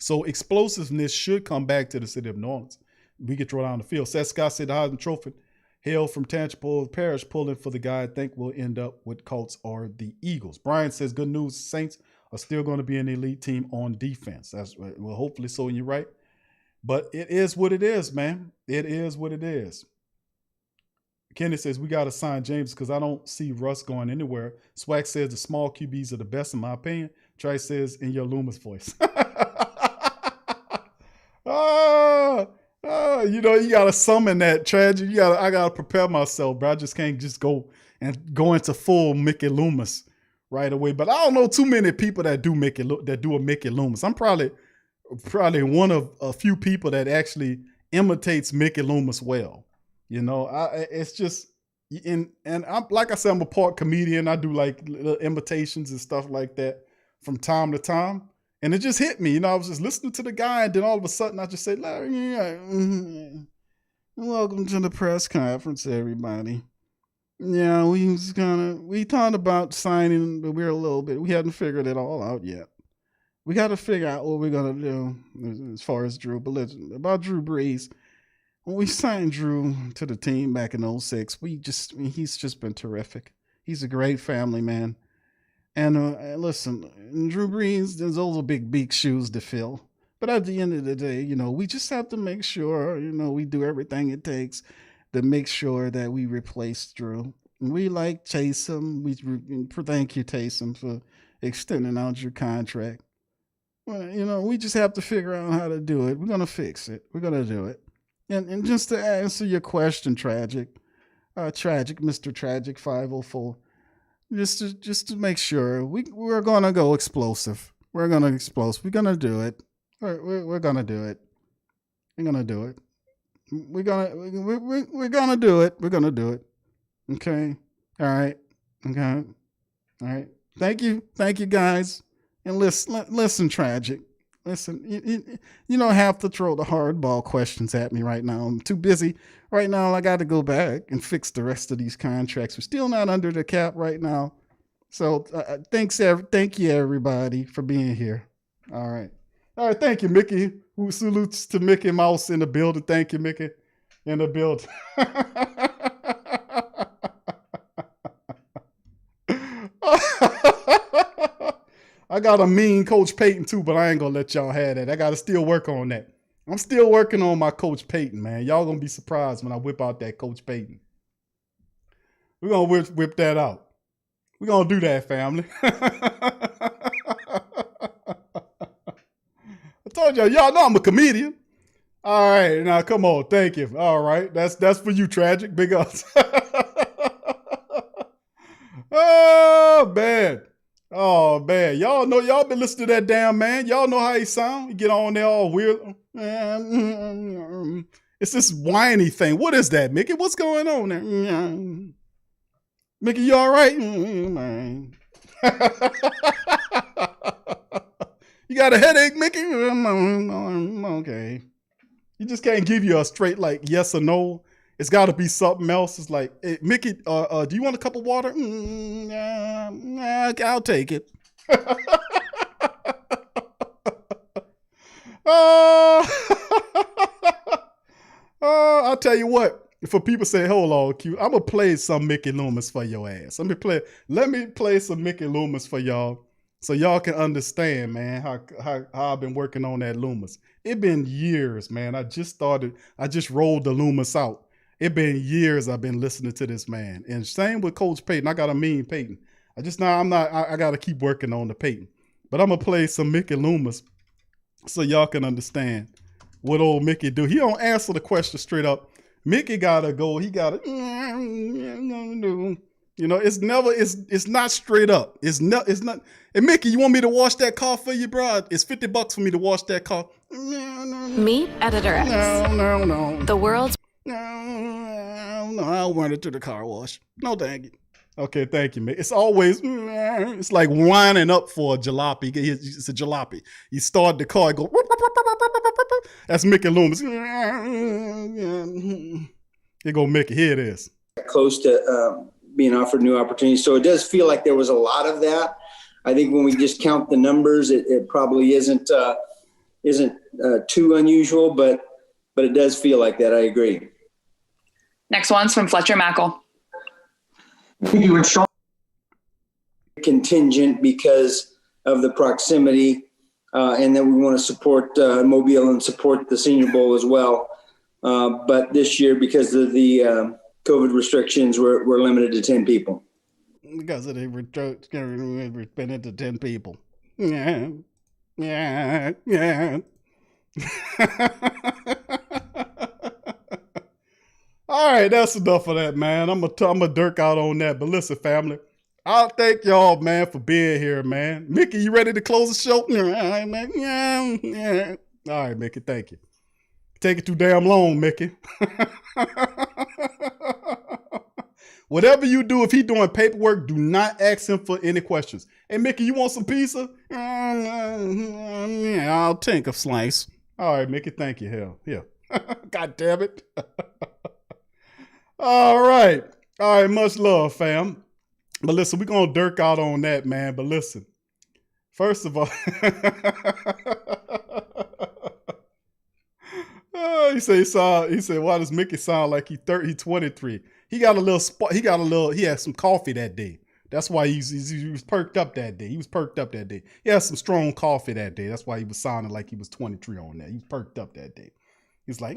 So explosiveness should come back to the city of New Orleans. We could throw down the field. Seth Scott said the Heisman Trophy hail from Tangipahoa Parish, pulling for the guy I think will end up with Colts or the Eagles. Brian says good news. Saints are still going to be an elite team on defense. That's well, hopefully so, and you're right. But it is what it is, man. It is what it is. Kenny says, we got to sign James because I don't see Russ going anywhere. Swag says the small QBs are the best in my opinion. Trey says in your Loomis voice. You know, you got to summon that tragedy. I got to prepare myself, bro. I just can't just go into full Mickey Loomis right away. But I don't know too many people that do a Mickey Loomis. I'm probably one of a few people that actually imitates Mickey Loomis well. You know, it's just, and I'm, like I said, I'm a part comedian. I do like little imitations and stuff like that from time to time. And it just hit me. You know, I was just listening to the guy, and then all of a sudden I just said, welcome to the press conference, everybody. Yeah, we thought about signing, but we hadn't figured it all out yet. We got to figure out what we're going to do as far as Drew. But listen, about Drew Brees, when we signed Drew to the team back in 2006, he's just been terrific. He's a great family man. And listen, Drew Brees, those are big shoes to fill. But at the end of the day, you know, we just have to make sure, you know, we do everything it takes to make sure that we replace Drew. And we like Taysom. Thank you, Taysom, for extending out your contract. Well, you know, we just have to figure out how to do it. We're going to fix it. We're going to do it. And just to answer your question, Mr. Tragic 504, just to make sure we're gonna go explosive. We're gonna explode. We're gonna do it. We're gonna do it. We're gonna do it. We're gonna do it. We're gonna do it. Okay. All right. Okay. All right. Thank you, guys. And listen, Tragic. Listen, you don't have to throw the hardball questions at me right now. I'm too busy right now. I got to go back and fix the rest of these contracts. We're still not under the cap right now. So thank you, everybody, for being here. All right. Thank you, Mickey. Who salutes to Mickey Mouse in the building. Thank you, Mickey, in the building. I got a mean Coach Payton too, but I ain't gonna let y'all have that. I gotta still work on that. I'm still working on my Coach Payton, man. Y'all gonna be surprised when I whip out that Coach Payton. We're gonna whip that out. We're gonna do that, family. I told y'all know I'm a comedian. All right, now come on, thank you. All right, that's for you, Tragic. Big ups. Oh man, y'all know, y'all been listening to that damn man. Y'all know how he sound. You get on there all weird. It's this whiny thing. What is that, Mickey? What's going on there? Mickey, you all right? You got a headache, Mickey? Okay. You just can't give you a straight like yes or no. It's got to be something else. It's like, hey, Mickey, do you want a cup of water? I'll take it. I'll tell you what. For people say, hold on, Q, I'm going to play some Mickey Loomis for your ass. Let me play some Mickey Loomis for y'all so y'all can understand, man, how I've been working on that Loomis. It been years, man. I just rolled the Loomis out. It been years I've been listening to this man. And same with Coach Payton. I got a mean Payton. I got to keep working on the Payton. But I'm going to play some Mickey Loomis so y'all can understand what old Mickey do. He don't answer the question straight up. Mickey got to go. He got to, You know, it's not straight up. It's not. Hey, Mickey, you want me to wash that car for you, bro? It's $50 for me to wash that car. Meet Editor X. No. The world's No, I'll run it to the car wash. No, thank you. Okay, thank you, man. It's always, it's like winding up for a jalopy. It's a jalopy. You start the car, go, that's Mickey Loomis. Here go Mickey, here it is. Close to being offered new opportunities. So it does feel like there was a lot of that. I think when we just count the numbers, it probably isn't too unusual, but it does feel like that. I agree. Next one's from Fletcher Mackel. Contingent because of the proximity, and then we want to support Mobile and support the Senior Bowl as well. But this year, because of the COVID restrictions, we're limited to 10 people. Because of the restrictions to 10 people. Yeah. All right, that's enough of that, man. I'm gonna dirk out on that. But listen, family, I'll thank y'all, man, for being here, man. Mickey, you ready to close the show? All right, man. Yeah. All right, Mickey, thank you. Take it too damn long, Mickey. Whatever you do, if he doing paperwork, do not ask him for any questions. Hey, Mickey, you want some pizza? Yeah, I'll take a slice. All right, Mickey, thank you. Hell, yeah. God damn it. All right, much love, fam. But listen, we're going to dirk out on that, man. But listen, first of all, he said, why does Mickey sound like he's 23? He had some coffee that day. That's why he was perked up that day. He had some strong coffee that day. That's why he was sounding like he was 23 on that. He was perked up that day. He's like,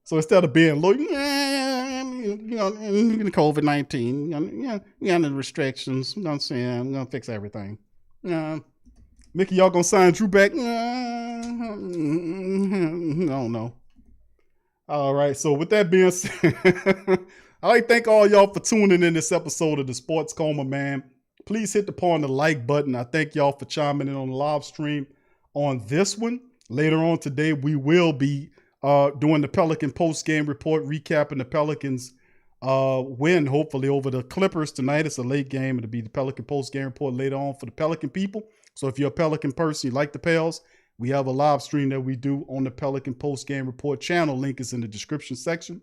so instead of being low, COVID-19, the restrictions. You know what I'm saying? I'm going to fix everything. Mickey, y'all going to sign Drew back? I don't know. All right. So with that being said, I'd like to thank all y'all for tuning in this episode of the Sports Coma, man. Please hit the like button. I thank y'all for chiming in on the live stream on this one. Later on today, we will be doing the Pelican post-game report, recapping the Pelicans' win, hopefully, over the Clippers tonight. It's a late game. It'll be the Pelican post-game report later on for the Pelican people. So if you're a Pelican person, you like the Pels, we have a live stream that we do on the Pelican post-game report channel. Link is in the description section.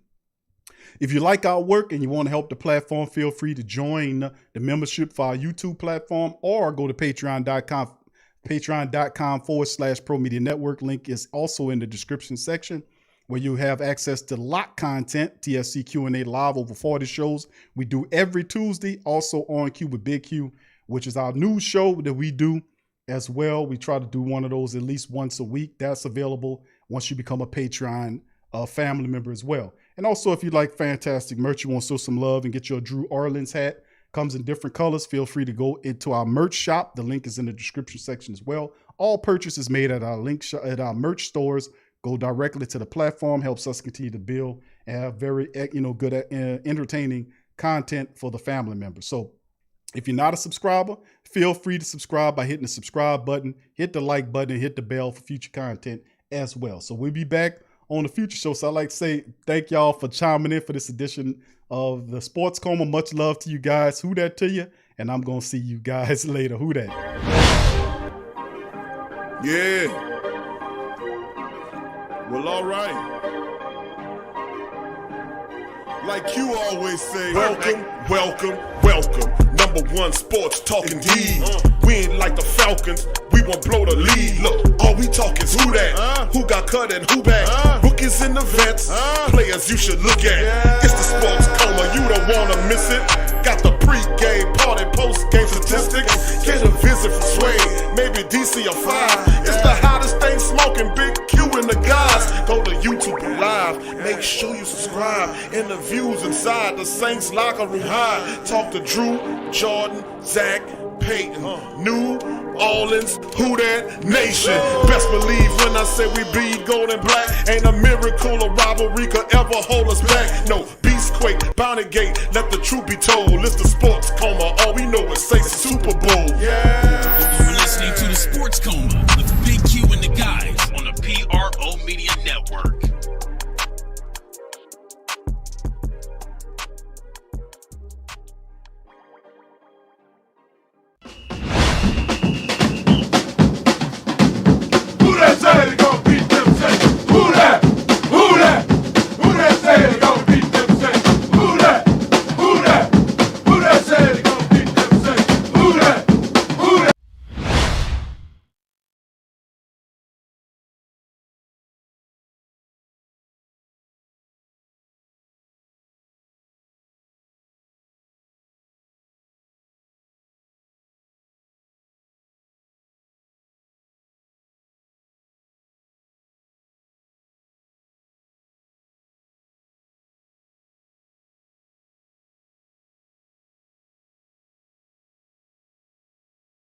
If you like our work and you want to help the platform, feel free to join the membership for our YouTube platform or go to patreon.com/Pro Media Network. Link is also in the description section, where you have access to locked content, TSC Q&A live, over 40 shows we do every Tuesday. Also on Q with Big Q, which is our news show that we do as well. We try to do one of those at least once a week. That's available once you become a Patreon family member as well. And also, if you like fantastic merch, you want to show some love and get your Drew Orleans hat, comes in different colors, feel free to go into our merch shop. The link is in the description section as well. All purchases made at our at our merch stores go directly to the platform, helps us continue to build and have very good entertaining content for the family members. So if you're not a subscriber, feel free to subscribe by hitting the subscribe button, hit the like button, and hit the bell for future content as well. So we'll be back on the future show. So I'd like to say thank y'all for chiming in for this edition of the Sports Coma. Much love to you guys. Who that to you? And I'm going to see you guys later. Who that? Yeah. Well, all right. Like you always say, welcome. Number one sports talking D. We ain't like the Falcons. We won't blow the lead. Look, all we talk is who that, who got cut and who back. Rookies and the vets, players you should look at. It's the Sports Coma, you don't wanna miss it. Got the pre-game, party, post-game statistics. Get a visit from Sway, maybe DC or 5. It's the hottest thing smoking, Big Q and the guys. Go to YouTube Live, make sure you subscribe. Interviews inside the Saints locker room high. Talk to Drew, Jordan, Zach, Peyton, New Orleans, who that nation? Best believe when I say we bleed gold and black. Ain't a miracle or rivalry could ever hold us back. No, Beastquake, Bounty Gate, let the truth be told. It's the sports coma, all we know is say Super Bowl. Yeah. You're listening to the Sports Coma with Big Q and the guys